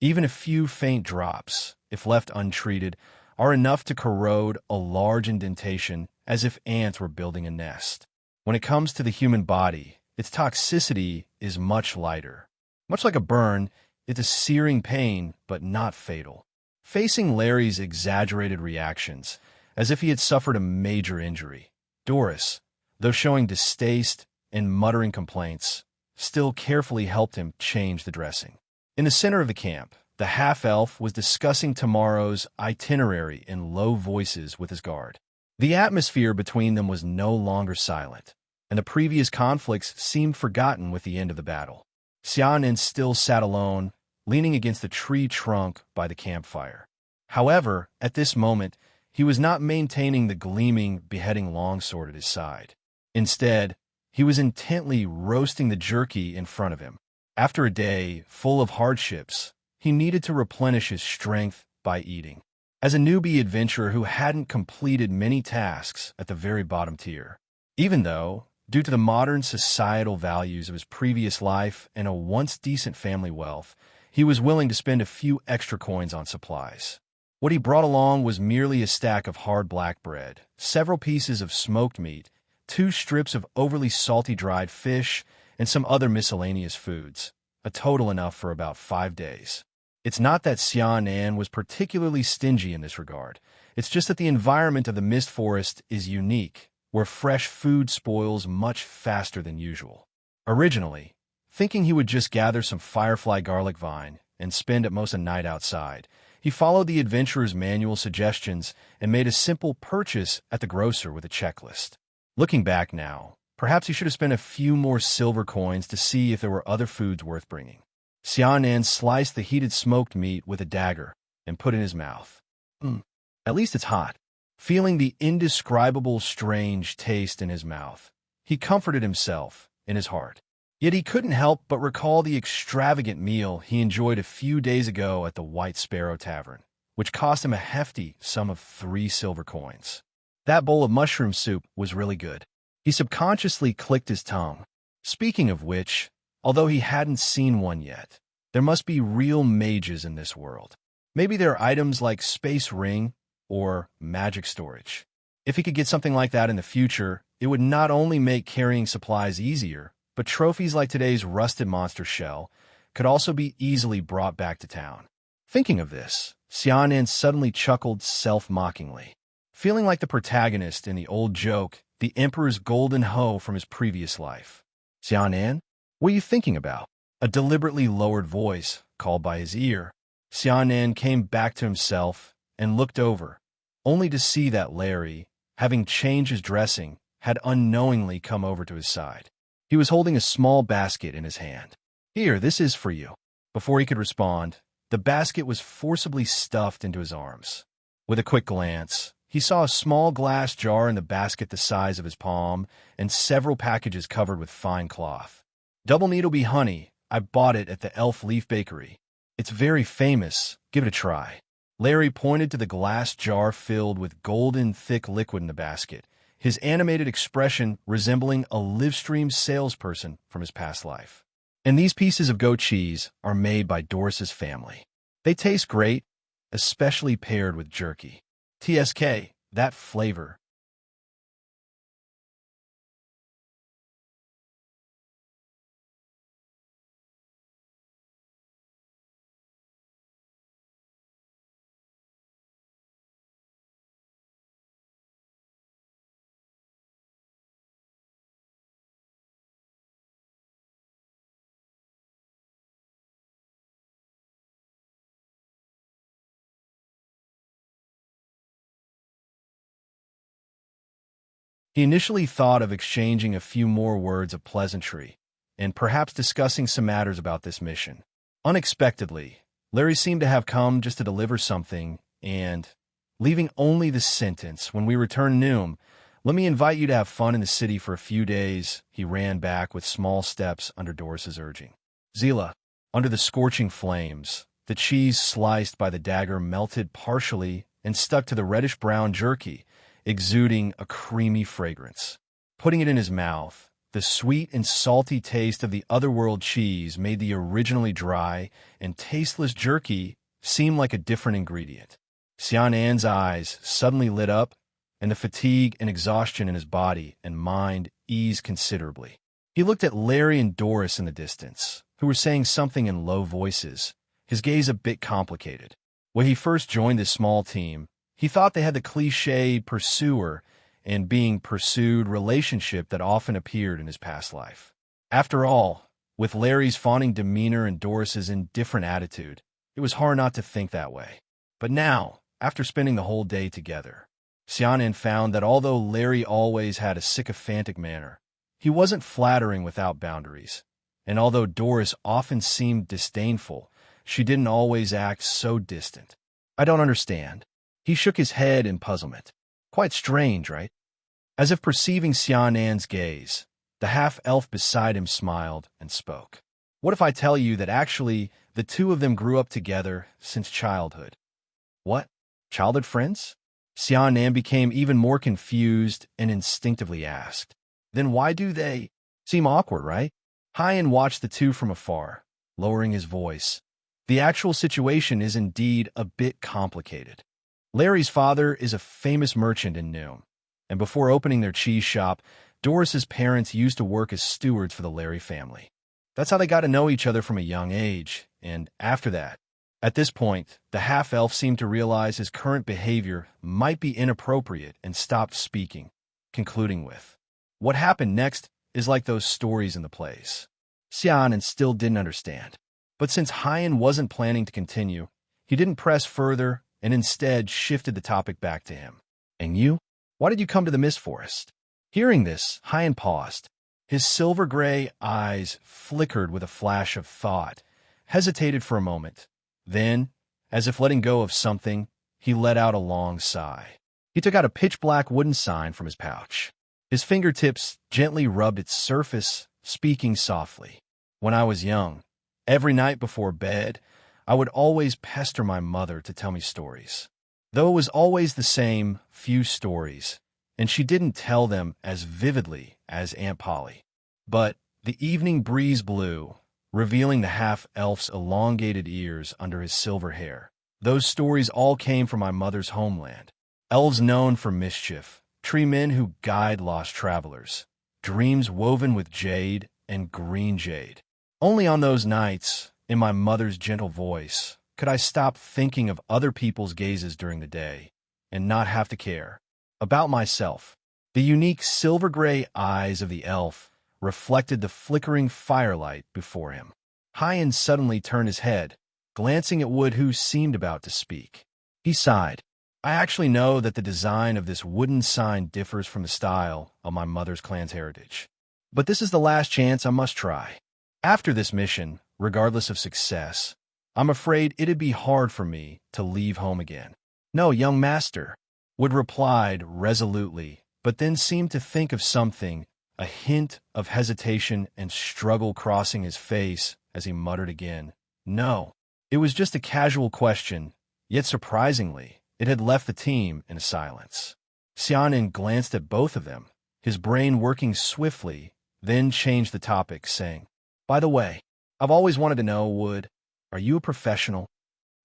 Even a few faint drops, if left untreated, are enough to corrode a large indentation as if ants were building a nest. When it comes to the human body, its toxicity is much lighter. Much like a burn, it's a searing pain, but not fatal. Facing Larry's exaggerated reactions, as if he had suffered a major injury, Doris, though showing distaste and muttering complaints, still carefully helped him change the dressing. In the center of the camp, the half-elf was discussing tomorrow's itinerary in low voices with his guard. The atmosphere between them was no longer silent, and the previous conflicts seemed forgotten with the end of the battle. Xianan still sat alone, leaning against the tree trunk by the campfire. However, at this moment, he was not maintaining the gleaming, beheading longsword at his side. Instead, he was intently roasting the jerky in front of him. After a day full of hardships, he needed to replenish his strength by eating. As a newbie adventurer who hadn't completed many tasks at the very bottom tier, even though, due to the modern societal values of his previous life and a once decent family wealth, he was willing to spend a few extra coins on supplies. What he brought along was merely a stack of hard black bread, several pieces of smoked meat, 2 strips of overly salty dried fish, and some other miscellaneous foods, a total enough for about 5 days. It's not that Xianan was particularly stingy in this regard. It's just that the environment of the Mist Forest is unique, where fresh food spoils much faster than usual. Originally, thinking he would just gather some firefly garlic vine and spend at most a night outside, he followed the adventurer's manual suggestions and made a simple purchase at the grocer with a checklist. Looking back now, perhaps he should have spent a few more silver coins to see if there were other foods worth bringing. Xianan sliced the heated smoked meat with a dagger and put it in his mouth. At least it's hot. Feeling the indescribable strange taste in his mouth, he comforted himself in his heart. Yet he couldn't help but recall the extravagant meal he enjoyed a few days ago at the White Sparrow Tavern, which cost him a hefty sum of 3 silver coins. That bowl of mushroom soup was really good. He subconsciously clicked his tongue. Speaking of which, although he hadn't seen one yet, there must be real mages in this world. Maybe there are items like Space Ring or Magic Storage. If he could get something like that in the future, it would not only make carrying supplies easier, but trophies like today's rusted monster shell could also be easily brought back to town. Thinking of this, Xiaonan suddenly chuckled self-mockingly. Feeling like the protagonist in the old joke, the Emperor's golden hoe from his previous life. Xiaonan, what are you thinking about? A deliberately lowered voice called by his ear. Xiaonan came back to himself and looked over, only to see that Larry, having changed his dressing, had unknowingly come over to his side. He was holding a small basket in his hand. Here, this is for you. Before he could respond, the basket was forcibly stuffed into his arms. With a quick glance, he saw a small glass jar in the basket the size of his palm and several packages covered with fine cloth. Double Needle Bee honey. I bought it at the Elf Leaf Bakery. It's very famous. Give it a try. Larry pointed to the glass jar filled with golden, thick liquid in the basket, his animated expression resembling a Livestream salesperson from his past life. And these pieces of goat cheese are made by Doris's family. They taste great, especially paired with jerky. TSK, that flavor. He initially thought of exchanging a few more words of pleasantry and perhaps discussing some matters about this mission. Unexpectedly, Larry seemed to have come just to deliver something and, leaving only the sentence, "When we return Noom, let me invite you to have fun in the city for a few days," he ran back with small steps under Doris's urging. Zila, under the scorching flames, the cheese sliced by the dagger melted partially and stuck to the reddish-brown jerky, exuding a creamy fragrance. Putting it in his mouth, the sweet and salty taste of the otherworld cheese made the originally dry and tasteless jerky seem like a different ingredient. Xianan's eyes suddenly lit up, and the fatigue and exhaustion in his body and mind eased considerably. He looked at Larry and Doris in the distance, who were saying something in low voices, his gaze a bit complicated. When he first joined this small team, he thought they had the cliched pursuer and being pursued relationship that often appeared in his past life. After all, with Larry's fawning demeanor and Doris's indifferent attitude, it was hard not to think that way. But now, after spending the whole day together, Xiaonan found that although Larry always had a sycophantic manner, he wasn't flattering without boundaries. And although Doris often seemed disdainful, she didn't always act so distant. "I don't understand." He shook his head in puzzlement. "Quite strange, right?" As if perceiving Xianan's gaze, the half-elf beside him smiled and spoke. "What if I tell you that actually the two of them grew up together since childhood?" "What? Childhood friends?" Xiaonan became even more confused and instinctively asked. "Then why do they seem awkward, right?" Hyan watched the two from afar, lowering his voice. "The actual situation is indeed a bit complicated. Larry's father is a famous merchant in Noom, and before opening their cheese shop, Doris's parents used to work as stewards for the Larry family. That's how they got to know each other from a young age, and after that, at this point, the half-elf seemed to realize his current behavior might be inappropriate and stopped speaking, concluding with, "What happened next is like those stories in the plays." Xiaonan still didn't understand, but since Hyan wasn't planning to continue, he didn't press further and instead shifted the topic back to him. "And you? Why did you come to the Mist Forest?" Hearing this, Hyan paused. His silver-gray eyes flickered with a flash of thought, hesitated for a moment. Then, as if letting go of something, he let out a long sigh. He took out a pitch-black wooden sign from his pouch. His fingertips gently rubbed its surface, speaking softly. When I was young, every night before bed, I would always pester my mother to tell me stories. Though it was always the same few stories, and she didn't tell them as vividly as Aunt Polly. But the evening breeze blew, revealing the half-elf's elongated ears under his silver hair. Those stories all came from my mother's homeland. Elves known for mischief, tree men who guide lost travelers, dreams woven with jade and green jade. Only on those nights, in my mother's gentle voice, could I stop thinking of other people's gazes during the day and not have to care about myself. The unique silver-gray eyes of the elf reflected the flickering firelight before him. Hyan suddenly turned his head, glancing at Wood, who seemed about to speak. He sighed. I actually know that the design of this wooden sign differs from the style of my mother's clan's heritage. But this is the last chance I must try. After this mission, regardless of success, I'm afraid it'd be hard for me to leave home again. No, young master, Wood replied resolutely, but then seemed to think of something, a hint of hesitation and struggle crossing his face as he muttered again. No, it was just a casual question, yet surprisingly, it had left the team in silence. Xiaonan glanced at both of them, his brain working swiftly, then changed the topic, saying, By the way, I've always wanted to know, Wood, are you a professional?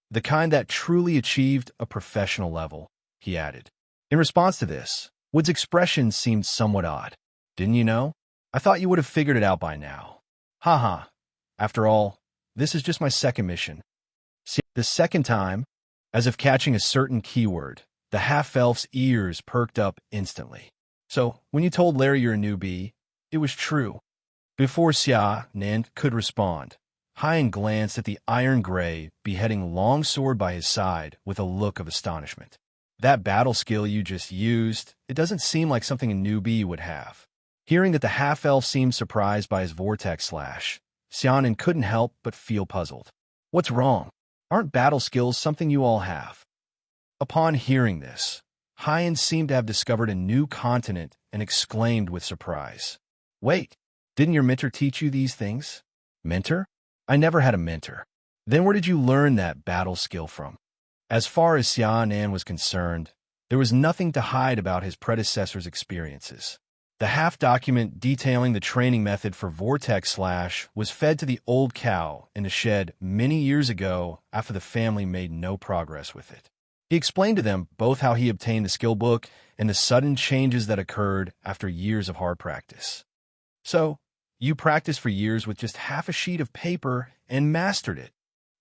The kind that truly achieved a professional level, he added. In response to this, Wood's expression seemed somewhat odd. Didn't you know? I thought you would have figured it out by now. Haha. After all, this is just my second mission. See, the second time, as if catching a certain keyword, the half-elf's ears perked up instantly. So, when you told Larry you're a newbie, it was true. Before Xiaonan could respond, Hyan glanced at the iron-gray, beheading longsword by his side with a look of astonishment. That battle skill you just used, it doesn't seem like something a newbie would have. Hearing that the half-elf seemed surprised by his vortex slash, Xiaonan couldn't help but feel puzzled. What's wrong? Aren't battle skills something you all have? Upon hearing this, Hyan seemed to have discovered a new continent and exclaimed with surprise. Wait, didn't your mentor teach you these things? Mentor? I never had a mentor. Then where did you learn that battle skill from? As far as Xiaonan was concerned, there was nothing to hide about his predecessor's experiences. The half-document detailing the training method for Vortex Slash was fed to the old cow in a shed many years ago after the family made no progress with it. He explained to them both how he obtained the skill book and the sudden changes that occurred after years of hard practice. So, you practiced for years with just half a sheet of paper and mastered it.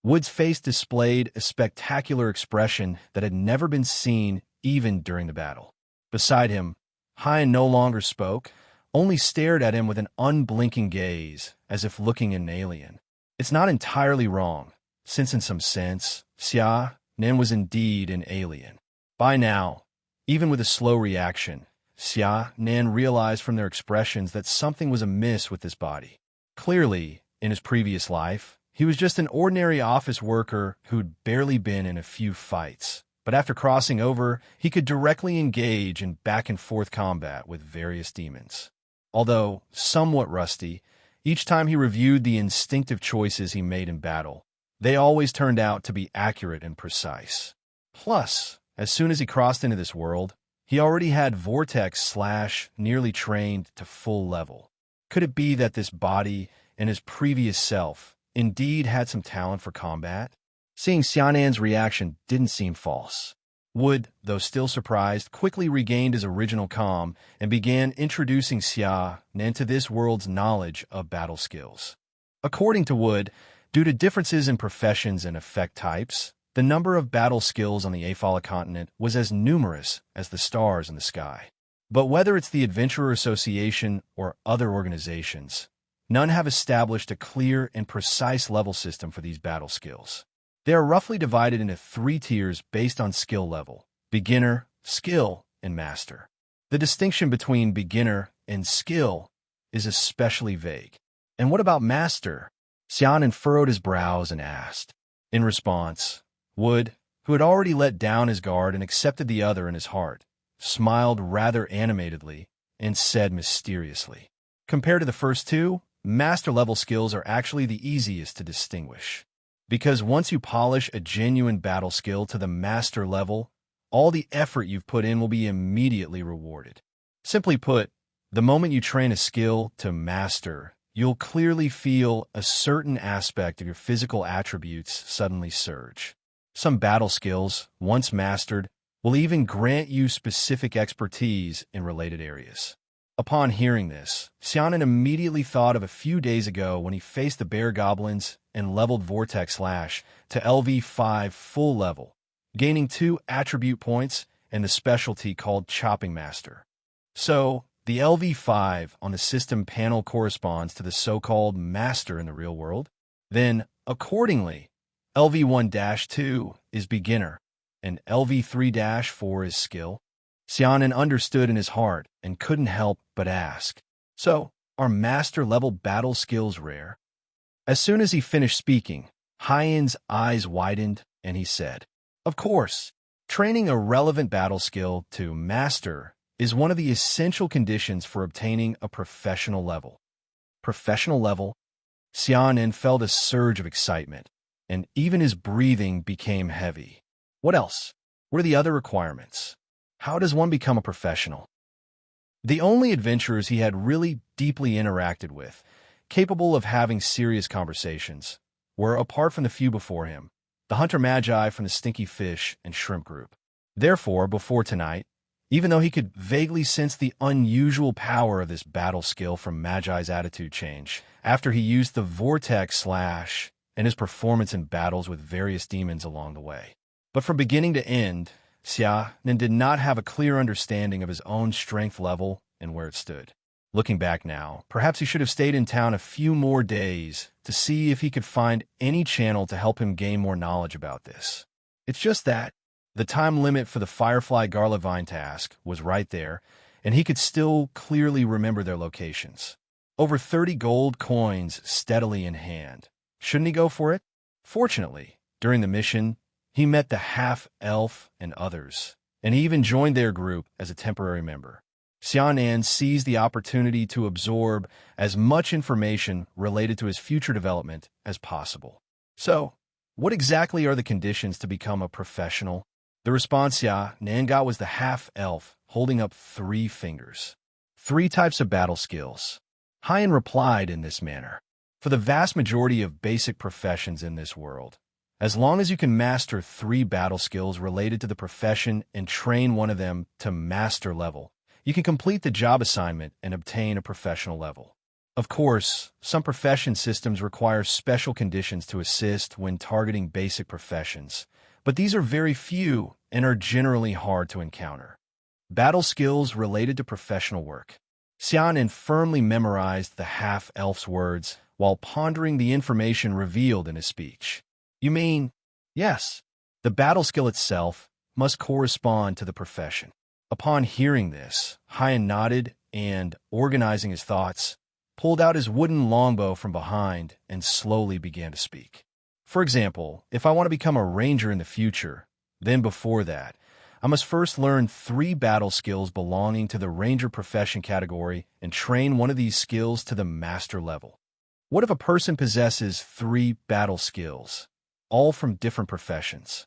Wood's face displayed a spectacular expression that had never been seen even during the battle. Beside him, Hyan no longer spoke, only stared at him with an unblinking gaze, as if looking at an alien. It's not entirely wrong, since in some sense, Xiaonan was indeed an alien. By now, even with a slow reaction, Xiaonan realized from their expressions that something was amiss with this body. Clearly, in his previous life, he was just an ordinary office worker who'd barely been in a few fights. But after crossing over, he could directly engage in back-and-forth combat with various demons. Although somewhat rusty, each time he reviewed the instinctive choices he made in battle, they always turned out to be accurate and precise. Plus, as soon as he crossed into this world, he already had Vortex Slash nearly trained to full level. Could it be that this body and his previous self indeed had some talent for combat? Seeing Xianan's reaction didn't seem false. Wood, though still surprised, quickly regained his original calm and began introducing Xiaonan to this world's knowledge of battle skills. According to Wood, due to differences in professions and effect types, the number of battle skills on the Aphala continent was as numerous as the stars in the sky. But whether it's the Adventurer Association or other organizations, none have established a clear and precise level system for these battle skills. They are roughly divided into 3 tiers based on skill level: beginner, skill, and master. The distinction between beginner and skill is especially vague. And what about master? Xiaonan furrowed his brows and asked. In response, Wood, who had already let down his guard and accepted the other in his heart, smiled rather animatedly and said mysteriously, Compared to the first 2, master-level skills are actually the easiest to distinguish. Because once you polish a genuine battle skill to the master level, all the effort you've put in will be immediately rewarded. Simply put, the moment you train a skill to master, you'll clearly feel a certain aspect of your physical attributes suddenly surge. Some battle skills, once mastered, will even grant you specific expertise in related areas. Upon hearing this, Xiaonan immediately thought of a few days ago when he faced the bear goblins and leveled Vortex Slash to LV5 full level, gaining 2 attribute points and the specialty called Chopping Master. So, the LV5 on the system panel corresponds to the so-called Master in the real world. Then, accordingly, LV1-2 is Beginner, and LV3-4 is Skill. Xiaonan understood in his heart and couldn't help but ask, so, are master-level battle skills rare? As soon as he finished speaking, Haiyan's eyes widened and he said, of course, training a relevant battle skill to master is one of the essential conditions for obtaining a professional level. Professional level? Xiaonan felt a surge of excitement, and even his breathing became heavy. What else? What are the other requirements? How does one become a professional? The only adventurers he had really deeply interacted with, capable of having serious conversations, were, apart from the few before him, the Hunter Magi from the Stinky Fish and Shrimp group. Therefore, before tonight, even though he could vaguely sense the unusual power of this battle skill from Magi's attitude change, after he used the Vortex Slash and his performance in battles with various demons along the way. But from beginning to end, Xiaonan did not have a clear understanding of his own strength level and where it stood. Looking back now, perhaps he should have stayed in town a few more days to see if he could find any channel to help him gain more knowledge about this. It's just that the time limit for the Firefly Garlic Vine task was right there, and he could still clearly remember their locations. Over 30 gold coins steadily in hand. Shouldn't he go for it? Fortunately, during the mission, he met the half-elf and others, and he even joined their group as a temporary member. Xiaonan seized the opportunity to absorb as much information related to his future development as possible. So, what exactly are the conditions to become a professional? The response Xiaonan got was the half-elf holding up 3 fingers. 3 types of battle skills. Haiyan replied in this manner. For the vast majority of basic professions in this world, as long as you can master 3 battle skills related to the profession and train one of them to master level, you can complete the job assignment and obtain a professional level. Of course, some profession systems require special conditions to assist when targeting basic professions, but these are very few and are generally hard to encounter. Battle skills related to professional work. Xiaonan firmly memorized the half-elf's words while pondering the information revealed in his speech. You mean, yes, the battle skill itself must correspond to the profession. Upon hearing this, Haiyan nodded and, organizing his thoughts, pulled out his wooden longbow from behind and slowly began to speak. For example, if I want to become a ranger in the future, then before that, I must first learn 3 battle skills belonging to the ranger profession category and train one of these skills to the master level. What if a person possesses 3 battle skills, all from different professions?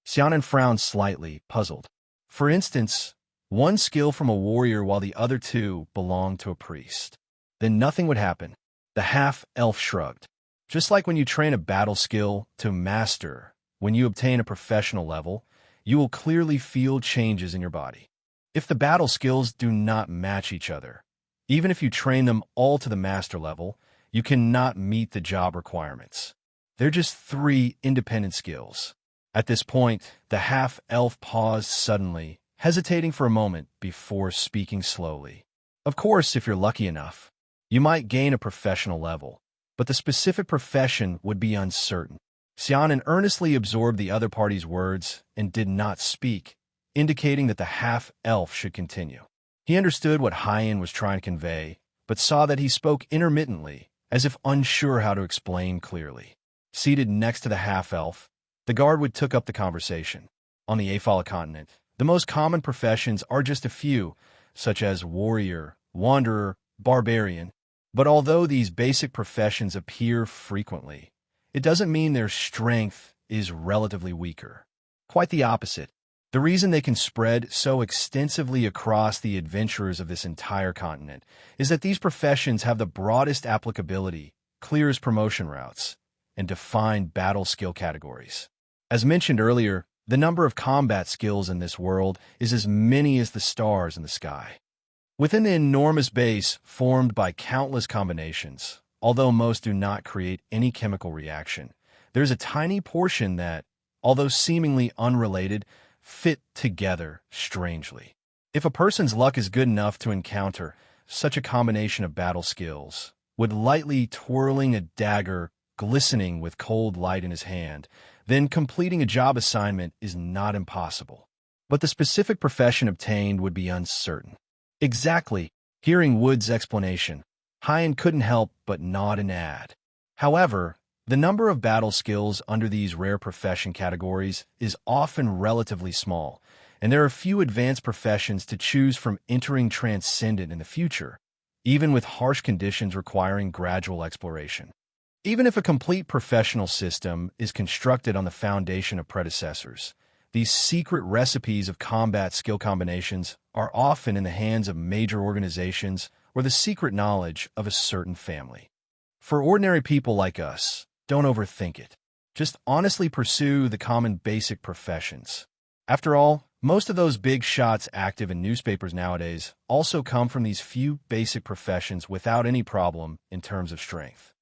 Xiaonan frowned slightly, puzzled. For instance, 1 skill from a warrior while the other 2 belong to a priest. Then nothing would happen. The half-elf shrugged. Just like when you train a battle skill to master, when you obtain a professional level, you will clearly feel changes in your body. If the battle skills do not match each other, even if you train them all to the master level, you cannot meet the job requirements. They're just 3 independent skills. At this point, the half-elf paused suddenly, hesitating for a moment before speaking slowly. Of course, if you're lucky enough, you might gain a professional level, but the specific profession would be uncertain. Xiaonan earnestly absorbed the other party's words and did not speak, indicating that the half-elf should continue. He understood what Haiyan was trying to convey, but saw that he spoke intermittently, as if unsure how to explain clearly. Seated next to the half-elf, the guard took up the conversation. On the Aphala continent, the most common professions are just a few, such as warrior, wanderer, barbarian, But although these basic professions appear frequently, it doesn't mean their strength is relatively weaker. Quite the opposite. The reason they can spread so extensively across the adventurers of this entire continent is that these professions have the broadest applicability, clearest promotion routes, and defined battle skill categories. As mentioned earlier, the number of combat skills in this world is as many as the stars in the sky. Within the enormous base formed by countless combinations, although most do not create any chemical reaction, there's a tiny portion that, although seemingly unrelated, fit together strangely. If a person's luck is good enough to encounter such a combination of battle skills, with lightly twirling a dagger glistening with cold light in his hand, then completing a job assignment is not impossible. But the specific profession obtained would be uncertain. Exactly. Hearing Wood's explanation, Hyan couldn't help but nod and add. However, the number of battle skills under these rare profession categories is often relatively small, and there are few advanced professions to choose from entering Transcendent in the future, even with harsh conditions requiring gradual exploration. Even if a complete professional system is constructed on the foundation of predecessors, these secret recipes of combat skill combinations are often in the hands of major organizations or the secret knowledge of a certain family. For ordinary people like us, don't overthink it. Just honestly pursue the common basic professions. After all, most of those big shots active in newspapers nowadays also come from these few basic professions without any problem in terms of strength.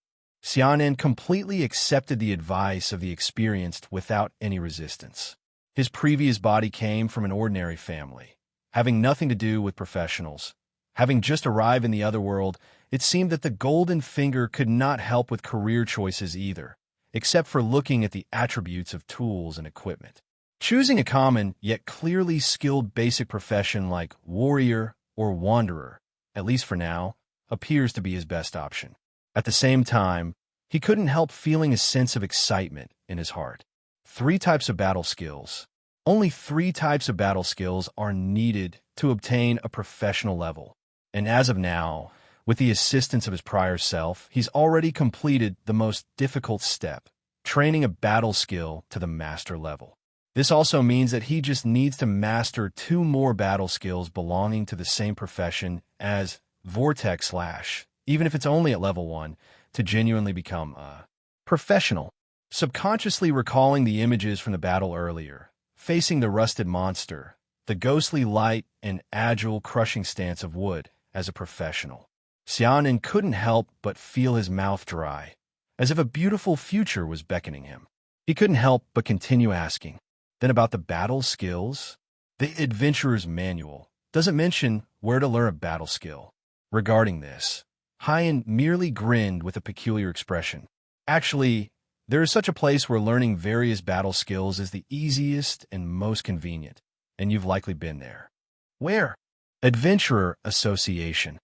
Xianen completely accepted the advice of the experienced without any resistance. His previous body came from an ordinary family, having nothing to do with professionals. Having just arrived in the other world, it seemed that the golden finger could not help with career choices either, except for looking at the attributes of tools and equipment. Choosing a common, yet clearly skilled basic profession like warrior or wanderer, at least for now, appears to be his best option. At the same time, he couldn't help feeling a sense of excitement in his heart. 3 types of battle skills. Only 3 types of battle skills are needed to obtain a professional level. And as of now, with the assistance of his prior self, he's already completed the most difficult step, training a battle skill to the master level. This also means that he just needs to master 2 more battle skills belonging to the same profession as Vortex Slash, even if it's only at level 1, to genuinely become a professional. Subconsciously recalling the images from the battle earlier, facing the rusted monster, the ghostly light and agile crushing stance of Wood as a professional, Xianen couldn't help but feel his mouth dry, as if a beautiful future was beckoning him. He couldn't help but continue asking, then about the battle skills? The Adventurer's Manual doesn't mention where to learn a battle skill. Regarding this, Hyan merely grinned with a peculiar expression. Actually, there is such a place where learning various battle skills is the easiest and most convenient, and you've likely been there. Where? Adventurer Association.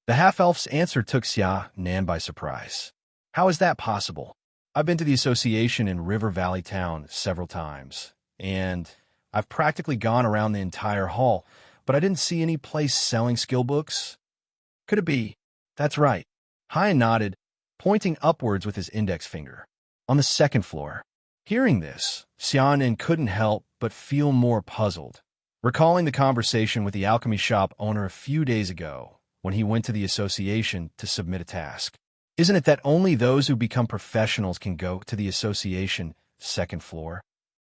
The half-elf's answer took Xia Nan by surprise. How is that possible? I've been to the association in River Valley Town several times, and I've practically gone around the entire hall, but I didn't see any place selling skill books. Could it be? That's right. Hyan nodded, pointing upwards with his index finger. On the 2nd floor. Hearing this, Xiaonan couldn't help but feel more puzzled, recalling the conversation with the alchemy shop owner a few days ago when he went to the association to submit a task. Isn't it that only those who become professionals can go to the association second floor?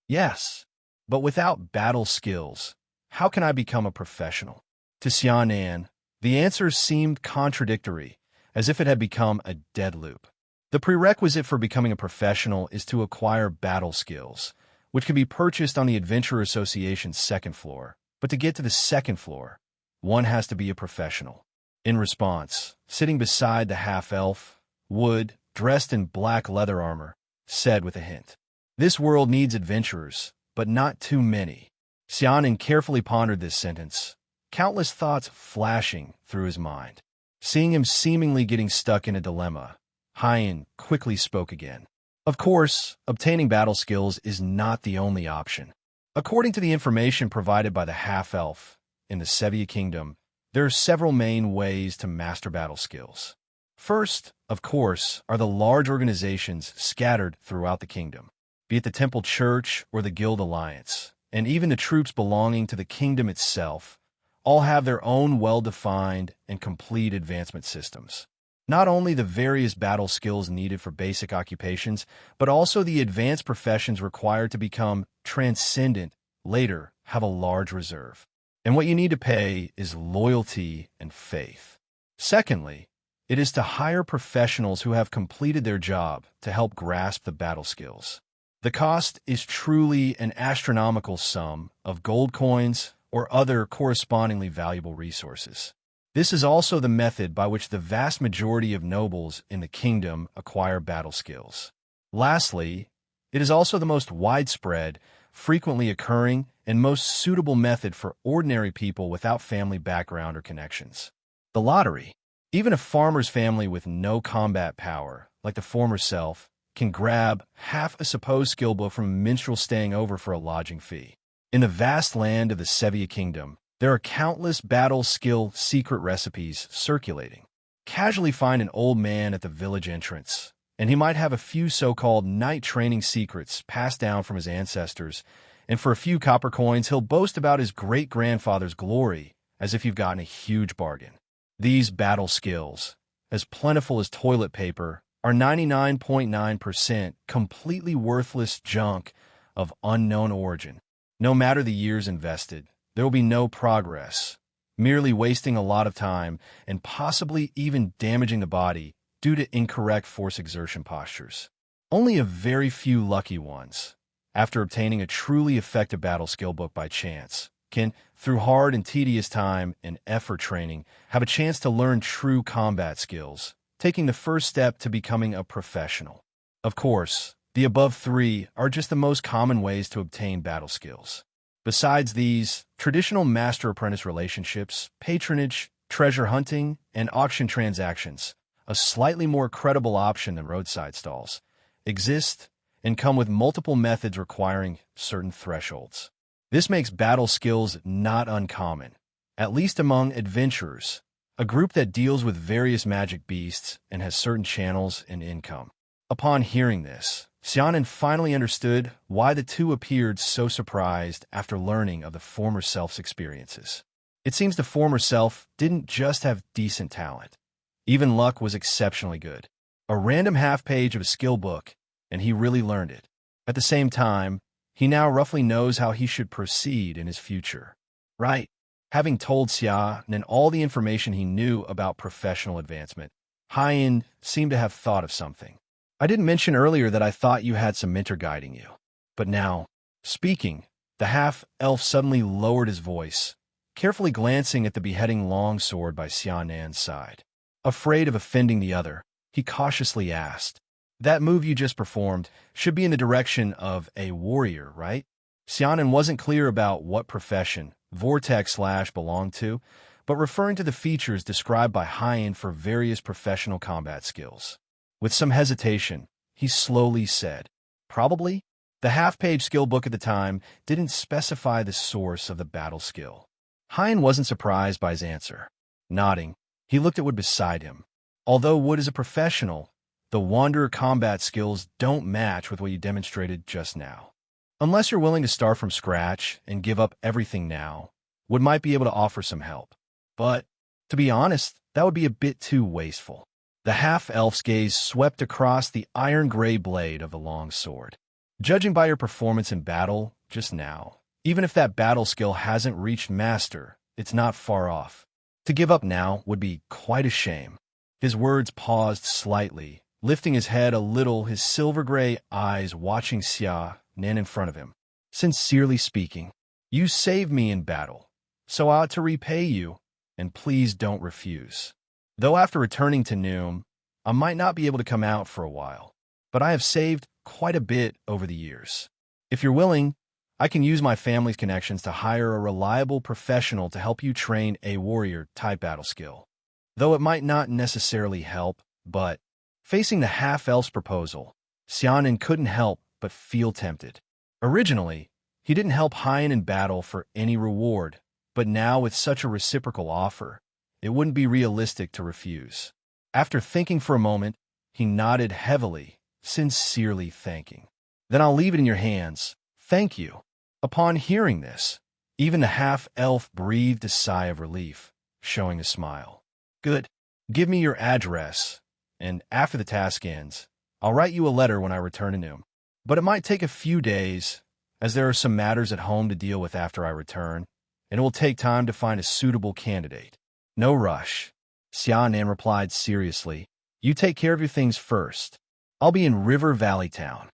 Yes, but without battle skills, how can I become a professional? To Xiaonan, the answers seemed contradictory, as if it had become a dead loop. The prerequisite for becoming a professional is to acquire battle skills, which can be purchased on the Adventure Association's second floor. But to get to the second floor, one has to be a professional. In response, sitting beside the half-elf, Wood, dressed in black leather armor, said with a hint, "This world needs adventurers, but not too many." Xiaonan carefully pondered this sentence, countless thoughts flashing through his mind. Seeing him seemingly getting stuck in a dilemma, Hyan quickly spoke again. Of course, obtaining battle skills is not the only option. According to the information provided by the half-elf, in the Sevia Kingdom, there are several main ways to master battle skills. First, of course, are the large organizations scattered throughout the kingdom, be it the Temple Church or the Guild Alliance, and even the troops belonging to the kingdom itself, all have their own well-defined and complete advancement systems. Not only the various battle skills needed for basic occupations, but also the advanced professions required to become transcendent later have a large reserve. And what you need to pay is loyalty and faith. Secondly, it is to hire professionals who have completed their job to help grasp the battle skills. The cost is truly an astronomical sum of gold coins or other correspondingly valuable resources. This is also the method by which the vast majority of nobles in the kingdom acquire battle skills. Lastly, it is also the most widespread, frequently occurring, and most suitable method for ordinary people without family background or connections. The lottery. Even a farmer's family with no combat power, like the former self, can grab half a supposed skill book from a minstrel staying over for a lodging fee. In the vast land of the Sevia Kingdom, there are countless battle skill secret recipes circulating. Casually find an old man at the village entrance, and he might have a few so-called night training secrets passed down from his ancestors, and for a few copper coins he'll boast about his great-grandfather's glory as if you've gotten a huge bargain. These battle skills, as plentiful as toilet paper, are 99.9% completely worthless junk of unknown origin. No matter the years invested, there will be no progress, merely wasting a lot of time and possibly even damaging the body due to incorrect force exertion postures. Only a very few lucky ones, after obtaining a truly effective battle skill book by chance, can, through hard and tedious time and effort training, have a chance to learn true combat skills, taking the first step to becoming a professional. Of course, the above three are just the most common ways to obtain battle skills. Besides these, traditional master-apprentice relationships, patronage, treasure hunting, and auction transactions, a slightly more credible option than roadside stalls, exist and come with multiple methods requiring certain thresholds. This makes battle skills not uncommon, at least among adventurers, a group that deals with various magic beasts and has certain channels and income. Upon hearing this, Xiaonan finally understood why the two appeared so surprised after learning of the former self's experiences. It seems the former self didn't just have decent talent. Even luck was exceptionally good. A random half-page of a skill book, and he really learned it. At the same time, he now roughly knows how he should proceed in his future. Right. Having told Xiaonan all the information he knew about professional advancement, Hyan seemed to have thought of something. I didn't mention earlier that I thought you had some mentor guiding you. But now, speaking, the half-elf suddenly lowered his voice, carefully glancing at the beheading longsword by Xiaonan's side. Afraid of offending the other, he cautiously asked, "That move you just performed should be in the direction of a warrior, right?" Xiaonan wasn't clear about what profession Vortex Slash belonged to, but referring to the features described by Hyan for various professional combat skills. With some hesitation, he slowly said, "Probably." The half-page skill book at the time didn't specify the source of the battle skill. Hyan wasn't surprised by his answer. Nodding, he looked at Wood beside him. Although Wood is a professional, the Wanderer combat skills don't match with what you demonstrated just now. Unless you're willing to start from scratch and give up everything now, Wood might be able to offer some help. But, to be honest, that would be a bit too wasteful. The half-elf's gaze swept across the iron-gray blade of the long sword. Judging by your performance in battle just now, even if that battle skill hasn't reached master, it's not far off. To give up now would be quite a shame. His words paused slightly, lifting his head a little, his silver-gray eyes watching Xia Nan in front of him. Sincerely speaking, you saved me in battle, so I ought to repay you, and please don't refuse. Though after returning to Noom, I might not be able to come out for a while, but I have saved quite a bit over the years. If you're willing, I can use my family's connections to hire a reliable professional to help you train a warrior-type battle skill. Though it might not necessarily help, but facing the half-elf's proposal, Xianan couldn't help but feel tempted. Originally, he didn't help Hyan in battle for any reward, but now with such a reciprocal offer, it wouldn't be realistic to refuse. After thinking for a moment, he nodded heavily, sincerely thanking. Then I'll leave it in your hands. Thank you. Upon hearing this, even the half-elf breathed a sigh of relief, showing a smile. Good. Give me your address, and after the task ends, I'll write you a letter when I return to Noom. But it might take a few days, as there are some matters at home to deal with after I return, and it will take time to find a suitable candidate. No rush. Xianan replied seriously. You take care of your things first. I'll be in River Valley Town.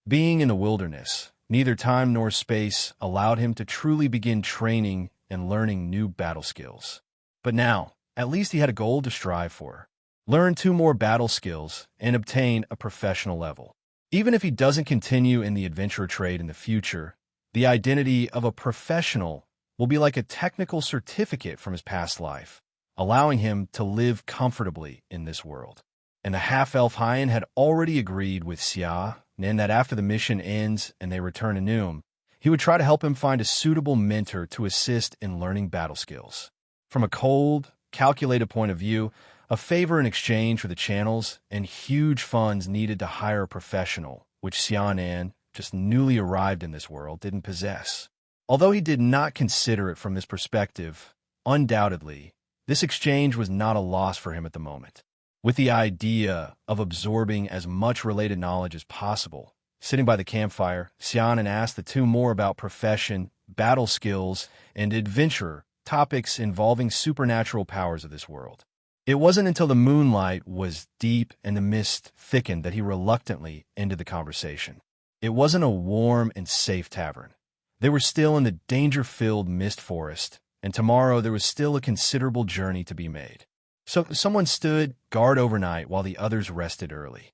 Being in the wilderness, neither time nor space allowed him to truly begin training and learning new battle skills. But now, at least he had a goal to strive for. Learn 2 more battle skills and obtain a professional level. Even if he doesn't continue in the adventurer trade in the future, the identity of a professional will be like a technical certificate from his past life, allowing him to live comfortably in this world. And the half-elf Hyan had already agreed with Xia Nan that after the mission ends and they return to Noom, he would try to help him find a suitable mentor to assist in learning battle skills. From a cold, calculated point of view, a favor in exchange for the channels and huge funds needed to hire a professional, which Xianan, just newly arrived in this world, didn't possess. Although he did not consider it from this perspective, undoubtedly, this exchange was not a loss for him at the moment. With the idea of absorbing as much related knowledge as possible, sitting by the campfire, Xianan asked the 2 more about profession, battle skills, and adventure, topics involving supernatural powers of this world. It wasn't until the moonlight was deep and the mist thickened that he reluctantly ended the conversation. It wasn't a warm and safe tavern. They were still in the danger-filled mist forest, and tomorrow there was still a considerable journey to be made. So someone stood guard overnight while the others rested early,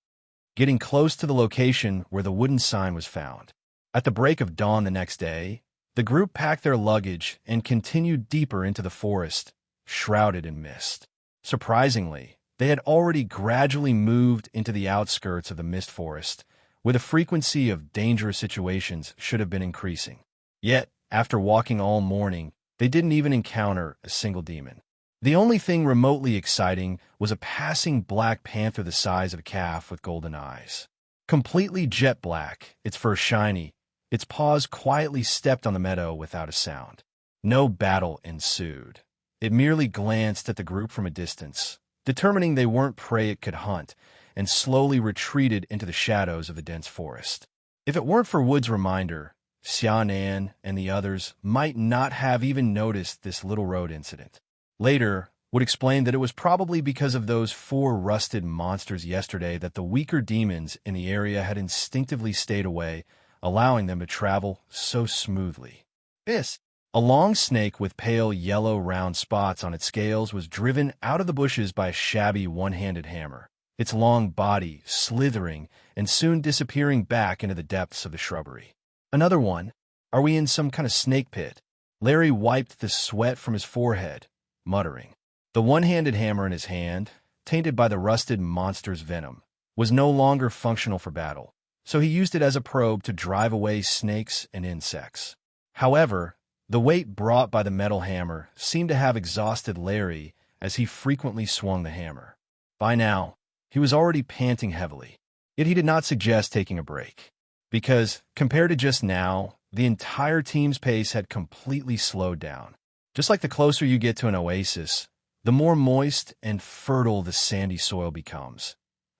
getting close to the location where the wooden sign was found. At the break of dawn the next day, the group packed their luggage and continued deeper into the forest, shrouded in mist. Surprisingly, they had already gradually moved into the outskirts of the mist forest, where the frequency of dangerous situations should have been increasing. Yet, after walking all morning, they didn't even encounter a single demon. The only thing remotely exciting was a passing black panther the size of a calf with golden eyes. Completely jet black, its fur shiny, its paws quietly stepped on the meadow without a sound. No battle ensued. It merely glanced at the group from a distance, determining they weren't prey it could hunt, and slowly retreated into the shadows of the dense forest. If it weren't for Wood's reminder, Xianan and the others might not have even noticed this little road incident. Later, Wood explained that it was probably because of those 4 rusted monsters yesterday that the weaker demons in the area had instinctively stayed away, allowing them to travel so smoothly. A long snake with pale yellow round spots on its scales was driven out of the bushes by a shabby one-handed hammer. its long body slithering and soon disappearing back into the depths of the shrubbery. Another one? Are we in some kind of snake pit? Larry wiped the sweat from his forehead, muttering. The one-handed hammer in his hand, tainted by the rusted monster's venom, was no longer functional for battle, so he used it as a probe to drive away snakes and insects. However, the weight brought by the metal hammer seemed to have exhausted Larry as he frequently swung the hammer. By now, he was already panting heavily, yet he did not suggest taking a break, because, compared to just now, the entire team's pace had completely slowed down. Just like the closer you get to an oasis, the more moist and fertile the sandy soil becomes.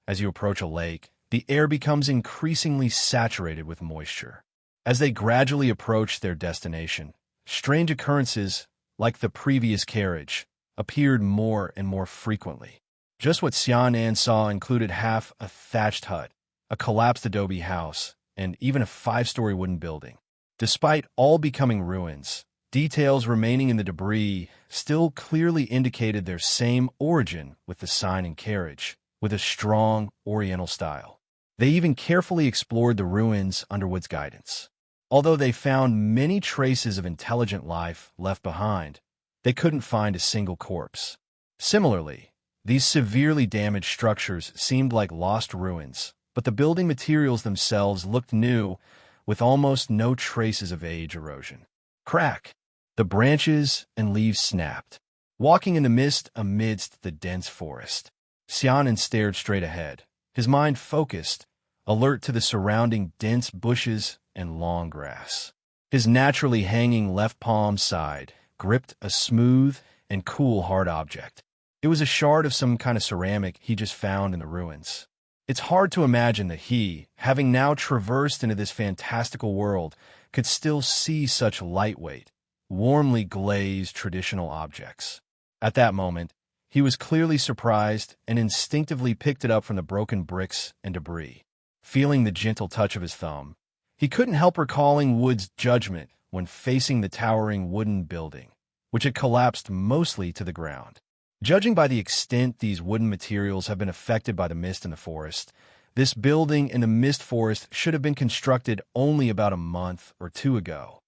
As you approach a lake, the air becomes increasingly saturated with moisture. As they gradually approached their destination, strange occurrences, like the previous carriage, appeared more and more frequently. Just what Xianan saw included half a thatched hut, a collapsed adobe house, and even a 5-story wooden building. Despite all becoming ruins, details remaining in the debris still clearly indicated their same origin with the sign and carriage, with a strong Oriental style. They even carefully explored the ruins under Wood's guidance. Although they found many traces of intelligent life left behind, they couldn't find a single corpse. Similarly, these severely damaged structures seemed like lost ruins, but the building materials themselves looked new, with almost no traces of age erosion. Crack! The branches and leaves snapped. Walking in the mist amidst the dense forest, Xianan stared straight ahead, his mind focused, alert to the surrounding dense bushes and long grass. His naturally hanging left palm side gripped a smooth and cool hard object. It was a shard of some kind of ceramic he just found in the ruins. It's hard to imagine that he, having now traversed into this fantastical world, could still see such lightweight, warmly glazed traditional objects. At that moment, he was clearly surprised and instinctively picked it up from the broken bricks and debris. Feeling the gentle touch of his thumb, he couldn't help recalling Wood's judgment when facing the towering wooden building, which had collapsed mostly to the ground. Judging by the extent these wooden materials have been affected by the mist in the forest, this building in the mist forest should have been constructed only about a month or two ago.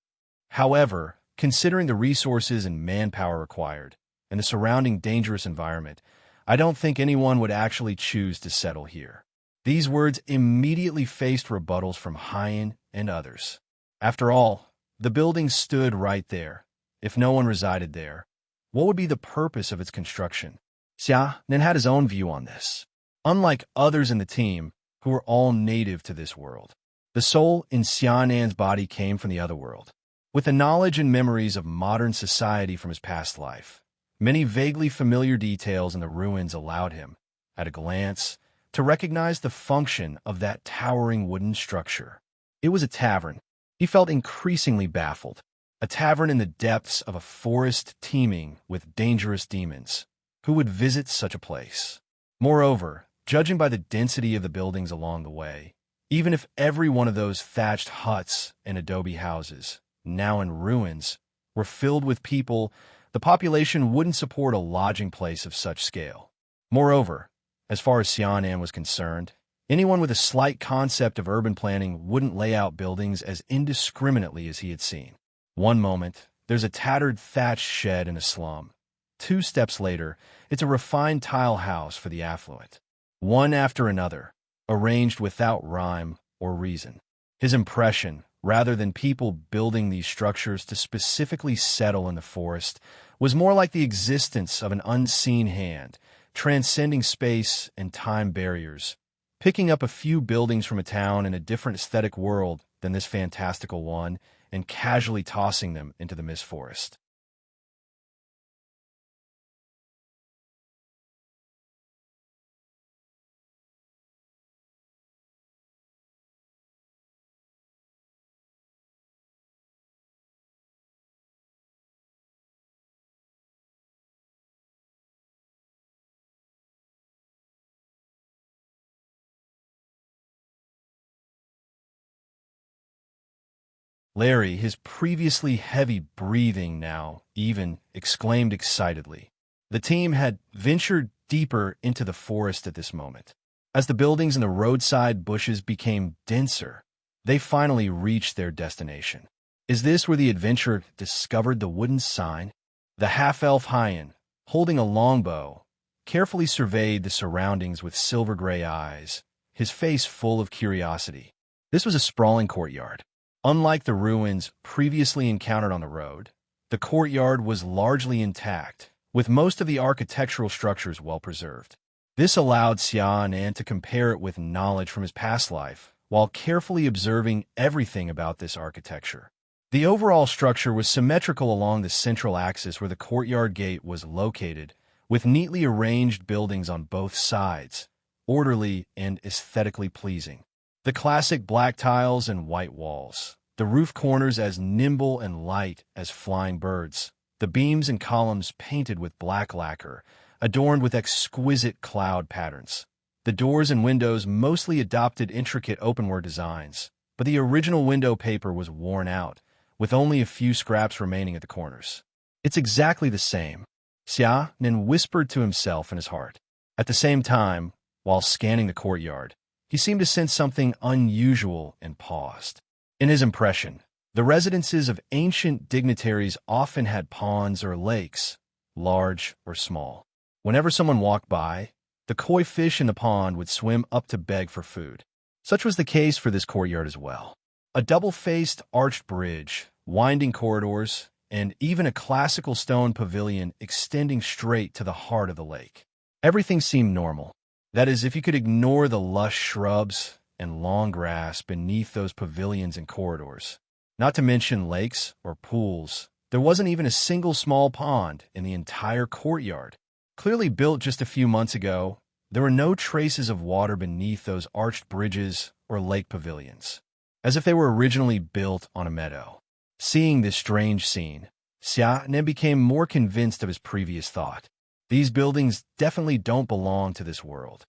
However, considering the resources and manpower required, and the surrounding dangerous environment, I don't think anyone would actually choose to settle here. These words immediately faced rebuttals from Hyan and others. After all, the building stood right there. If no one resided there, what would be the purpose of its construction? Xianan had his own view on this. Unlike others in the team, who were all native to this world, the soul in Xianan's body came from the other world. With the knowledge and memories of modern society from his past life, many vaguely familiar details in the ruins allowed him, at a glance, to recognize the function of that towering wooden structure. It was a tavern. He felt increasingly baffled. A tavern in the depths of a forest teeming with dangerous demons. Who would visit such a place? Moreover, judging by the density of the buildings along the way, even if every one of those thatched huts and adobe houses, now in ruins, were filled with people, the population wouldn't support a lodging place of such scale. Moreover, as far as Xianan was concerned, anyone with a slight concept of urban planning wouldn't lay out buildings as indiscriminately as he had seen. One moment, there's a tattered thatched shed in a slum. 2 steps later, it's a refined tile house for the affluent. One after another, arranged without rhyme or reason. His impression, rather than people building these structures to specifically settle in the forest, was more like the existence of an unseen hand, transcending space and time barriers, picking up a few buildings from a town in a different aesthetic world than this fantastical one, and casually tossing them into the mist forest. Larry, his previously heavy breathing now even, exclaimed excitedly. The team had ventured deeper into the forest at this moment. As the buildings and the roadside bushes became denser, they finally reached their destination. Is this where the adventurer discovered the wooden sign? The half-elf Hyan, holding a longbow, carefully surveyed the surroundings with silver-gray eyes, his face full of curiosity. This was a sprawling courtyard. Unlike the ruins previously encountered on the road, the courtyard was largely intact, with most of the architectural structures well preserved. This allowed Xian to compare it with knowledge from his past life, while carefully observing everything about this architecture. The overall structure was symmetrical along the central axis where the courtyard gate was located, with neatly arranged buildings on both sides, orderly and aesthetically pleasing. The classic black tiles and white walls, the roof corners as nimble and light as flying birds, the beams and columns painted with black lacquer, adorned with exquisite cloud patterns. The doors and windows mostly adopted intricate openwork designs, but the original window paper was worn out, with only a few scraps remaining at the corners. It's exactly the same, Xian whispered to himself in his heart. At the same time, while scanning the courtyard, he seemed to sense something unusual and paused. In his impression, the residences of ancient dignitaries often had ponds or lakes, large or small. Whenever someone walked by, the koi fish in the pond would swim up to beg for food. Such was the case for this courtyard as well. A double-faced arched bridge, winding corridors, and even a classical stone pavilion extending straight to the heart of the lake. Everything seemed normal. That is, if you could ignore the lush shrubs and long grass beneath those pavilions and corridors. Not to mention lakes or pools. There wasn't even a single small pond in the entire courtyard. Clearly built just a few months ago, there were no traces of water beneath those arched bridges or lake pavilions, as if they were originally built on a meadow. Seeing this strange scene, Xian became more convinced of his previous thought. These buildings definitely don't belong to this world.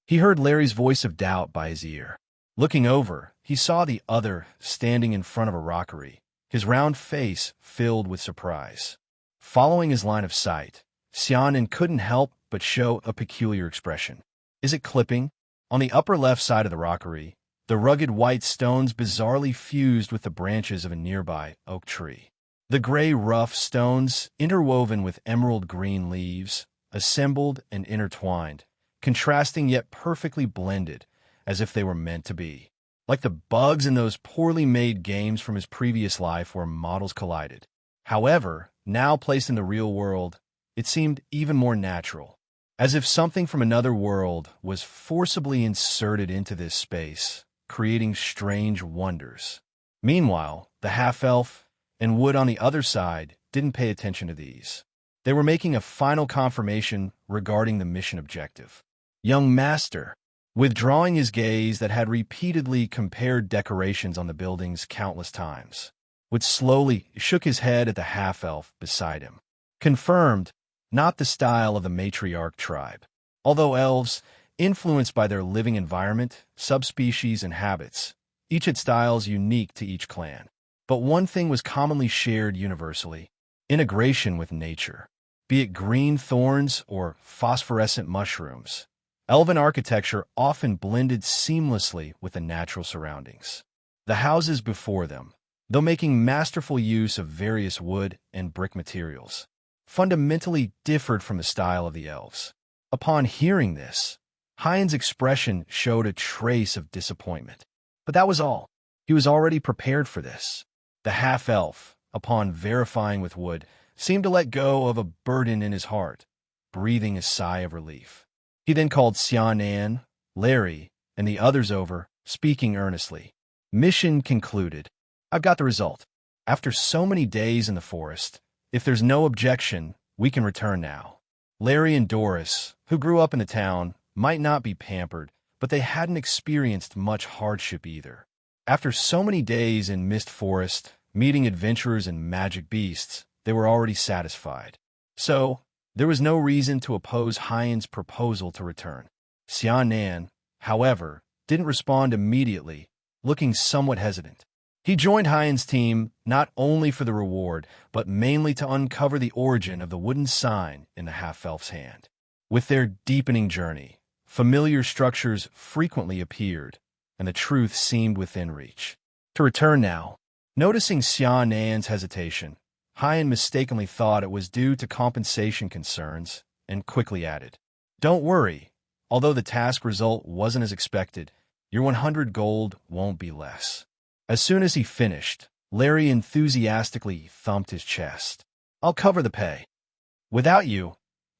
He heard Larry's voice of doubt by his ear. Looking over, he saw the other standing in front of a rockery, his round face filled with surprise. Following his line of sight, Xian couldn't help but show a peculiar expression. Is it clipping? On the upper left side of the rockery, the rugged white stones bizarrely fused with the branches of a nearby oak tree. The gray rough stones, interwoven with emerald green leaves, assembled and intertwined, contrasting yet perfectly blended, as if they were meant to be. Like the bugs in those poorly made games from his previous life where models collided. However, now placed in the real world, it seemed even more natural, as if something from another world was forcibly inserted into this space, creating strange wonders. Meanwhile, the half-elf and Wood on the other side didn't pay attention to these. They were making a final confirmation regarding the mission objective. Young Master, withdrawing his gaze that had repeatedly compared decorations on the buildings countless times, Wood slowly shook his head at the half-elf beside him. Confirmed, not the style of the matriarch tribe. Although elves, influenced by their living environment, subspecies, and habits, each had styles unique to each clan. But one thing was commonly shared universally: integration with nature. Be it green thorns or phosphorescent mushrooms, elven architecture often blended seamlessly with the natural surroundings. The houses before them, though making masterful use of various wood and brick materials, fundamentally differed from the style of the elves. Upon hearing this, Hyan's expression showed a trace of disappointment. But that was all. He was already prepared for this. The half-elf, upon verifying with Wood, seemed to let go of a burden in his heart, breathing a sigh of relief. He then called Xian, Larry, and the others over, speaking earnestly. Mission concluded. I've got the result. After so many days in the forest, if there's no objection, we can return now. Larry and Doris, who grew up in the town, might not be pampered, but they hadn't experienced much hardship either. After so many days in Mist Forest, meeting adventurers and magic beasts, they were already satisfied. So, there was no reason to oppose Hyan's proposal to return. Xian, however, didn't respond immediately, looking somewhat hesitant. He joined Hyan's team not only for the reward, but mainly to uncover the origin of the wooden sign in the half-elf's hand. With their deepening journey, familiar structures frequently appeared, and the truth seemed within reach. To return now, noticing Xian Nan's hesitation, Hyan mistakenly thought it was due to compensation concerns and quickly added, "Don't worry, although the task result wasn't as expected, your 100 gold won't be less." As soon as he finished, Larry enthusiastically thumped his chest. "I'll cover the pay. Without you,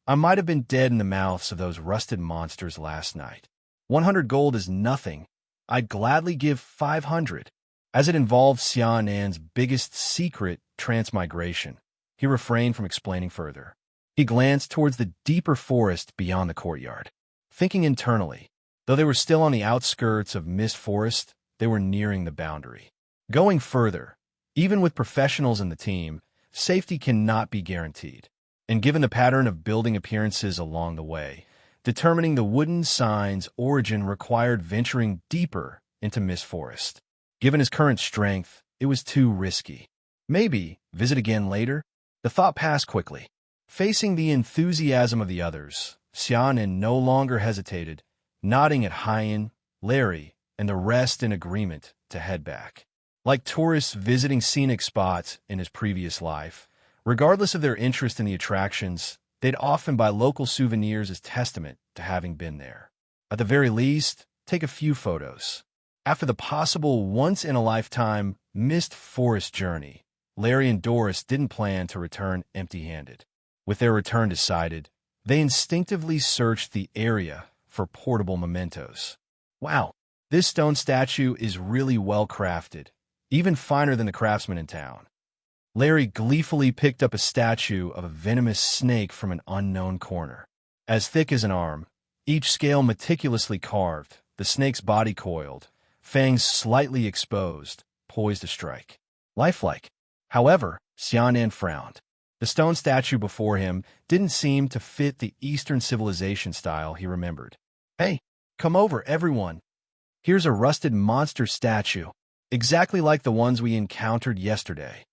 I might have been dead in the mouths of those rusted monsters last night. 100 gold is nothing. I'd gladly give 500. As it involved Xian Nan's biggest secret transmigration, he refrained from explaining further. He glanced towards the deeper forest beyond the courtyard, thinking internally. Though they were still on the outskirts of Mist Forest, they were nearing the boundary. Going further, even with professionals in the team, safety cannot be guaranteed. And given the pattern of building appearances along the way, determining the wooden sign's origin required venturing deeper into Mist Forest. Given his current strength, it was too risky. Maybe visit again later? The thought passed quickly. Facing the enthusiasm of the others, Xianan no longer hesitated, nodding at Hyan, Larry, and the rest in agreement to head back. Like tourists visiting scenic spots in his previous life, regardless of their interest in the attractions, they'd often buy local souvenirs as testament to having been there. At the very least, take a few photos. After the possible once-in-a-lifetime Mist Forest journey, Larry and Doris didn't plan to return empty-handed. With their return decided, they instinctively searched the area for portable mementos. Wow, this stone statue is really well-crafted, even finer than the craftsman in town. Larry gleefully picked up a statue of a venomous snake from an unknown corner. As thick as an arm, each scale meticulously carved, the snake's body coiled, fangs slightly exposed, poised to strike. Lifelike. However, Xianan frowned. The stone statue before him didn't seem to fit the Eastern civilization style he remembered. "Hey, come over, everyone. Here's a rusted monster statue, exactly like the ones we encountered yesterday."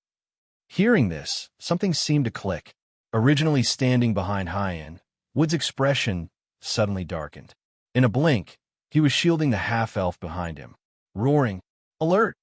Hearing this, something seemed to click. Originally standing behind Hyan, Wood's expression suddenly darkened. In a blink, he was shielding the half-elf behind him, roaring, "Alert!"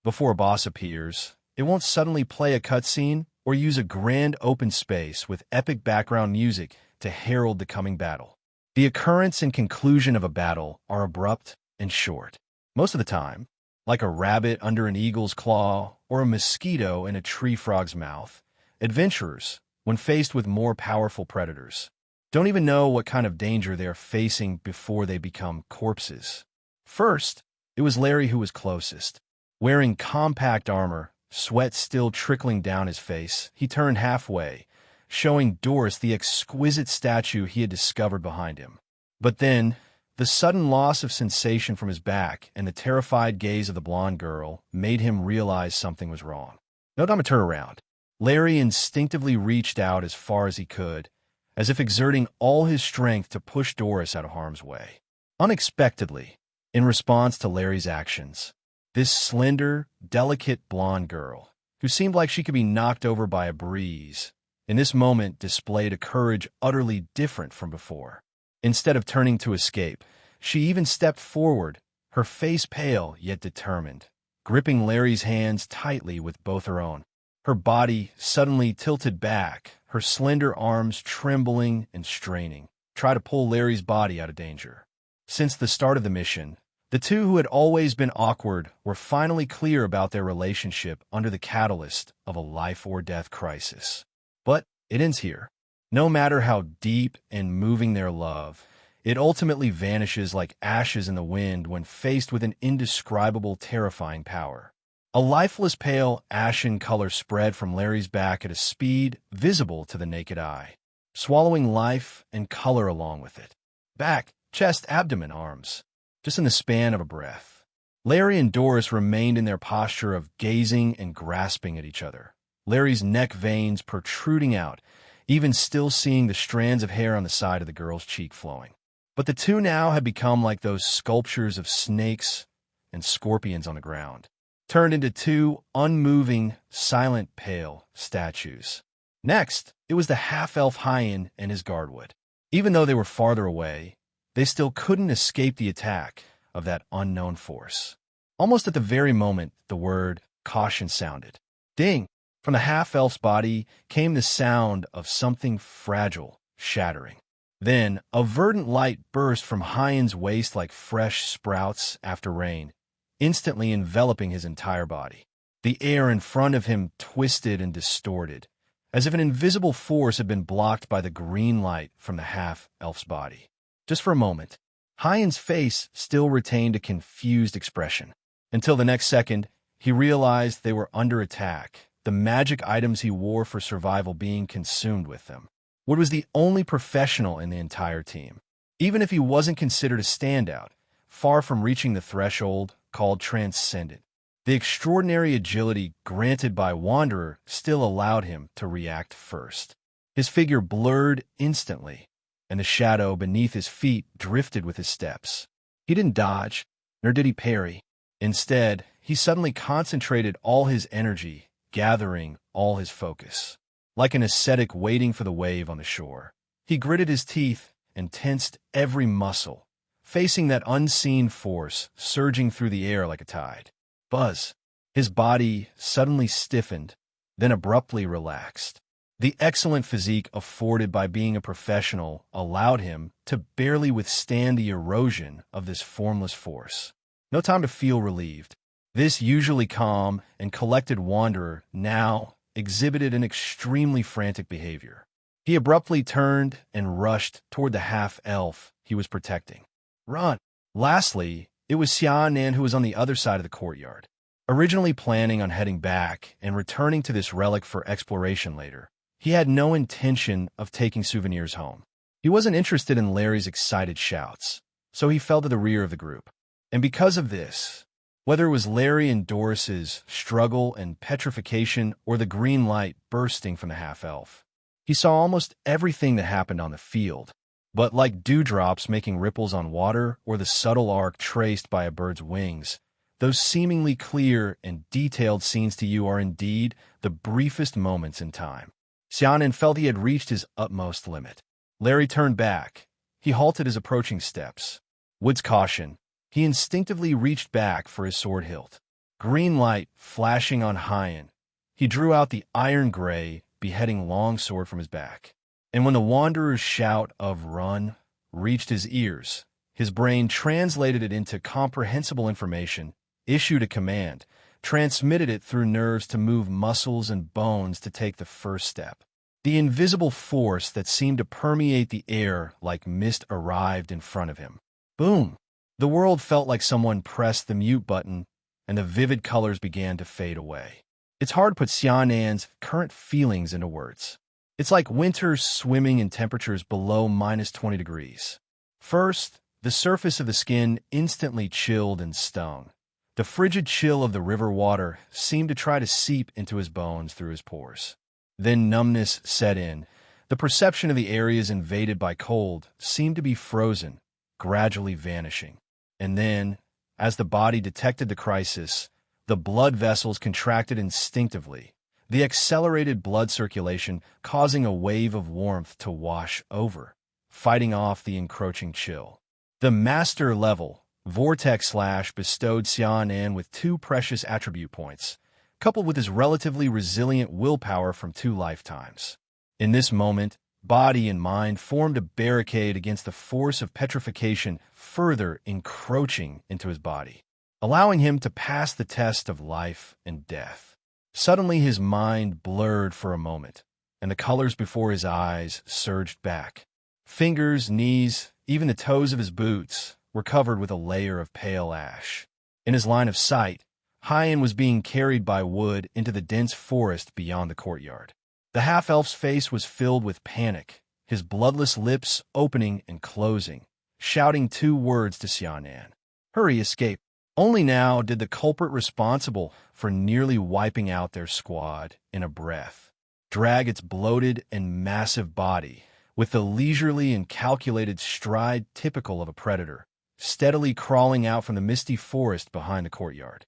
Before a boss appears, it won't suddenly play a cutscene or use a grand open space with epic background music to herald the coming battle. The occurrence and conclusion of a battle are abrupt and short. Most of the time, like a rabbit under an eagle's claw or a mosquito in a tree frog's mouth, adventurers, when faced with more powerful predators, don't even know what kind of danger they are facing before they become corpses. First, it was Larry who was closest. Wearing compact armor, sweat still trickling down his face, he turned halfway, showing Doris the exquisite statue he had discovered behind him. But then, the sudden loss of sensation from his back and the terrified gaze of the blonde girl made him realize something was wrong. No time to turn around. Larry instinctively reached out as far as he could, as if exerting all his strength to push Doris out of harm's way. Unexpectedly, in response to Larry's actions, this slender, delicate blonde girl, who seemed like she could be knocked over by a breeze, in this moment displayed a courage utterly different from before. Instead of turning to escape, she even stepped forward, her face pale yet determined, gripping Larry's hands tightly with both her own. Her body suddenly tilted back, her slender arms trembling and straining, try to pull Larry's body out of danger. Since the start of the mission, The two who had always been awkward were finally clear about their relationship under the catalyst of a life-or-death crisis. But it ends here. No matter how deep and moving their love, it ultimately vanishes like ashes in the wind when faced with an indescribable, terrifying power. A lifeless pale, ashen color spread from Larry's back at a speed visible to the naked eye, swallowing life and color along with it. Back, chest, abdomen, arms, just in the span of a breath. Larry and Doris remained in their posture of gazing and grasping at each other, Larry's neck veins protruding out, even still seeing the strands of hair on the side of the girl's cheek flowing. But the two now had become like those sculptures of snakes and scorpions on the ground, turned into two unmoving, silent, pale statues. Next, it was the half-elf Hyan and his guardwood. Even though they were farther away, they still couldn't escape the attack of that unknown force. Almost at the very moment the word caution sounded. Ding! From the half-elf's body came the sound of something fragile shattering. Then, a verdant light burst from Hyan's waist like fresh sprouts after rain, instantly enveloping his entire body. The air in front of him twisted and distorted, as if an invisible force had been blocked by the green light from the half-elf's body. Just for a moment, Hyan's face still retained a confused expression. Until the next second, he realized they were under attack, the magic items he wore for survival being consumed with them. Wood was the only professional in the entire team. Even if he wasn't considered a standout, far from reaching the threshold called transcendent, the extraordinary agility granted by Wanderer still allowed him to react first. His figure blurred instantly, and the shadow beneath his feet drifted with his steps. He didn't dodge, nor did he parry. Instead, he suddenly concentrated all his energy, gathering all his focus. Like an ascetic waiting for the wave on the shore, he gritted his teeth and tensed every muscle, facing that unseen force surging through the air like a tide. Buzz! His body suddenly stiffened, then abruptly relaxed. The excellent physique afforded by being a professional allowed him to barely withstand the erosion of this formless force. No time to feel relieved. This usually calm and collected wanderer now exhibited an extremely frantic behavior. He abruptly turned and rushed toward the half-elf he was protecting. Run! Lastly, it was Xiaonan who was on the other side of the courtyard. Originally planning on heading back and returning to this relic for exploration later, he had no intention of taking souvenirs home. He wasn't interested in Larry's excited shouts, so he fell to the rear of the group. And because of this, whether it was Larry and Doris's struggle and petrification or the green light bursting from the half-elf, he saw almost everything that happened on the field. But like dewdrops making ripples on water or the subtle arc traced by a bird's wings, those seemingly clear and detailed scenes to you are indeed the briefest moments in time. Xiaonan felt he had reached his utmost limit. Larry turned back. He halted his approaching steps. Wood's caution. He instinctively reached back for his sword hilt. Green light flashing on Hyan, he drew out the iron-gray, beheading longsword from his back. And when the Wanderer's shout of "Run" reached his ears, his brain translated it into comprehensible information, issued a command, transmitted it through nerves to move muscles and bones to take the first step. The invisible force that seemed to permeate the air like mist arrived in front of him. Boom! The world felt like someone pressed the mute button, and the vivid colors began to fade away. It's hard to put Xiaonan's current feelings into words. It's like winter swimming in temperatures below -20 degrees. First, the surface of the skin instantly chilled and stung. The frigid chill of the river water seemed to try to seep into his bones through his pores. Then numbness set in. The perception of the areas invaded by cold seemed to be frozen, gradually vanishing. And then, as the body detected the crisis, the blood vessels contracted instinctively, the accelerated blood circulation causing a wave of warmth to wash over, fighting off the encroaching chill. The master level Vortex Slash bestowed Xiaonan with 2 precious attribute points, coupled with his relatively resilient willpower from 2 lifetimes. In this moment, Body and mind formed a barricade against the force of petrification further encroaching into his body, allowing him to pass the test of life and death. Suddenly his mind blurred for a moment, and the colors before his eyes surged back. Fingers, knees, even the toes of his boots were covered with a layer of pale ash. In his line of sight, Hyan was being carried by wood into the dense forest beyond the courtyard. The half-elf's face was filled with panic, his bloodless lips opening and closing, shouting 2 words to Xiaonan. Hurry, escape. Only now did the culprit responsible for nearly wiping out their squad in a breath drag its bloated and massive body, with the leisurely and calculated stride typical of a predator, steadily crawling out from the misty forest behind the courtyard.